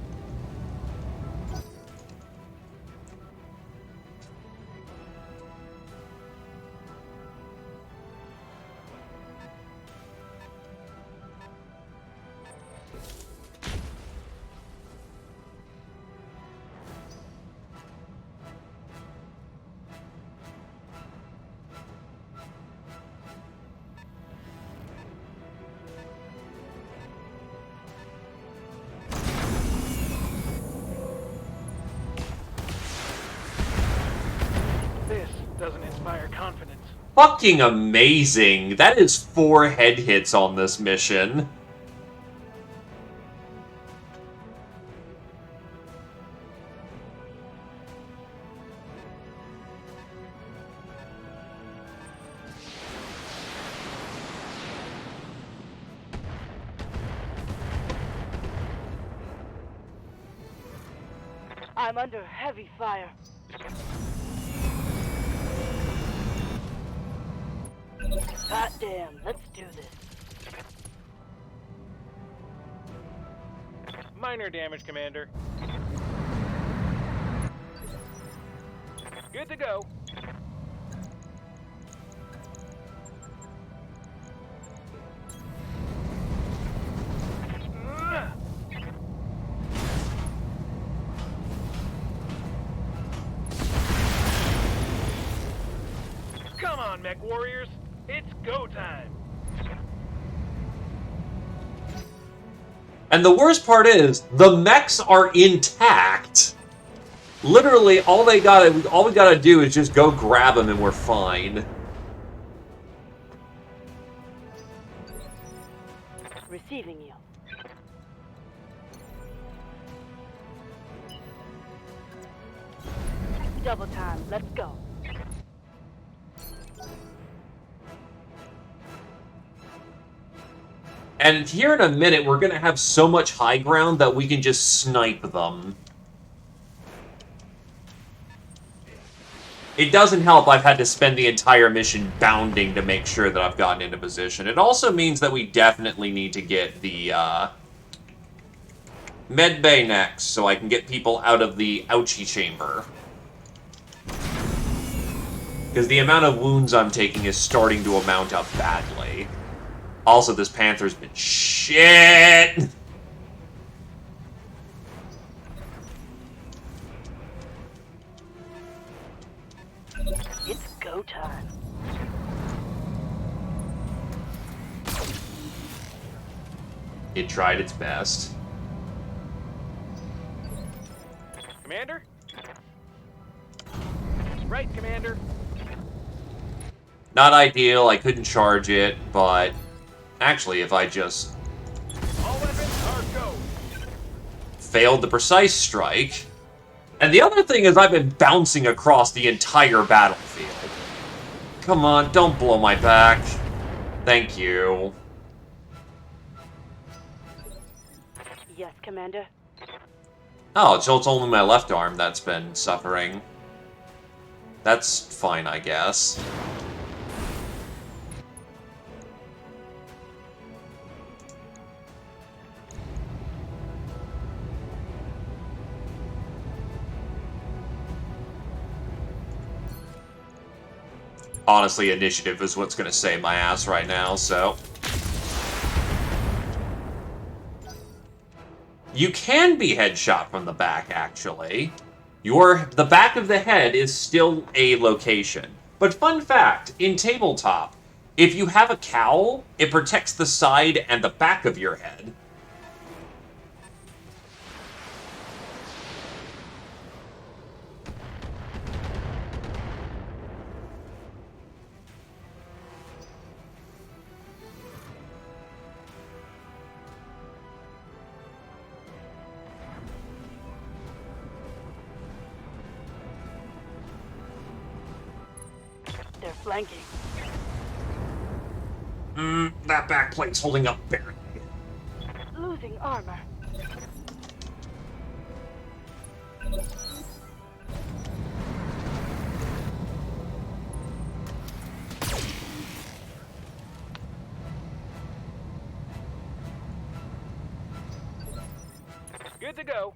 This doesn't inspire confidence. Fucking amazing. That is 4 head hits on this mission. I'm under heavy fire. God damn, let's do this. Minor damage, Commander. Good to go. Come on, mech warriors. It's go time. And the worst part is, the mechs are intact. Literally, all we gotta do is just go grab them and we're fine. Receiving you. Double time, let's go. And here in a minute, we're gonna have so much high ground that we can just snipe them. It doesn't help I've had to spend the entire mission bounding to make sure that I've gotten into position. It also means that we definitely need to get the, med bay next, so I can get people out of the ouchie chamber. Because the amount of wounds I'm taking is starting to amount up badly. Also, this Panther's been shit! It's go time. It tried its best. Commander? Right, Commander. Not ideal, I couldn't charge it, but actually if I just All weapons are go. failed the precise strike. And the other thing is I've been bouncing across the entire battlefield. Come on, don't blow my back. Thank you. Yes, Commander. Oh, so it's only my left arm that's been suffering. That's fine, I guess. Honestly, initiative is what's gonna save my ass right now, so... You can be headshot from the back, actually. The back of the head is still a location. But fun fact, in tabletop, if you have a cowl, it protects the side and the back of your head. They're flanking. That back plate's holding up barely. Losing armor. Good to go.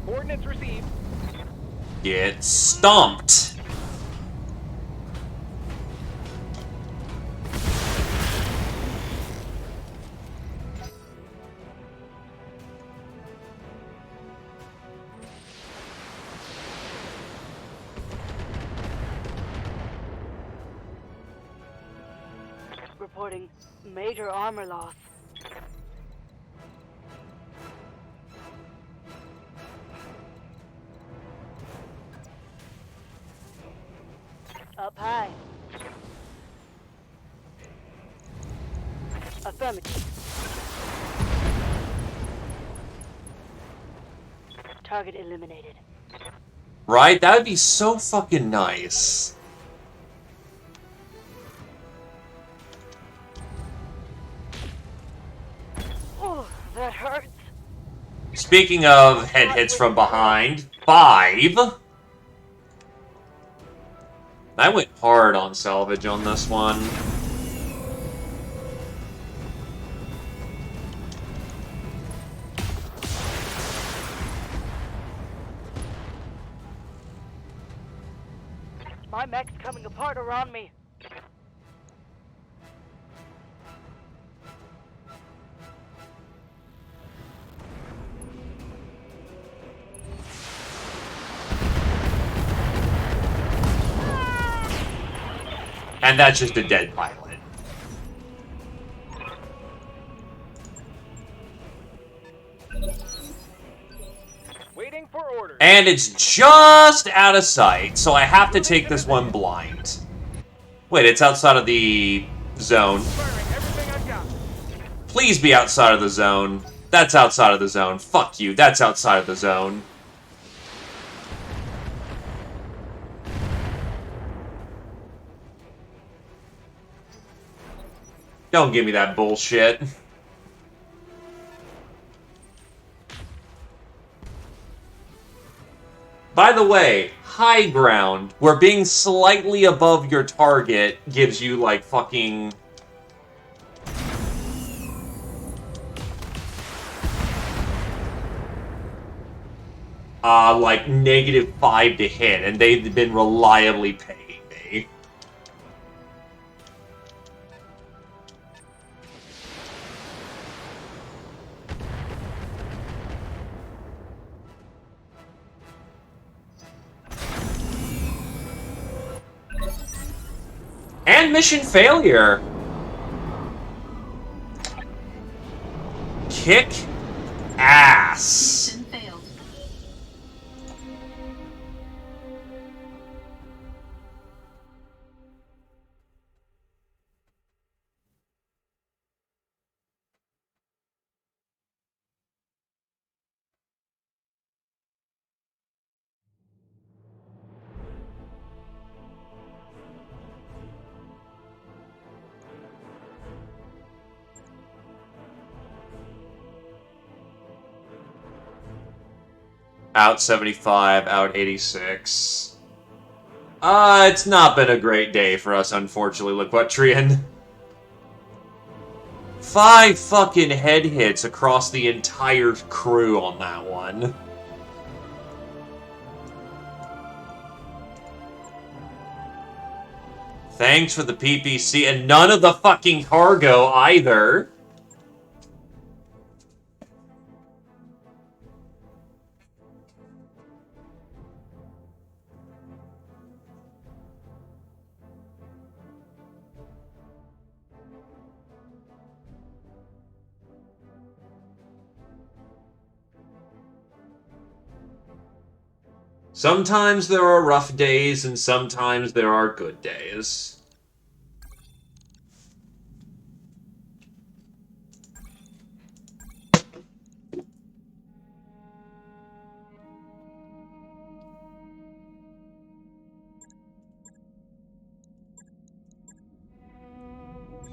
Coordinates received. Get stomped! Reporting major armor loss. Up high. Affirmative. Target eliminated. Right? That would be so fucking nice. Oh, that hurts. Speaking of head hits from behind, 5. I went hard on salvage on this one. My mech's coming apart around me. And that's just a dead pilot. Waiting for orders. And it's just out of sight, so I have to take this one blind. Wait, it's outside of the zone. Everything I've got. Please be outside of the zone. That's outside of the zone. Fuck you, that's outside of the zone. Don't give me that bullshit. By the way, high ground, where being slightly above your target gives you, like, fucking... like, -5 to hit, and they've been reliably paying me. And mission failure. Kick ass. Mission failed. Out 75, out 86. It's not been a great day for us, unfortunately, Laquetrian. 5 fucking head hits across the entire crew on that one. Thanks for the PPC, and none of the fucking cargo either. Sometimes there are rough days, and sometimes there are good days.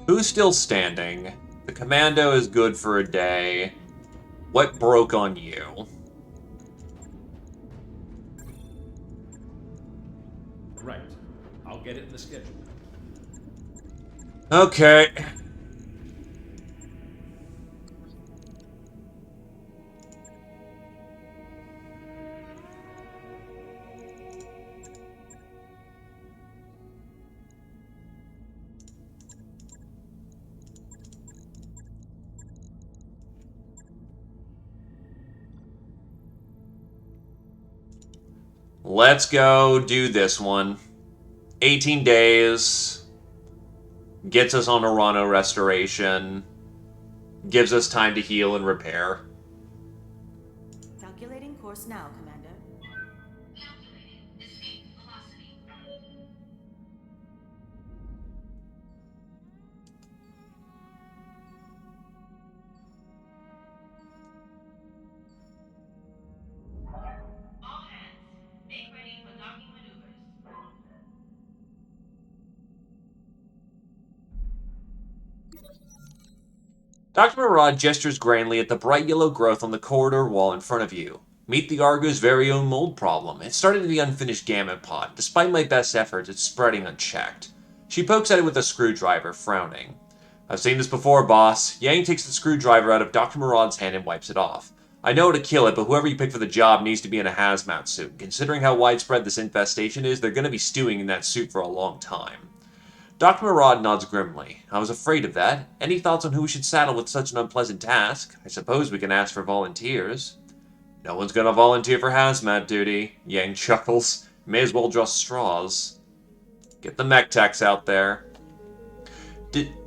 Who's still standing? The commando is good for a day. What broke on you? Right. I'll get it in the schedule. Okay. Let's go do this one. 18 days. Gets us on Arano restoration. Gives us time to heal and repair. Calculating course now, Commander. Calculating escape velocity. All hands, make ready for docking maneuvers. Dr. Murad gestures grandly at the bright yellow growth on the corridor wall in front of you. Meet the Argo's very own mold problem. It started in the unfinished gamma pod. Despite my best efforts, it's spreading unchecked. She pokes at it with a screwdriver, frowning. I've seen this before, boss. Yang takes the screwdriver out of Dr. Murad's hand and wipes it off. I know how to kill it, but whoever you pick for the job needs to be in a hazmat suit. Considering how widespread this infestation is, they're going to be stewing in that suit for a long time. Dr. Murad nods grimly. I was afraid of that. Any thoughts on who we should saddle with such an unpleasant task? I suppose we can ask for volunteers. No one's gonna volunteer for hazmat duty. Yang chuckles. May as well draw straws. Get the mech techs out there.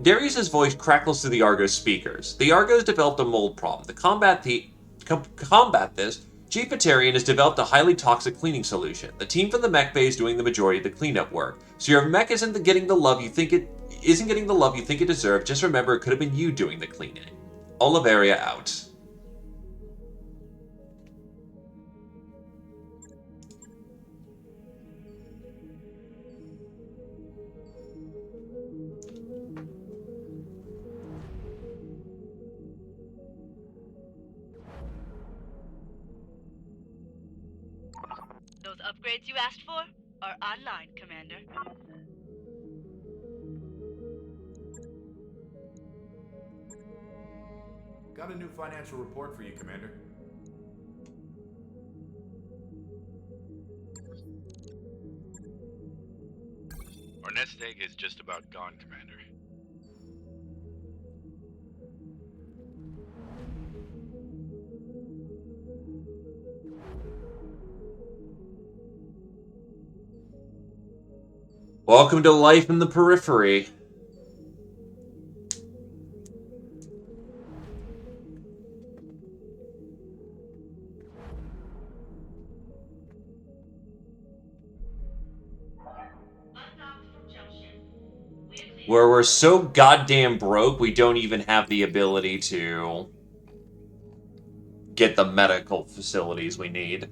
Darius's voice crackles through the Argo speakers. The Argos developed a mold problem. To combat this, Chief Batarian has developed a highly toxic cleaning solution. The team from the mech bay is doing the majority of the cleanup work. So your mech isn't getting the love you think it deserves. Just remember, it could have been you doing the cleaning. Oliveria out. Those upgrades you asked for are online, Commander. Got a new financial report for you, Commander. Our nest egg is just about gone, Commander. Welcome to life in the periphery. Where we're so goddamn broke, we don't even have the ability to get the medical facilities we need.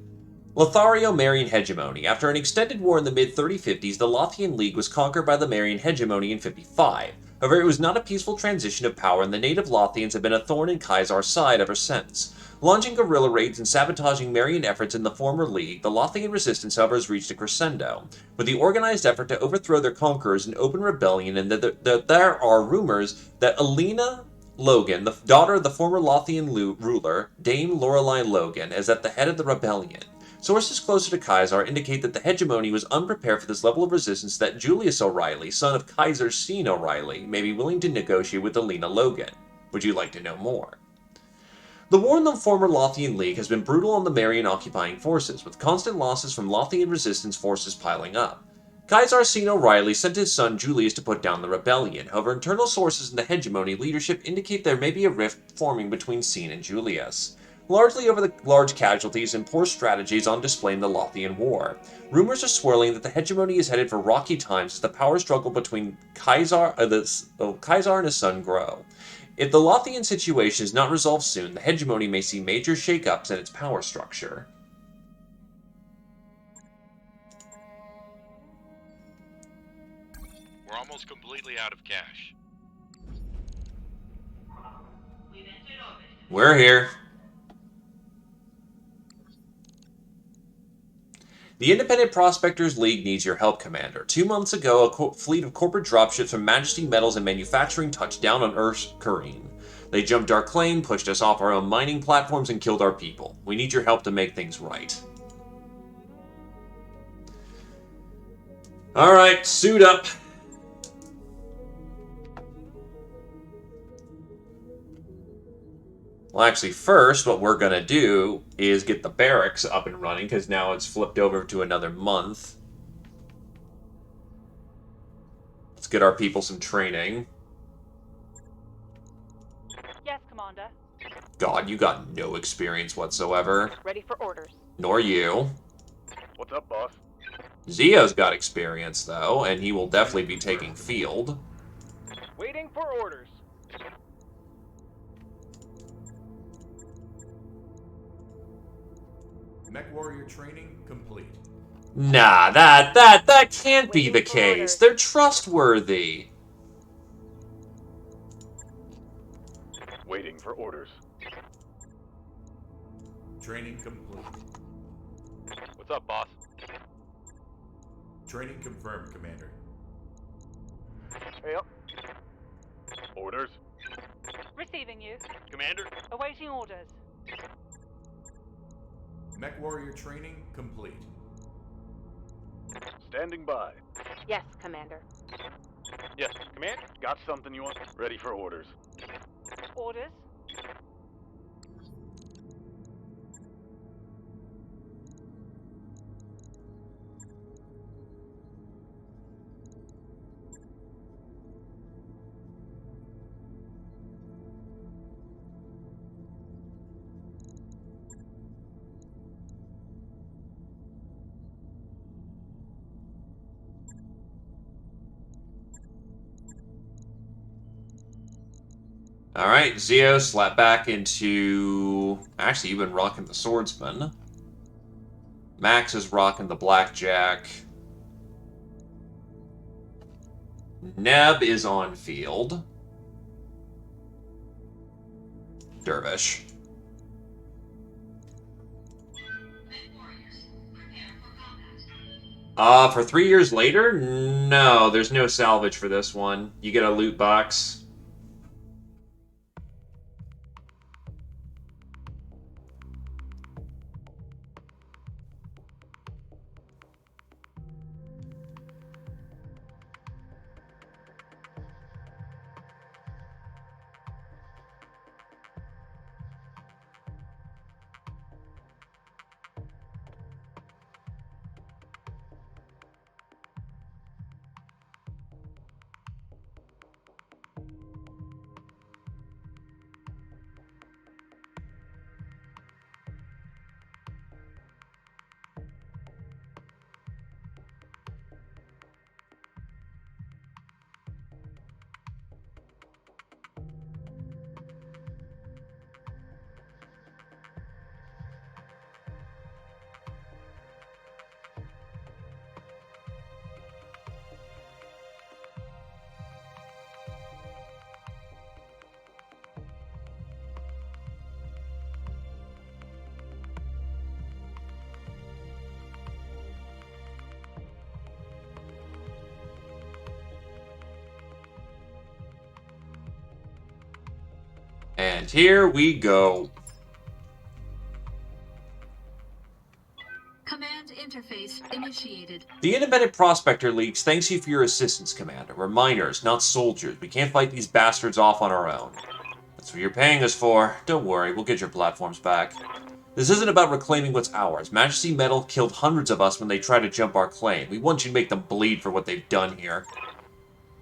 Lothario-Marian hegemony. After an extended war in the mid-3050s, the Lothian League was conquered by the Marian hegemony in 55. However, it was not a peaceful transition of power, and the native Lothians have been a thorn in Caesar's side ever since. Launching guerrilla raids and sabotaging Marian efforts in the former League, the Lothian resistance, however, has reached a crescendo, with the organized effort to overthrow their conquerors in open rebellion, and there are rumors that Alina Logan, the daughter of the former Lothian ruler, Dame Lorelei Logan, is at the head of the rebellion. Sources closer to Caesar indicate that the hegemony was unprepared for this level of resistance, that Julius O'Reilly, son of Kaiser Sean O'Reilly, may be willing to negotiate with Alina Logan. Would you like to know more? The war in the former Lothian League has been brutal on the Marian occupying forces, with constant losses from Lothian resistance forces piling up. Kaiser Sean O'Reilly sent his son Julius to put down the rebellion. However, internal sources in the hegemony leadership indicate there may be a rift forming between Sean and Julius, largely over the large casualties and poor strategies on display in the Lothian War. Rumors are swirling that the hegemony is headed for rocky times as the power struggle between Kaiser and his son grow. If the Lothian situation is not resolved soon, the hegemony may see major shakeups in its power structure. We're almost completely out of cash. We're here. The Independent Prospectors League needs your help, Commander. 2 months ago, a fleet of corporate dropships from Majesty Metals and Manufacturing touched down on Earth's Kareem. They jumped our claim, pushed us off our own mining platforms, and killed our people. We need your help to make things right. Alright, suit up. Well, actually, first, what we're going to do is get the barracks up and running, because now it's flipped over to another month. Let's get our people some training. Yes, Commander. God, you got no experience whatsoever. Ready for orders. Nor you. What's up, boss? Zio's got experience, though, and he will definitely be taking field. Waiting for orders. Mech warrior training complete. Nah, that can't be the case. They're trustworthy. Waiting for orders. Training complete. What's up, boss? Training confirmed, Commander. Yep. Orders. Receiving you. Commander? Awaiting orders. Mech warrior training complete. Standing by. Yes, Commander. Yes, Command? Got something you want? Ready for orders. Orders. Alright, Zio, slap back into... Actually, you've been rocking the Swordsman. Max is rocking the Blackjack. Neb is on field. Dervish. For 3 years later? No, there's no salvage for this one. You get a loot box. And here we go. Command interface initiated. The Independent Prospector Leagues thanks you for your assistance, Commander. We're miners, not soldiers. We can't fight these bastards off on our own. That's what you're paying us for. Don't worry, we'll get your platforms back. This isn't about reclaiming what's ours. Majesty Metal killed hundreds of us when they tried to jump our claim. We want you to make them bleed for what they've done here.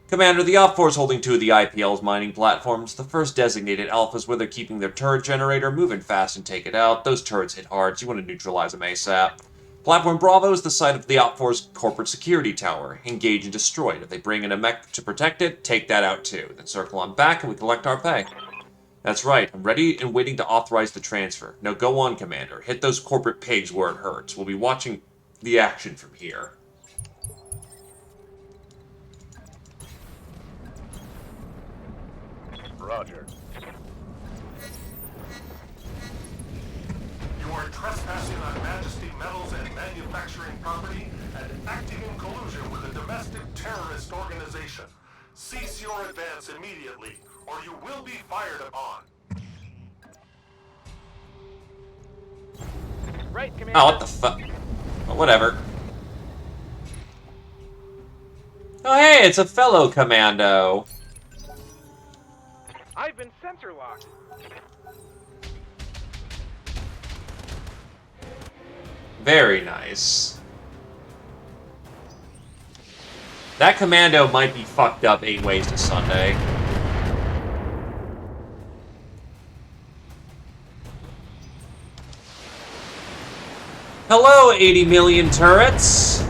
Commander, the Op 4 is holding 2 of the IPL's mining platforms. The first designated Alpha's where they're keeping their turret generator. Move in fast and take it out. Those turrets hit hard, so you want to neutralize them ASAP. Platform Bravo is the site of the Op 4's corporate security tower. Engage and destroy it. If they bring in a mech to protect it, take that out too. Then circle on back and we collect our pay. That's right. I'm ready and waiting to authorize the transfer. Now go on, Commander. Hit those corporate pigs where it hurts. We'll be watching the action from here. Roger. You are trespassing on Majesty Metals and manufacturing property and acting in collusion with a domestic terrorist organization. Cease your advance immediately, or you will be fired upon. Right, Commander. Oh, what the fuck? Oh, whatever. Oh, hey, it's a fellow commando. I've been sensor locked. Very nice. That commando might be fucked up 8 ways to Sunday. Hello, 80 million turrets!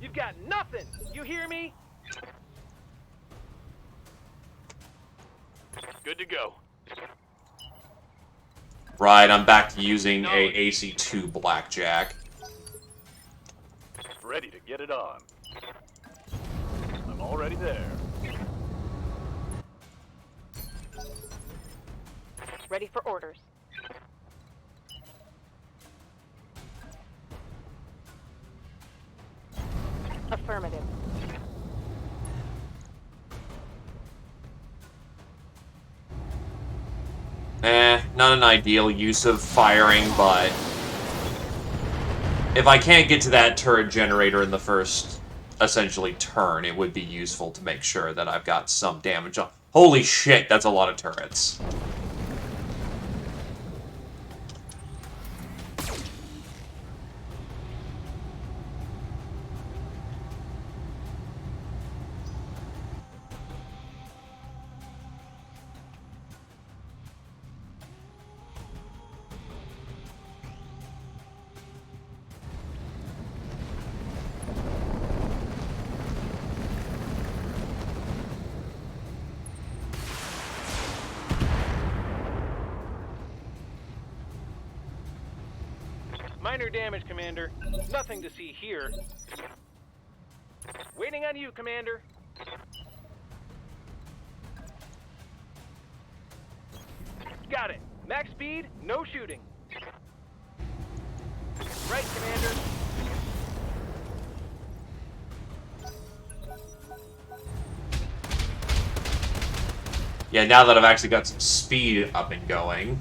You've got nothing! You hear me? Good to go. Right, I'm back to using a AC2 Blackjack. Ready to get it on. I'm already there. Ready for orders. Affirmative. Not an ideal use of firing, but if I can't get to that turret generator in the first, essentially, turn, it would be useful to make sure that I've got some damage on. Holy shit, that's a lot of turrets. Minor damage, Commander. Nothing to see here. Waiting on you, Commander. Got it. Max speed, no shooting. Right, Commander. Yeah, now that I've actually got some speed up and going.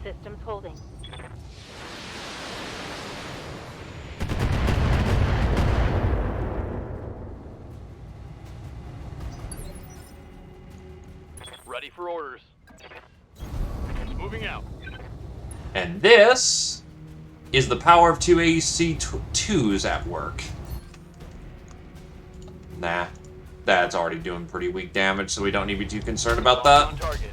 Systems holding. Ready for orders. Moving out. And this is the power of 2 AC2s at work. Nah, that's already doing pretty weak damage, so we don't need to be too concerned about that. On target.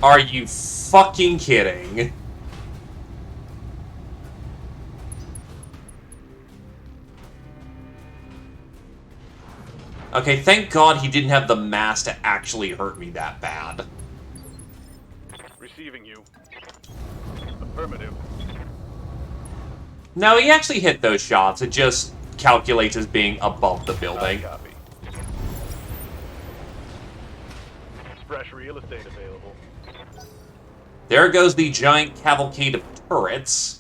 Are you fucking kidding? Okay, thank God he didn't have the mass to actually hurt me that bad. Receiving you. Affirmative. No, he actually hit those shots. It just calculates as being above the building. Copy. Fresh real estate available. There goes the giant cavalcade of turrets.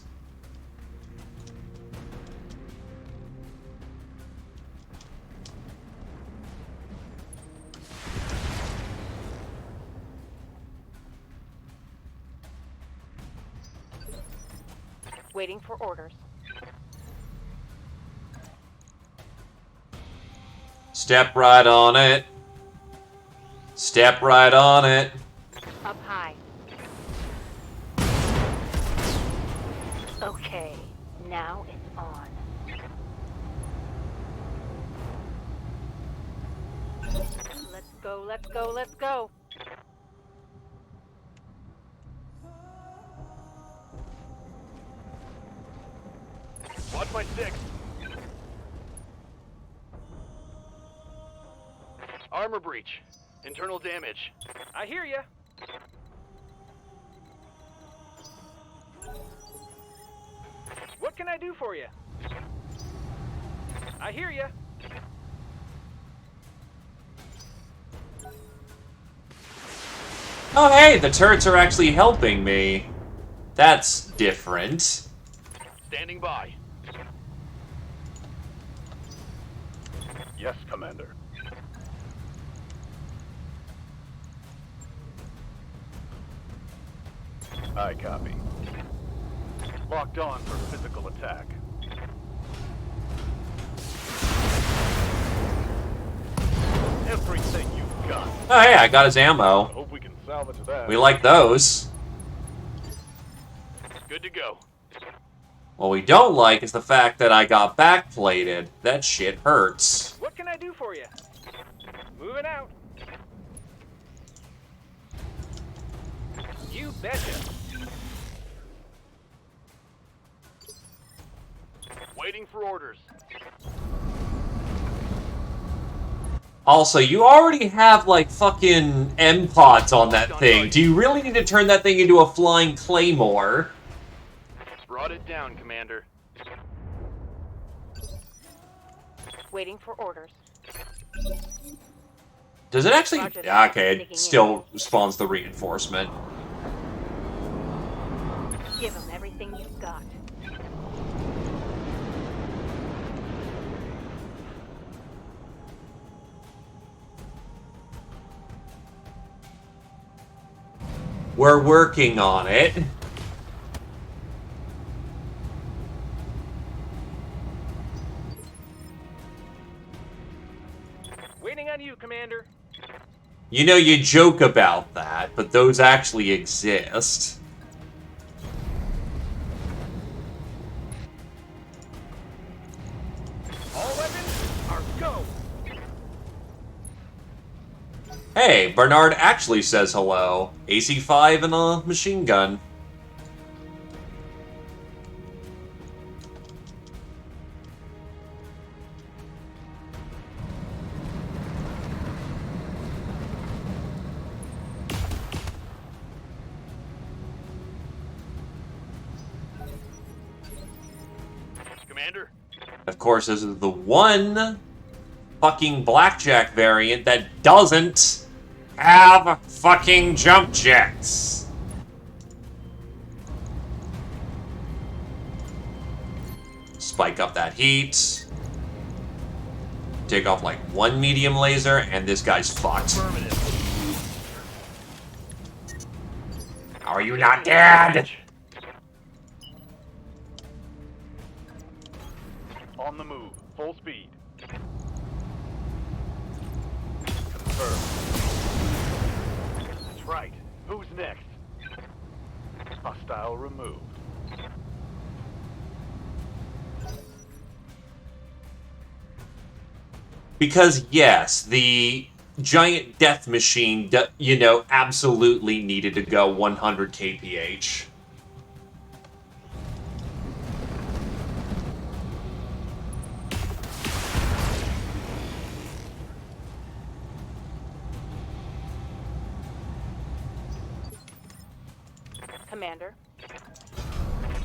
Waiting for orders. Step right on it. Step right on it. Up high. Okay, now it's on. Let's go, let's go, let's go. Watch my six. Armor breach. Internal damage. I hear ya. What can I do for you? I hear ya. Oh hey, the turrets are actually helping me. That's different. Standing by. Yes, Commander. I copy. Locked on for physical attack. Everything you've got. Oh hey, I got his ammo. I hope we can salvage that. We like those. Good to go. What we don't like is the fact that I got backplated. That shit hurts. What can I do for you? Moving out. You betcha. Waiting for orders. Also, you already have, like, fucking M-pods on that thing. Do you really need to turn that thing into a flying claymore? Brought it down, Commander. Waiting for orders. Does it actually... Roger that. Okay, Digging it still spawns the reinforcement. Give them everything you've got. We're working on it. Waiting on you, Commander. You know, you joke about that, but those actually exist. All weapons are go. Hey, Bernard actually says hello. AC-5 and a machine gun. Commander? Of course, this is the one fucking blackjack variant that doesn't have fucking jump jets. Spike up that heat. Take off like one medium laser, and this guy's fucked. How are you not dead? On the move. Full speed. Confirmed. That's right. Who's next? Hostile removed. Because yes, the giant death machine, you know, absolutely needed to go 100 kph. Commander.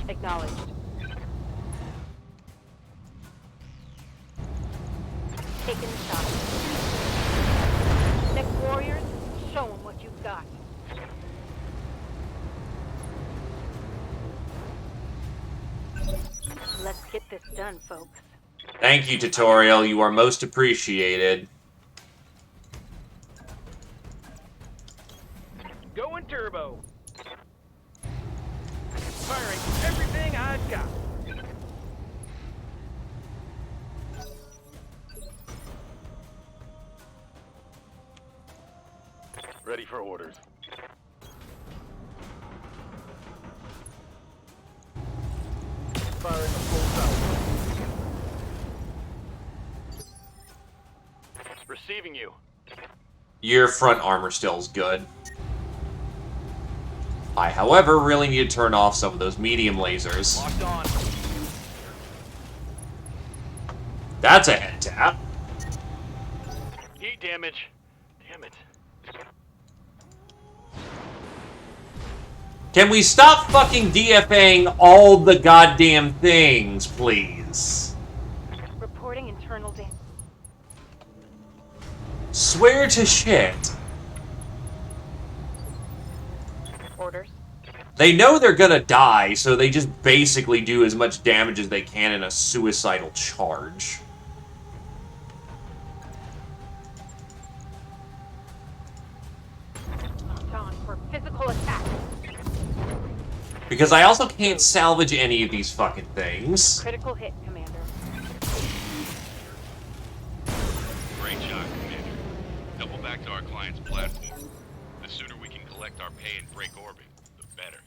Acknowledged. Taking the shot. Next warriors, show them what you've got. Let's get this done, folks. Thank you, tutorial. You are most appreciated. Going turbo. Firing everything I've got. Ready for orders. Firing a full salvo. Receiving you. Your front armor still is good. I, however, really need to turn off some of those medium lasers. Locked on. That's a head tap. Heat damage. Damn it. Can we stop fucking DFAing all the goddamn things, please? Reporting internal damage. Swear to shit. Orders. They know they're gonna die, so they just basically do as much damage as they can in a suicidal charge. Locked on for physical attack. Because I also can't salvage any of these fucking things. Critical hit, Commander. Great job, Commander. Double back to our client's platform. The sooner we can collect our pay and break orbit, the better.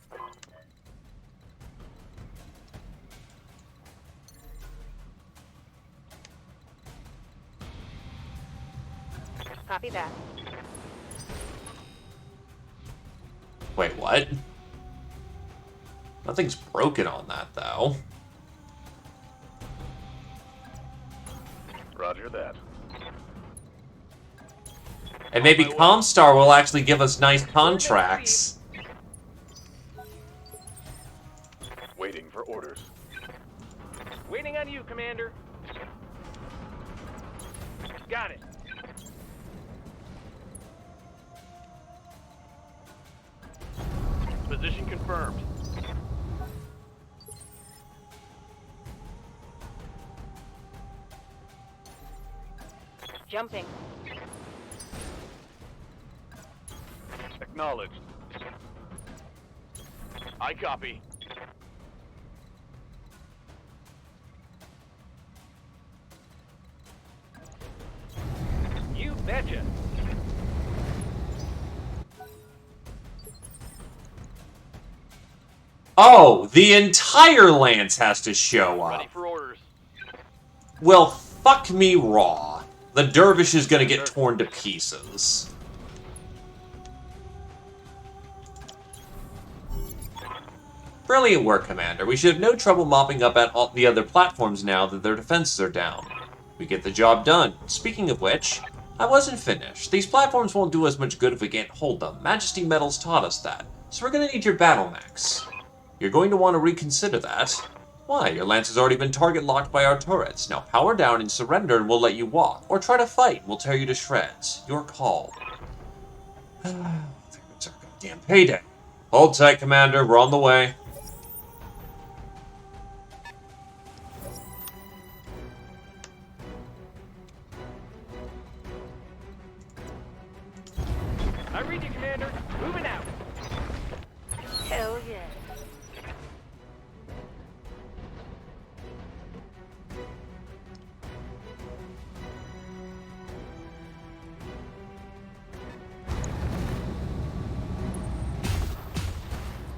Copy that. Wait, what? Nothing's broken on that, though. Roger that. And maybe Comstar will actually give us nice contracts. Waiting for orders. Waiting on you, Commander. Got it. Position confirmed. Jumping. Acknowledged. I copy. You betcha. Oh, the entire Lance has to show up. Ready for orders. Well, fuck me raw. The dervish is gonna get torn to pieces. Brilliant work, Commander. We should have no trouble mopping up at all the other platforms now that their defenses are down. We get the job done. Speaking of which, I wasn't finished. These platforms won't do us much good if we can't hold them. Majesty Metals taught us that. So we're gonna need your battle mechs. You're going to want to reconsider that. Why? Your lance has already been target locked by our turrets. Now power down and surrender and we'll let you walk. Or try to fight and we'll tear you to shreds. Your call. It's our goddamn payday. Hold tight, Commander. We're on the way. I read you, Commander. Moving out. Hell yeah.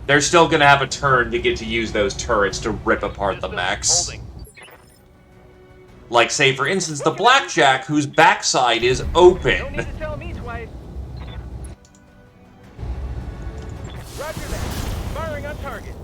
They're still gonna have a turn to get to use those turrets to rip apart the mechs. Like, say, for instance, the Blackjack, whose backside is Don't need open. to tell me twice. Roger that. Firing on target.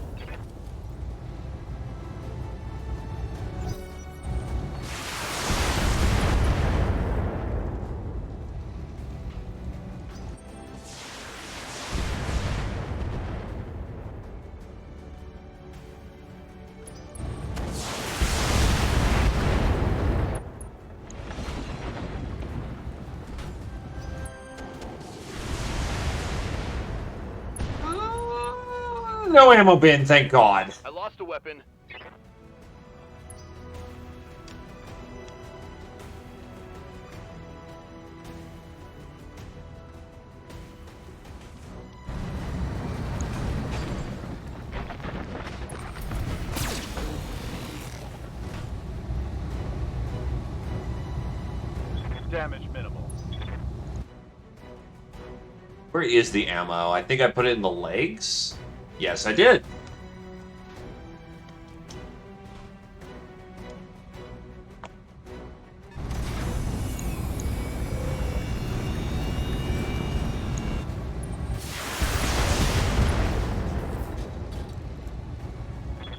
No ammo bin, thank God. I lost a weapon. Damage minimal. Where is the ammo? I think I put it in the legs? Yes, I did.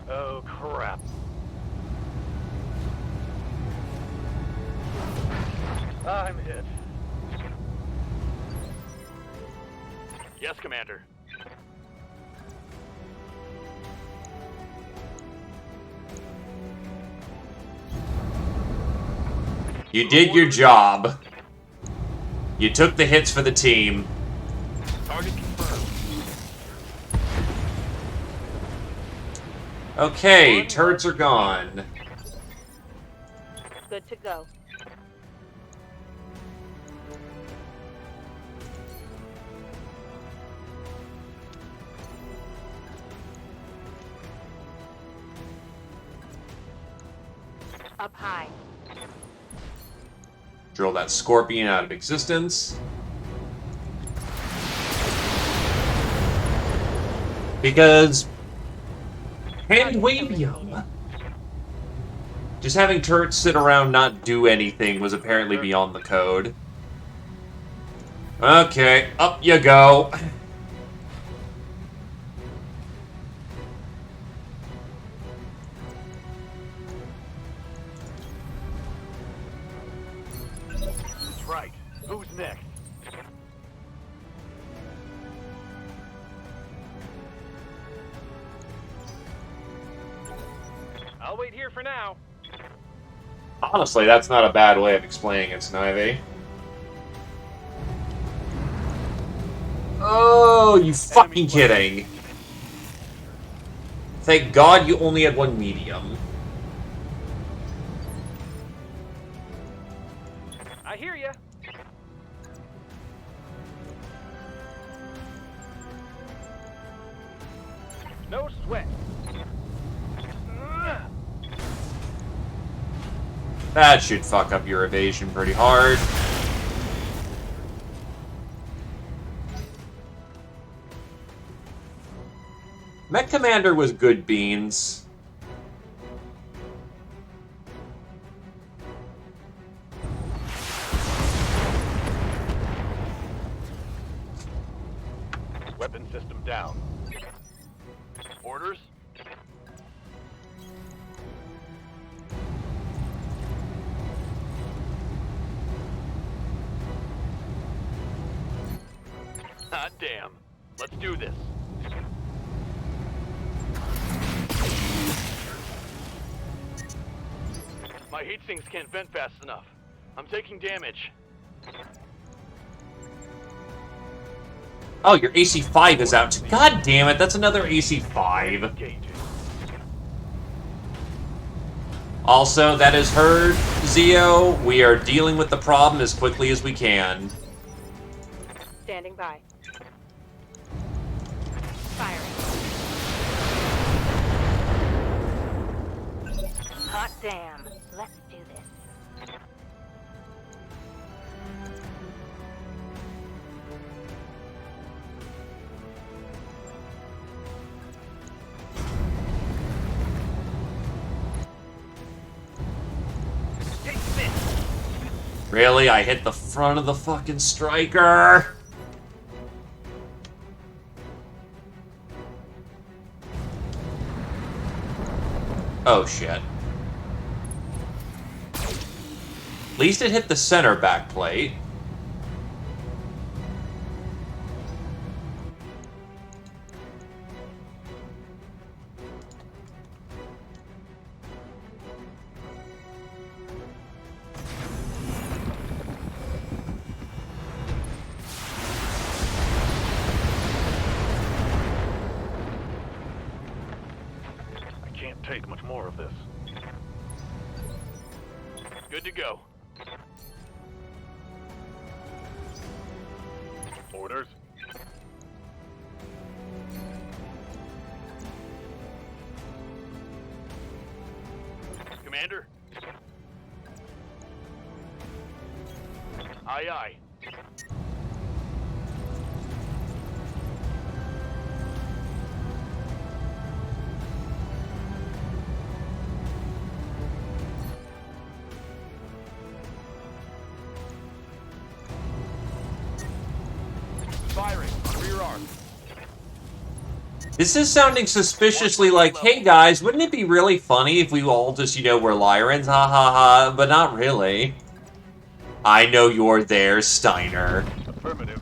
Oh, crap. I'm hit. Yes, Commander. You did your job. You took the hits for the team. Target confirmed. Okay, turrets are gone. Good to go. Up high. Drill that scorpion out of existence. Because Handwavium. Just having turrets sit around not do anything was apparently beyond the code. Okay, up you go. That's right. Who's next? I'll wait here for now. Honestly, that's not a bad way of explaining it, Snivy. Oh, you fucking kidding. Thank God you only had one medium. I hear ya. No sweat. That should fuck up your evasion pretty hard. Mech Commander was good beans. Weapon system down. Orders? Hot damn. Let's do this. My heat sinks can't vent fast enough. I'm taking damage. Oh, your AC-5 is out. God damn it, that's another AC-5. Also, that is heard, Zio. We are dealing with the problem as quickly as we can. Standing by. Firing. Hot damn. Let's do this. Really? I hit the front of the fucking striker? Oh, shit. At least it hit the center backplate. take much more of this. Good to go. Orders? Commander? Aye, aye. Firing on rear arm. This is sounding suspiciously like, hey guys, wouldn't it be really funny if we all just, were Lyrans? Ha ha ha, but not really. I know you're there, Steiner. Affirmative.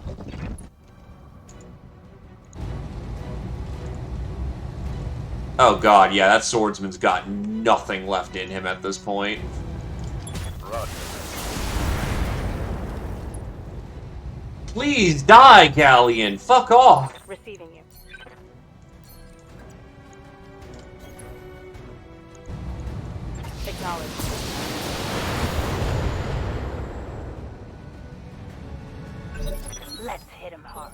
Oh god, yeah, that swordsman's got nothing left in him at this point. Roger. Please die, Galleon! Fuck off! Receiving you. Acknowledged. Let's hit him hard.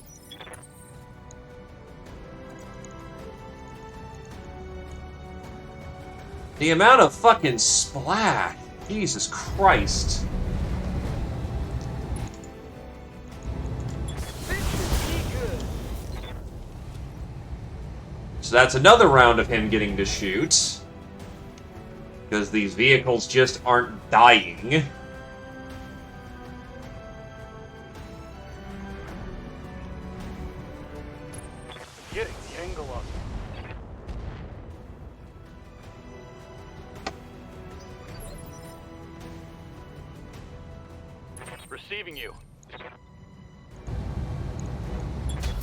The amount of fucking splat! Jesus Christ. So that's another round of him getting to shoot. Because these vehicles just aren't dying. Getting the angle up. Receiving you.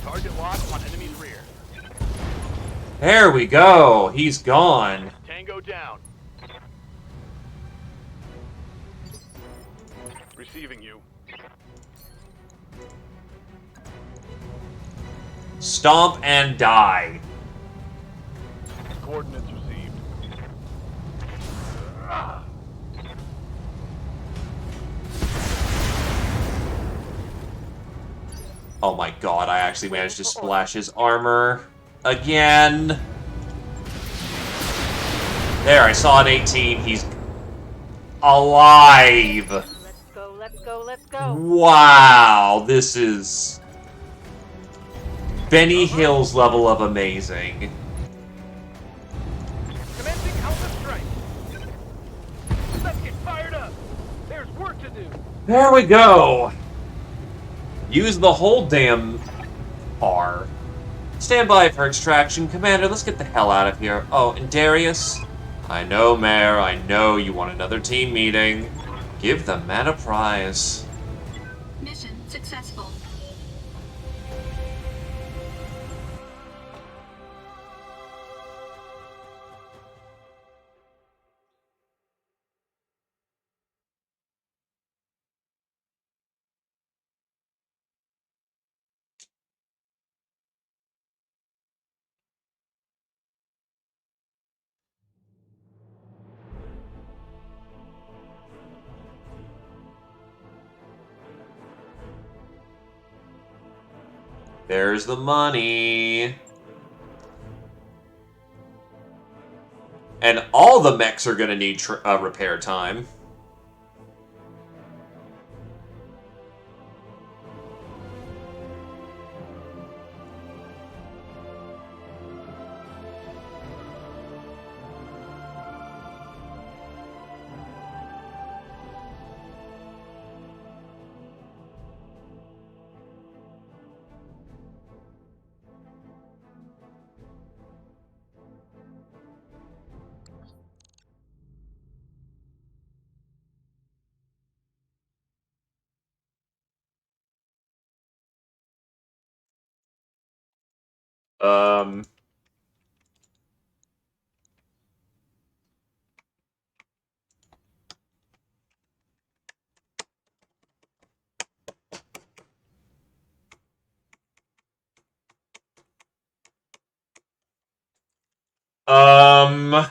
Target locked on enemy's rear. There we go. He's gone. Tango down. Receiving you. Stomp and die. Coordinates received. Oh my god, I actually managed to splash his armor again. There, I saw an 18. He's alive. Let's go, let's go, let's go. Wow, this is Benny Hill's level of amazing. Commencing Alpha Strike. Let's get fired up. There's work to do. There we go. Use the whole damn R. Stand by for extraction. Commander, let's get the hell out of here. Oh, and Darius? I know, Mayor, I know you want another team meeting. Give the man a prize. Mission successful. There's the money. And all the mechs are gonna need repair time. Um... Um...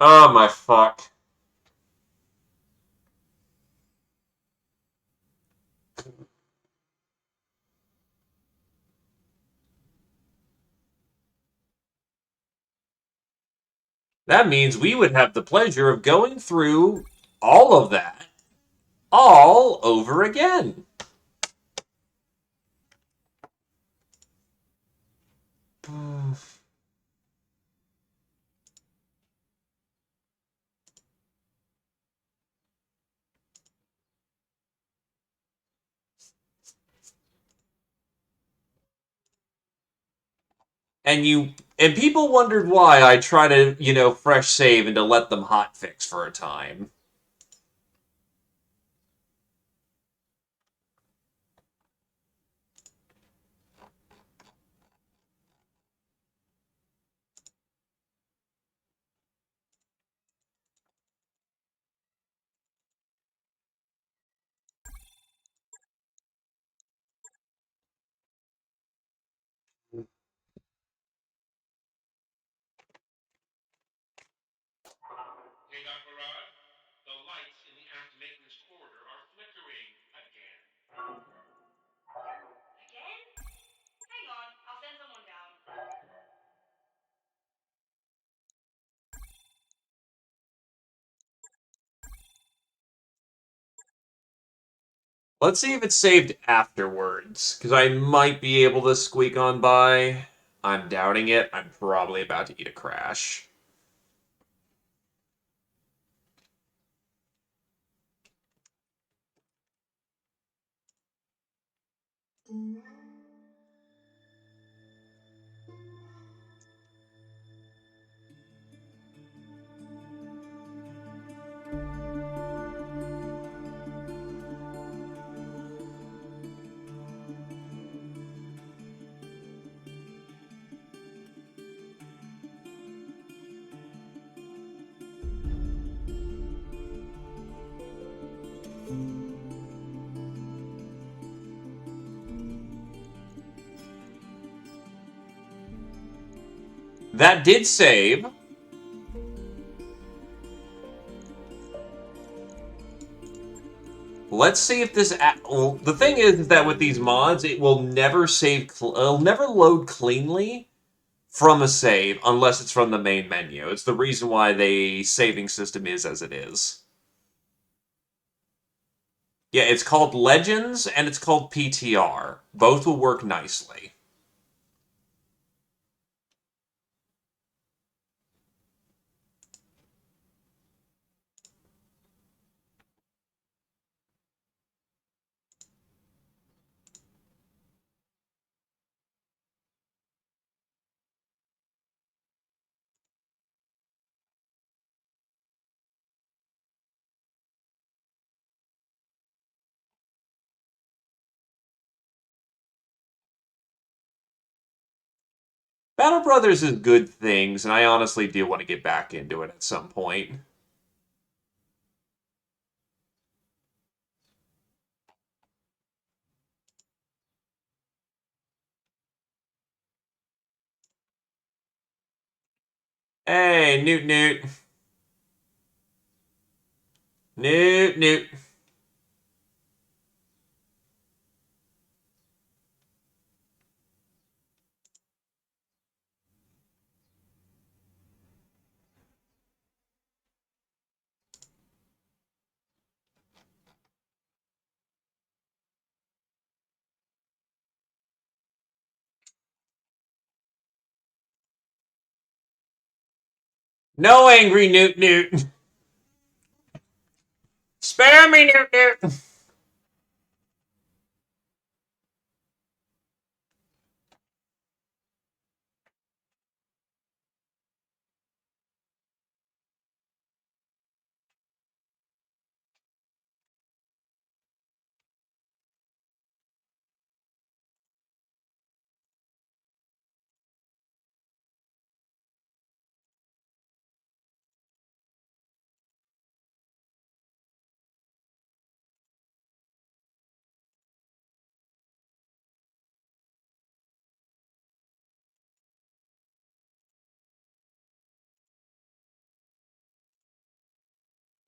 Oh my fuck. That means we would have the pleasure of going through all of that all over again. And people wondered why I try to, fresh save and to let them hotfix for a time. Hey, Doc Barad, the lights in the aft maintenance corridor are flickering again. Again? Hang on, I'll send someone down. Let's see if it's saved afterwards, because I might be able to squeak on by. I'm doubting it. I'm probably about to eat a crash. That did save. Let's see if this. Well, the thing is that with these mods, it will never save. It'll never load cleanly from a save unless it's from the main menu. It's the reason why the saving system is as it is. Yeah, it's called Legends and it's called PTR. Both will work nicely. Battle Brothers is good things, and I honestly do want to get back into it at some point. Hey, Newt Newt. Newt Newt. No angry Newt Newt. Spare me, Newt Newt.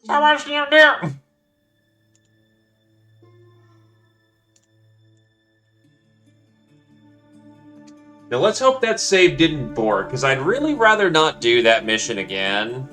So much do you do? Now let's hope that save didn't bore, because I'd really rather not do that mission again.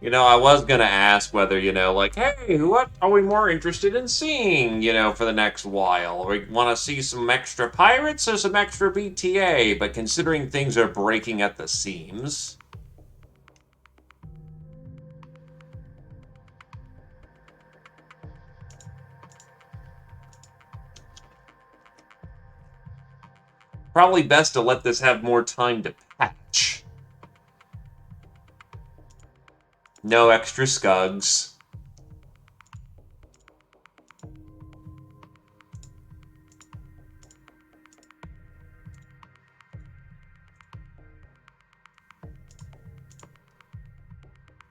You know, I was gonna ask whether, like, hey, what are we more interested in seeing, for the next while? We want to see some extra pirates or some extra BTA, but considering things are breaking at the seams... Probably best to let this have more time to patch. No extra scugs.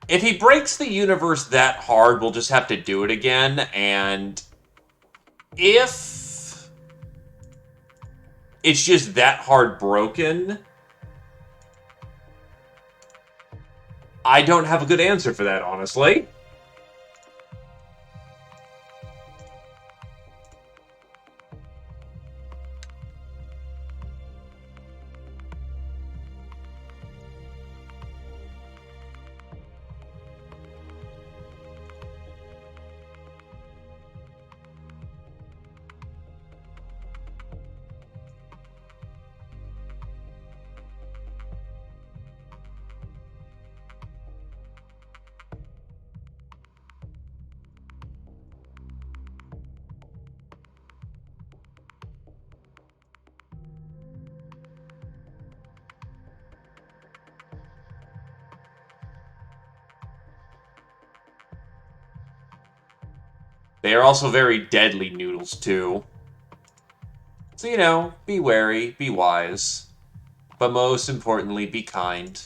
If he breaks the universe that hard, we'll just have to do it again, and if it's just that hard broken, I don't have a good answer for that, honestly. They are also very deadly noodles, too. So, be wary, be wise. But most importantly, be kind.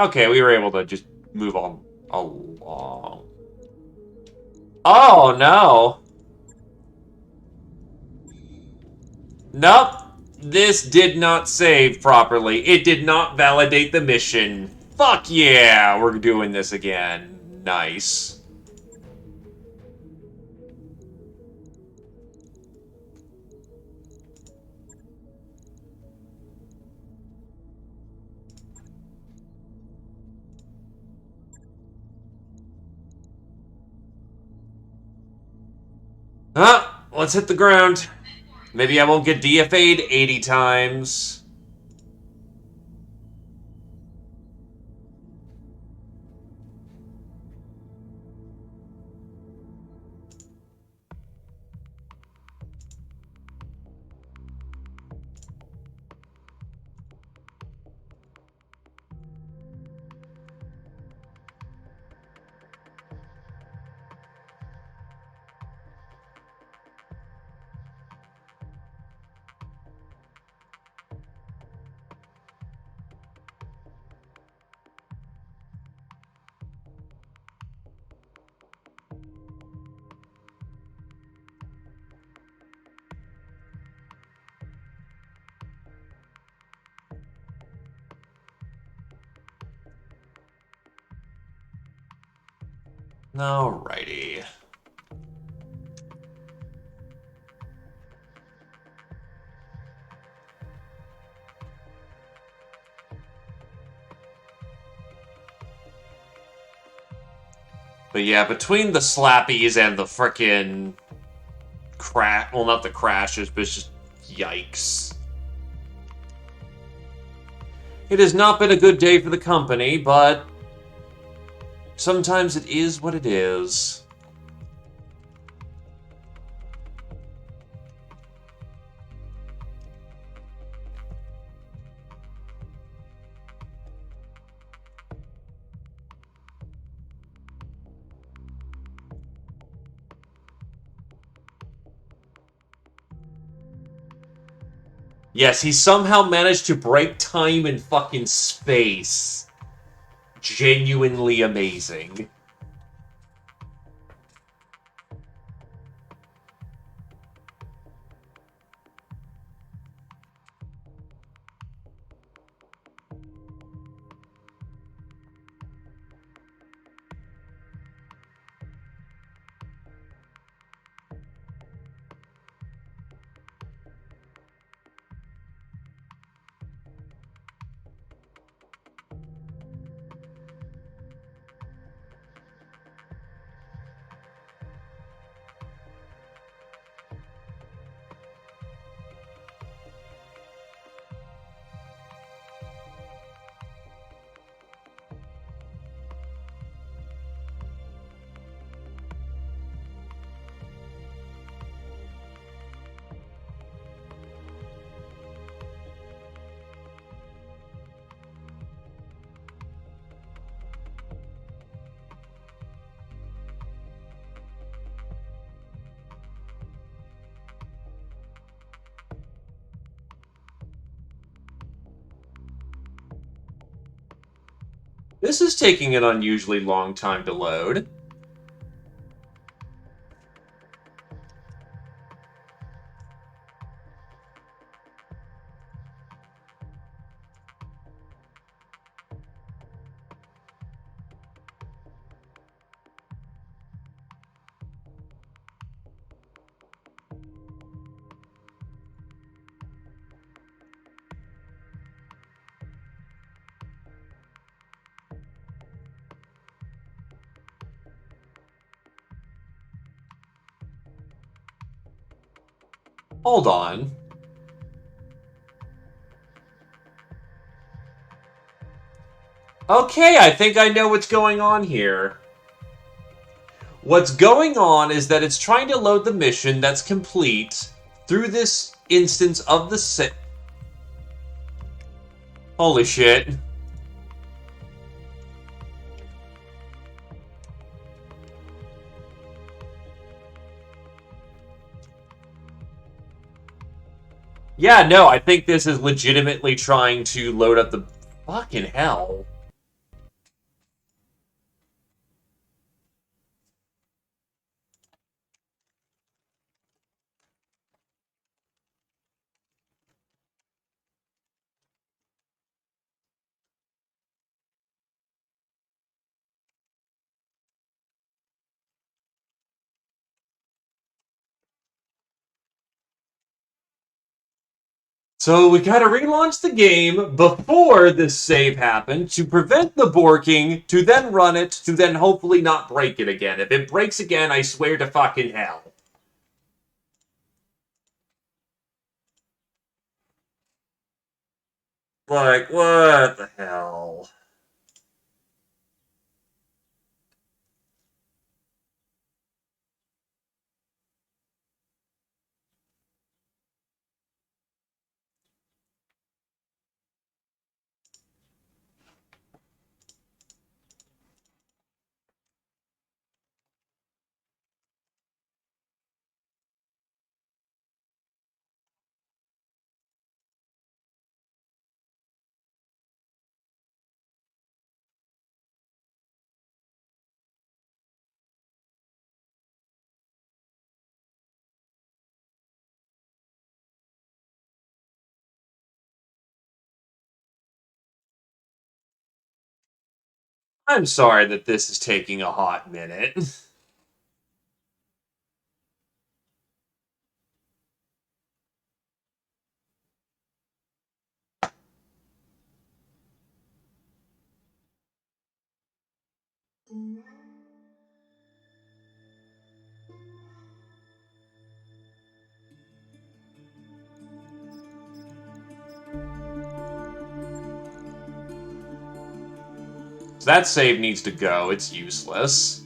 Okay, we were able to just move on along. Oh, no. Nope. This did not save properly. It did not validate the mission. Fuck yeah, we're doing this again. Nice. Let's hit the ground. Maybe I won't get DFA'd 80 times. Alrighty. But yeah, between the slappies and the frickin' crash, well, not the crashes, but it's just yikes. It has not been a good day for the company, but sometimes it is what it is. Yes, he somehow managed to break time and fucking space. Genuinely amazing. This is taking an unusually long time to load. Hold on. Okay, I think I know what's going on here. What's going on is that it's trying to load the mission that's complete through this instance of the set. Holy shit. Yeah, no, I think this is legitimately trying to load up the... Fucking hell. So we gotta relaunch the game before this save happened to prevent the borking, to then run it, to then hopefully not break it again. If it breaks again, I swear to fucking hell. Like, what the hell? I'm sorry that this is taking a hot minute. So that save needs to go. It's useless.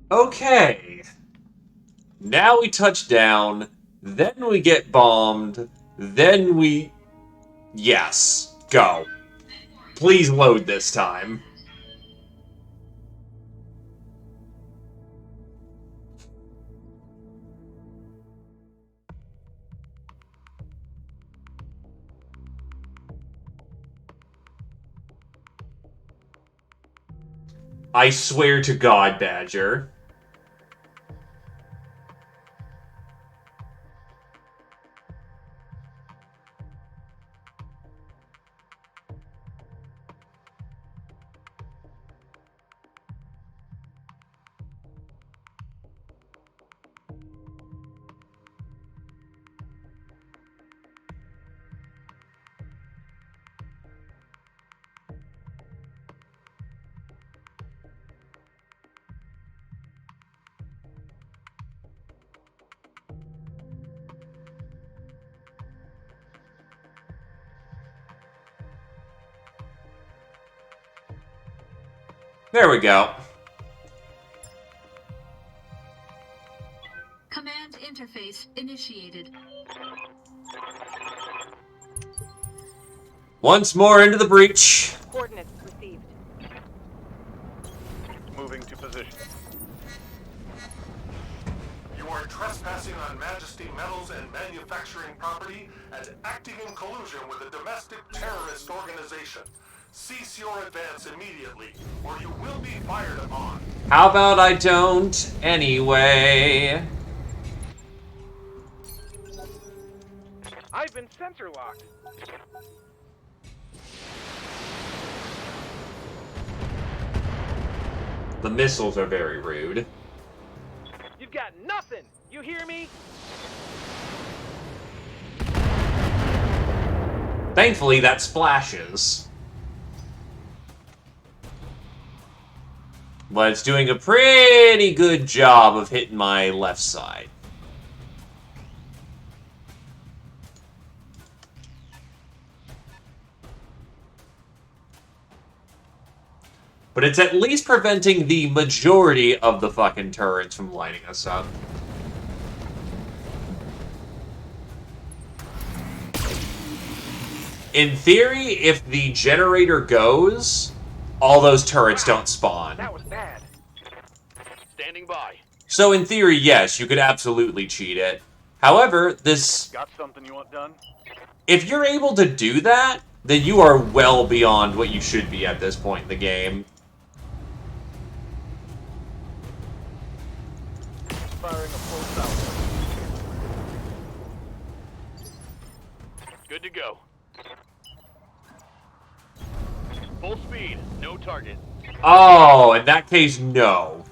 Okay. Now we touch down, then we get bombed, then we... Yes. Go. Please load this time. I swear to God, Badger. There we go. Command interface initiated. Once more into the breach. Coordinates received. Moving to position. You You are trespassing on Majesty Metals and Manufacturing property and acting in collusion with a domestic terrorist organization. Cease your advance immediately, or you will be fired upon. How about I don't anyway? I've been sensor locked. The missiles are very rude. You've got nothing! You hear me? Thankfully, that splashes. But it's doing a pretty good job of hitting my left side. But it's at least preventing the majority of the fucking turrets from lighting us up. In theory, if the generator goes, all those turrets don't spawn. That was bad. Standing by. So in theory, yes, you could absolutely cheat it. However, this... Got something you want done? If you're able to do that, then you are well beyond what you should be at this point in the game. Firing a full south. Good to go. Full speed, no target. Oh, in that case, no.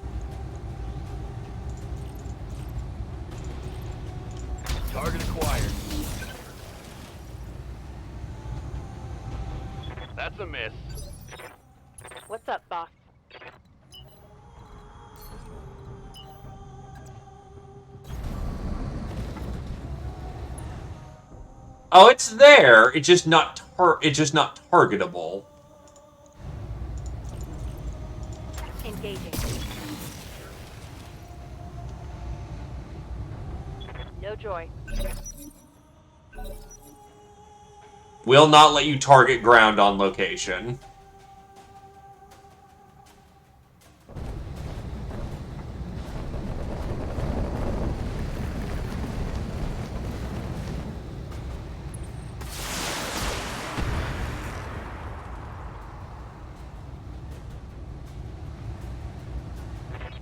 Target acquired. That's a miss. What's up, boss? Oh, it's there. It's just not targetable. Engaging. No joy. Will not let you target ground on location.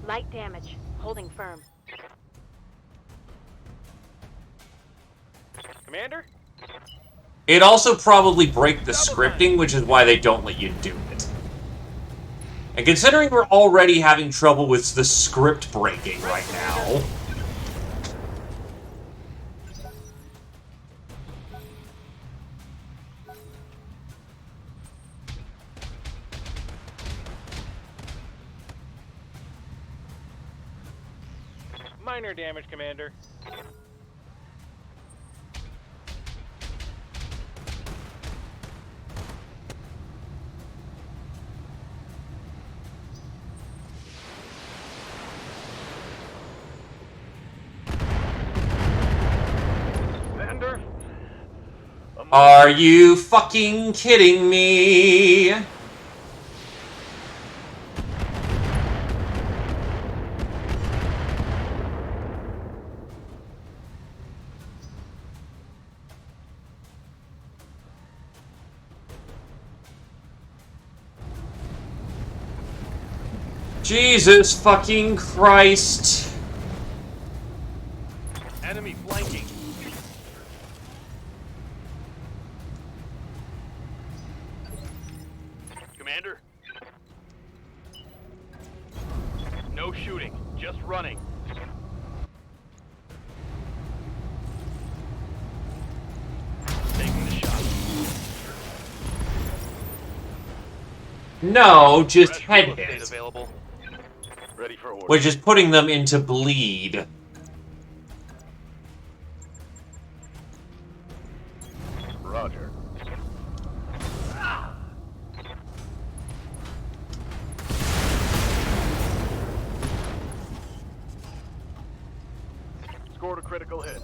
Light damage. Holding firm. Commander? It also probably break the scripting, which is why they don't let you do it. And considering we're already having trouble with the script breaking right now... Minor damage, Commander. Commander? Are you fucking kidding me? Jesus fucking Christ. Enemy flanking. Commander? No shooting, just running. Taking the shot. No, just head State hit. available. Ready for order. We're just putting them into bleed. Roger. Scored a critical hit.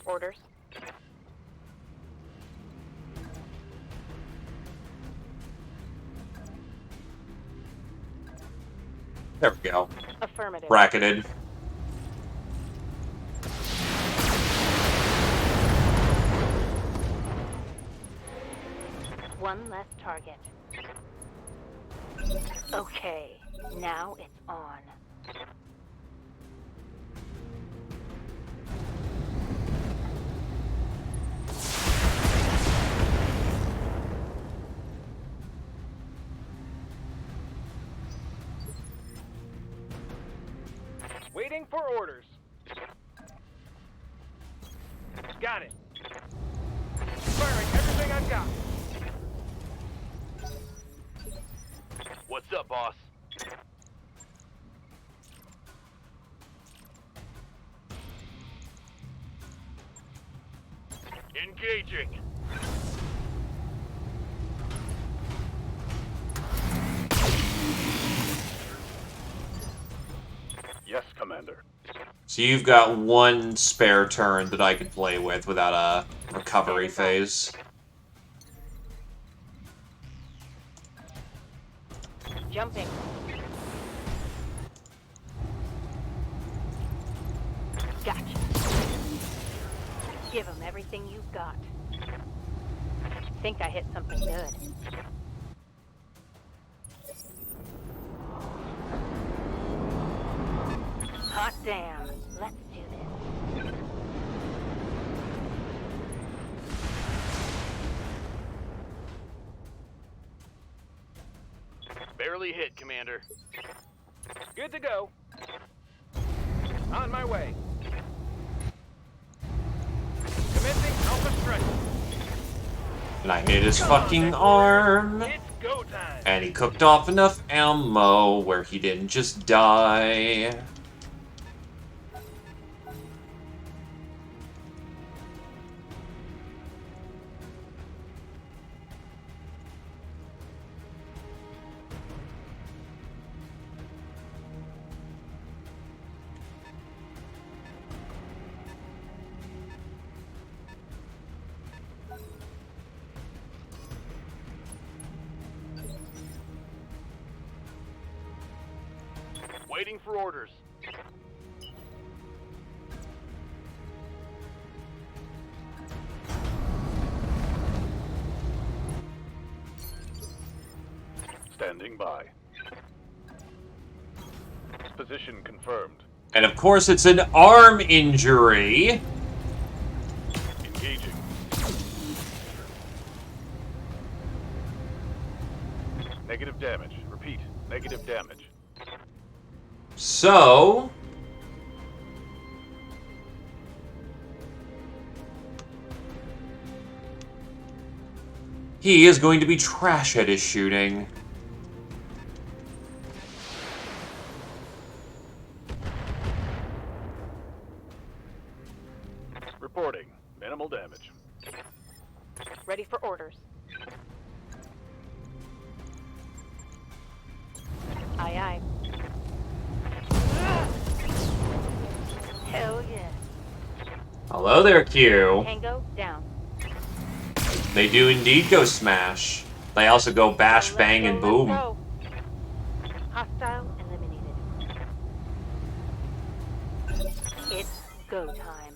Orders. There we go. Affirmative. Bracketed. One less target. Okay, now it's on. Waiting for orders. Got it. Firing everything I've got. What's up, boss? Engaging. Yes, Commander. So you've got one spare turn that I could play with without a recovery phase. Jumping. Gotcha. Give them everything you've got. Think I hit something good. Hot damn. Let's do this. Barely hit, Commander. Good to go. On my way. Commencing Alpha Strike. And I hit his fucking arm. It's go time. And he cooked off enough ammo where he didn't just die. Waiting for orders. Standing by. Position confirmed. And of course it's an arm injury. Engaging. Negative damage. Repeat. Negative damage. So... he is going to be trash at his shooting. Reporting. Minimal damage. Ready for orders. Aye, aye. Hell yeah. Hello there, Q. Tango down. They do indeed go smash. They also go bash, Let's bang, go, and let's boom. go. Hostile eliminated. It's go time.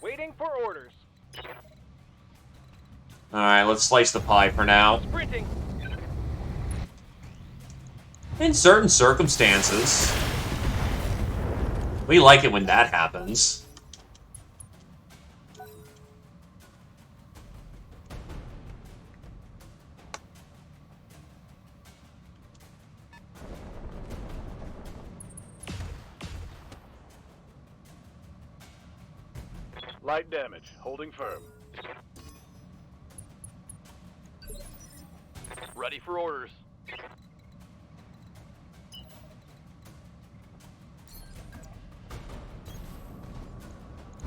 Waiting for orders. Alright, let's slice the pie for now. Sprinting. In certain circumstances. We like it when that happens. Light damage. Holding firm. Ready for orders.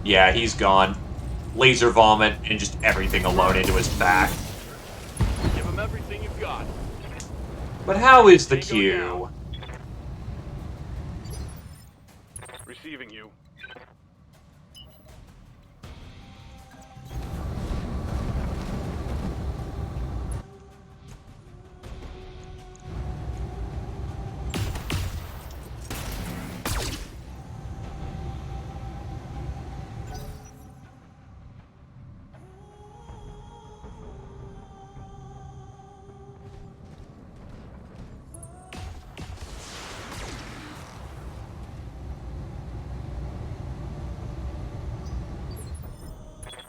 Yeah, he's gone. Laser vomit and just everything alone into his back. Give him everything you've got. But how is the Q? Receiving you.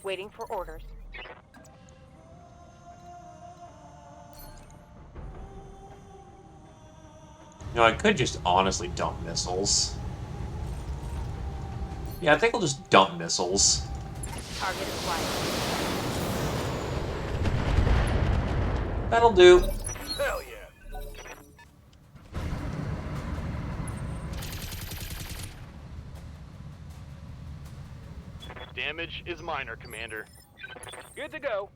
Waiting for orders. You know, I could just honestly dump missiles. Yeah, I think I'll just dump missiles. Target acquired. That'll do. Hell yeah. Damage is minor, Commander. Good to go.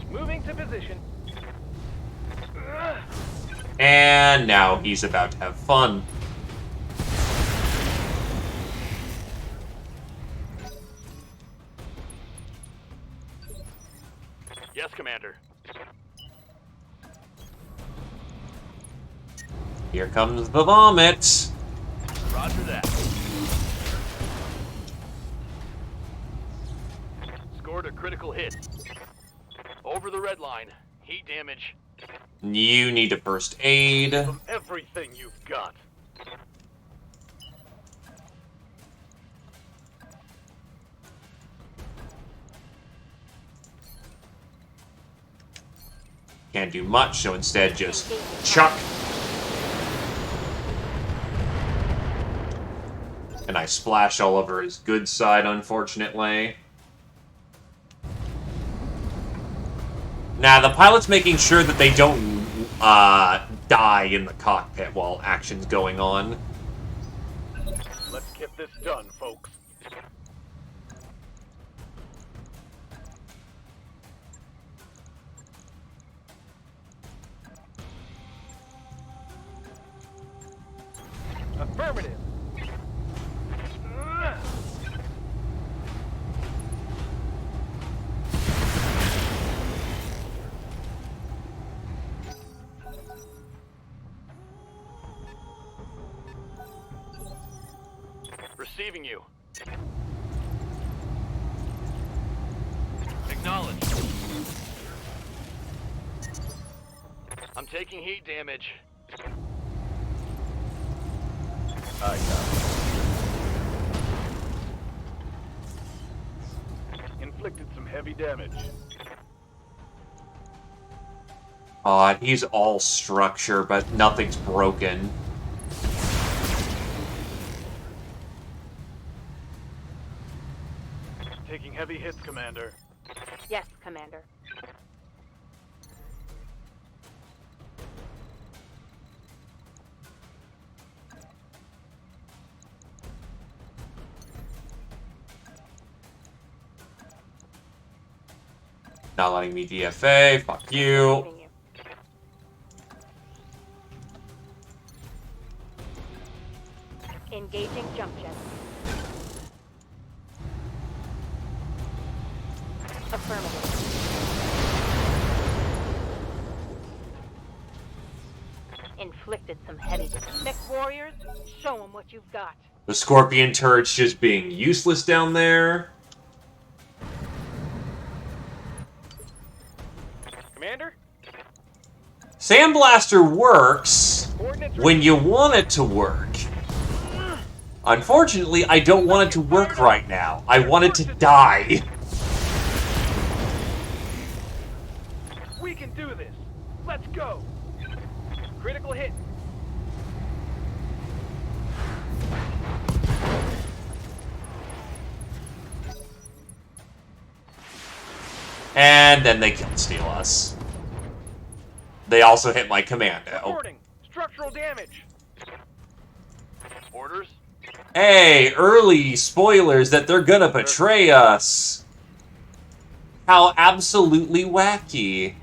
Moving to position. And now he's about to have fun. Yes, Commander. Here comes the vomit. Roger that. Scored a critical hit. Over the red line. Heat damage. You need to first aid. From everything you've got. Can't do much, so instead just chuck. And I splash all over his good side, unfortunately. Now, the pilot's making sure that they don't die in the cockpit while action's going on. Let's get this done, folks. Affirmative. Receiving you. Acknowledge. I'm taking heat damage. I got it. Inflicted some heavy damage. He's all structure, but nothing's broken. Taking heavy hits, Commander. Yes, Commander. Not letting me DFA, fuck you. Engaging jump jet. Affirmative. Inflicted some heavy damage. Next warriors, show them what you've got. The Scorpion turret's just being useless down there. Commander? Sandblaster works when you want it to work. Unfortunately, I don't want it to work right now. I want it to die. We can do this. Let's go. Critical hit. And then they kill steal us. They also hit my commando. Reporting. Structural damage. Orders? Hey, early spoilers that they're gonna betray us. How absolutely wacky.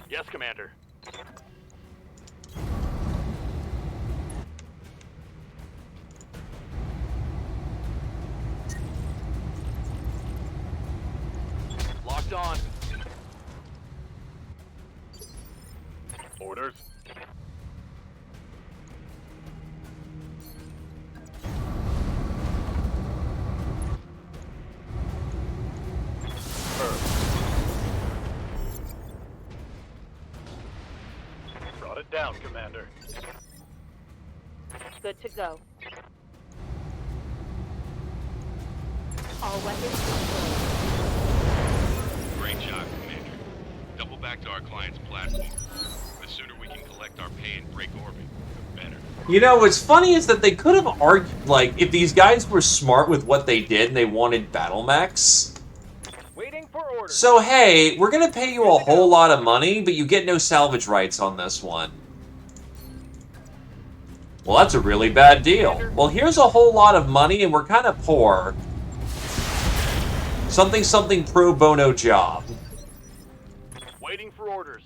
Yes, Commander. Locked on. Orders. Brought it down, Commander. Good to go. All weapons destroyed. Great job, Commander. Double back to our client's platform. The sooner we can collect our pay and break orbit, the better. You know, what's funny is that they could have argued, like, if these guys were smart with what they did and they wanted battle mechs. Waiting for orders. So, hey, we're gonna pay you a whole lot of money, but you get no salvage rights on this one. Well, that's a really bad deal. Well, here's a whole lot of money, and we're kind of poor. Something pro bono job. Waiting for orders.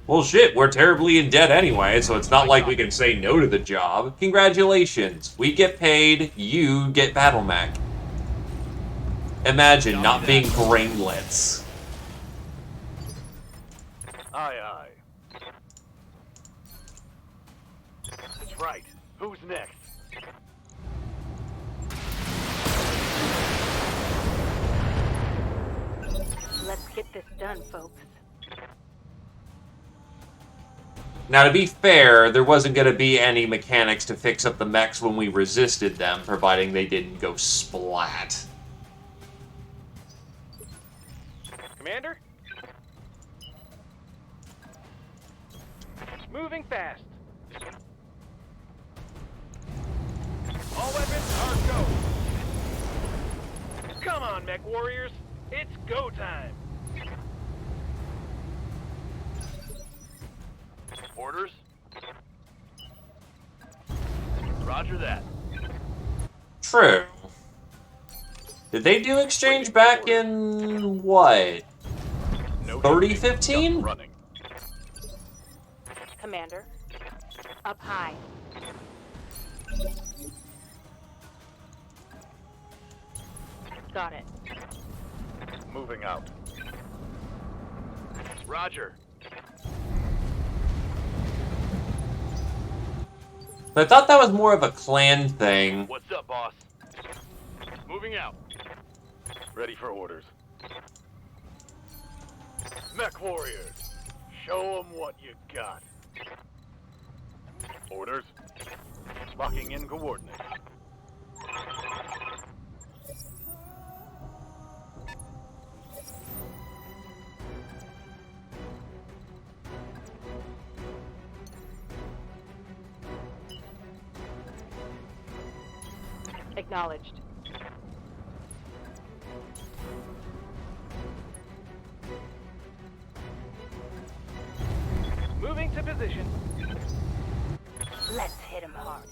Well, shit, we're terribly in debt anyway, so it's not like we can say no to the job. Congratulations. We get paid, you get battle mech. Imagine not being brainlets. Aye, aye. That's right. Who's next? Let's get this done, folks. Now, to be fair, there wasn't going to be any mechanics to fix up the mechs when we resisted them, providing they didn't go splat. Commander? Moving fast. All weapons are go. Come on, mech warriors. It's go time. Orders? Roger that. True. Did they do exchange back in, what, 3015? Running. Commander, up high. Got it. Moving out. Roger. I thought that was more of a clan thing. What's up, boss? Moving out. Ready for orders. Mech warriors, show 'em what you got. Orders. Locking in coordinates. Acknowledged. Moving to position. Let's hit him hard.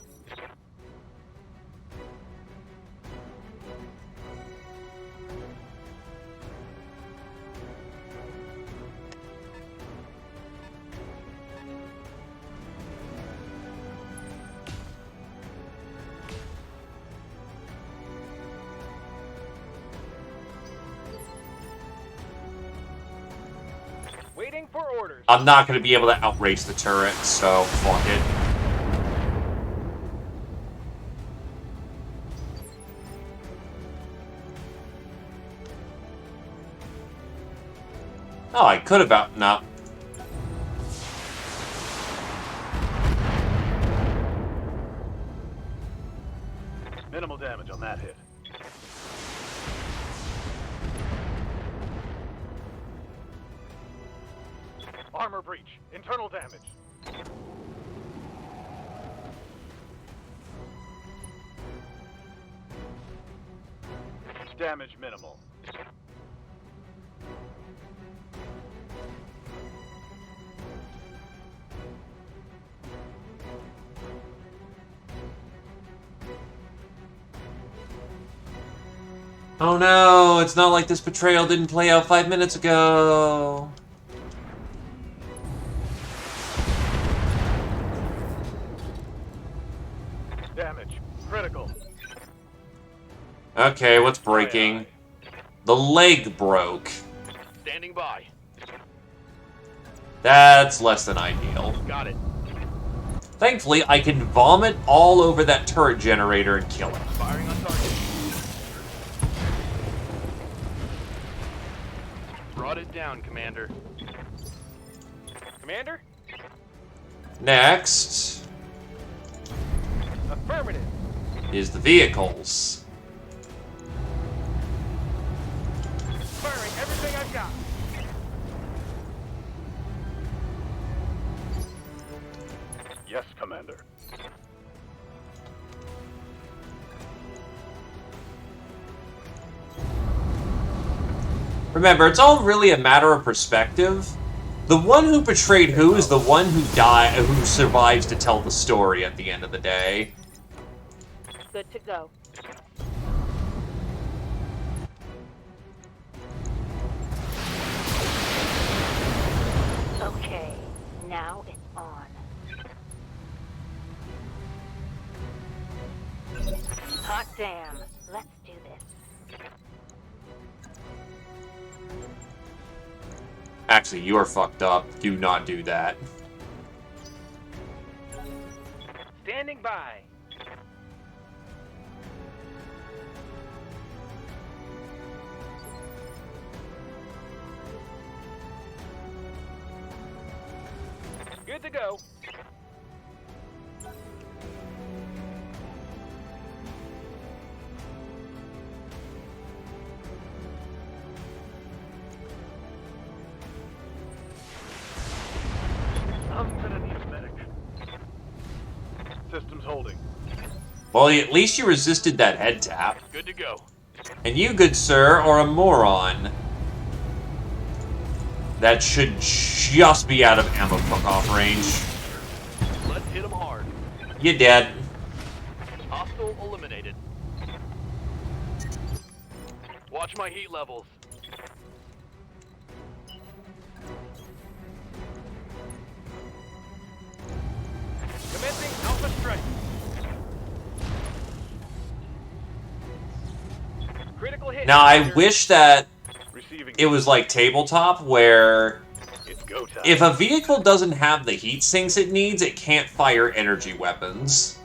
Waiting for orders. I'm not going to be able to outrace the turret, so fuck it. Oh, I could have out... No. Minimal damage on that hit. Armor breach. Internal damage. Damage minimal. Oh no, it's not like this betrayal didn't play out 5 minutes ago. Damage. Critical. Okay, what's breaking? The leg broke. Standing by. That's less than ideal. Got it. Thankfully, I can vomit all over that turret generator and kill it. Firing on target. Brought it down, Commander. Commander? Next Affirmative. is the vehicles. got? Yes, Commander. Remember, it's all really a matter of perspective. The one who betrayed who is the one who survives to tell the story at the end of the day. Good to go. Okay, now it's on. Hot damn. Let's do this. Actually, you're fucked up. Do not do that. Standing by. Good to go. I'm gonna need a medic. Systems holding. Well, at least you resisted that head tap. Good to go. And you, good sir, are a moron. That should just be out of ammo fuck-off range. Let's hit them hard. You're dead. Hostile eliminated. Watch my heat levels. Commencing Alpha Strike. Critical hit. Now, I wish that Receiving. it was like tabletop, where It's go time. if a vehicle doesn't have the heat sinks it needs, it can't fire energy weapons.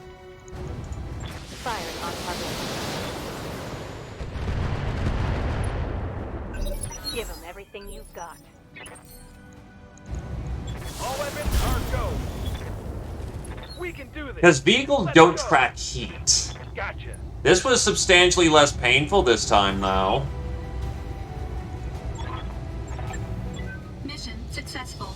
Firing on target. Give them everything you've got. All weapons are go. We can do this. Because vehicles Let's don't go. track heat. Gotcha. This was substantially less painful this time, though. Mission successful.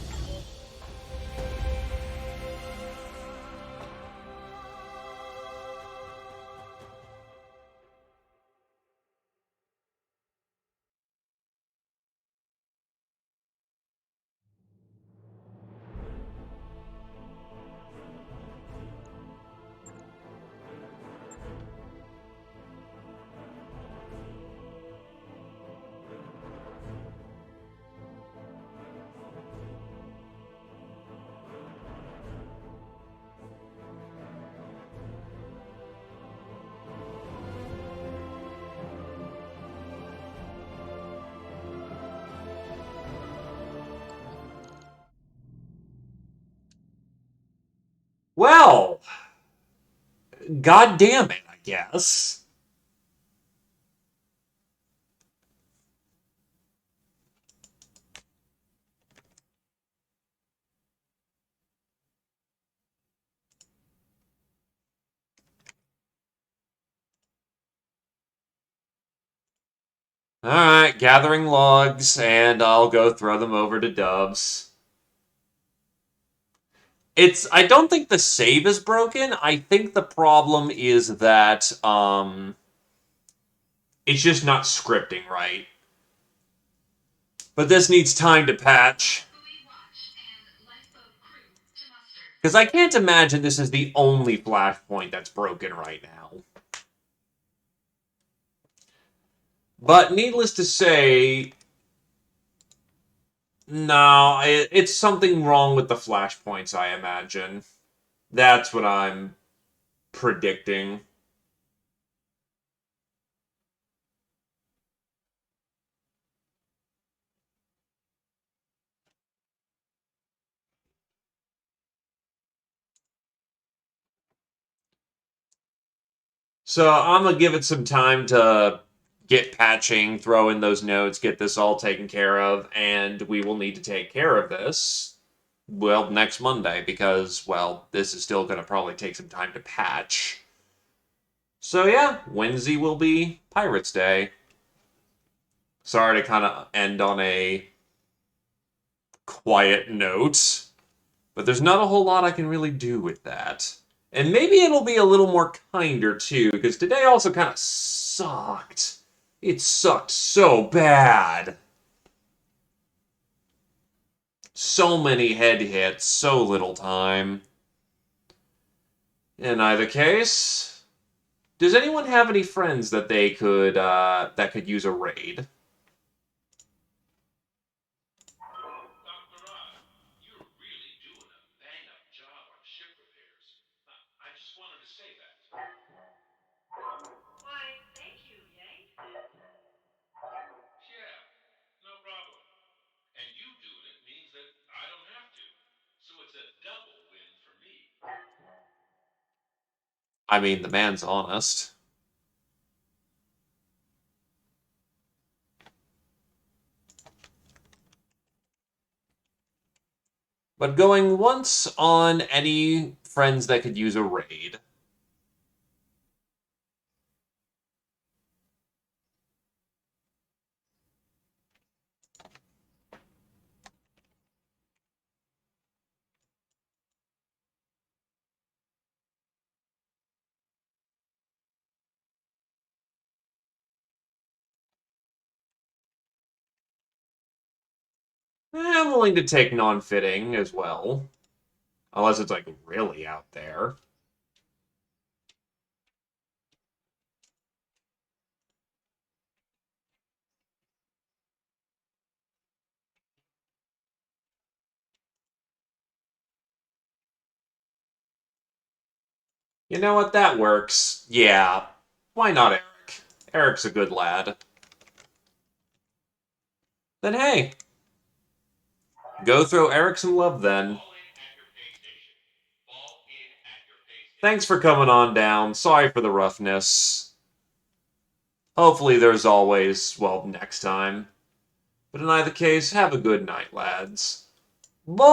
Well, god damn it, I guess. Alright, gathering logs, and I'll go throw them over to Dubs. I don't think the save is broken. I think the problem is that, it's just not scripting right. But this needs time to patch. Because I can't imagine this is the only flashpoint that's broken right now. But needless to say, no, it's something wrong with the flashpoints, I imagine. That's what I'm predicting. So I'm going to give it some time to get patching, throw in those notes, get this all taken care of, and we will need to take care of this, well, next Monday, because, well, this is still going to probably take some time to patch. So yeah, Wednesday will be Pirates Day. Sorry to kind of end on a quiet note, but there's not a whole lot I can really do with that. And maybe it'll be a little more kinder, too, because today also kind of sucked. It sucked so bad. So many head hits, so little time. In either case, does anyone have any friends that they could that could use a raid? I just wanted to say that. Why, thank you, Yang. Yeah, no problem. And you doing it means that I don't have to. So it's a double win for me. I mean, the man's honest. But going once on any friends that could use a raid. I'm willing to take non-fitting as well. Unless it's, like, really out there. You know what? That works. Yeah. Why not Eric? Eric's a good lad. Then hey. Go throw Eric some love then. Thanks for coming on down. Sorry for the roughness. Hopefully there's always, well, next time. But in either case, have a good night, lads. Boy.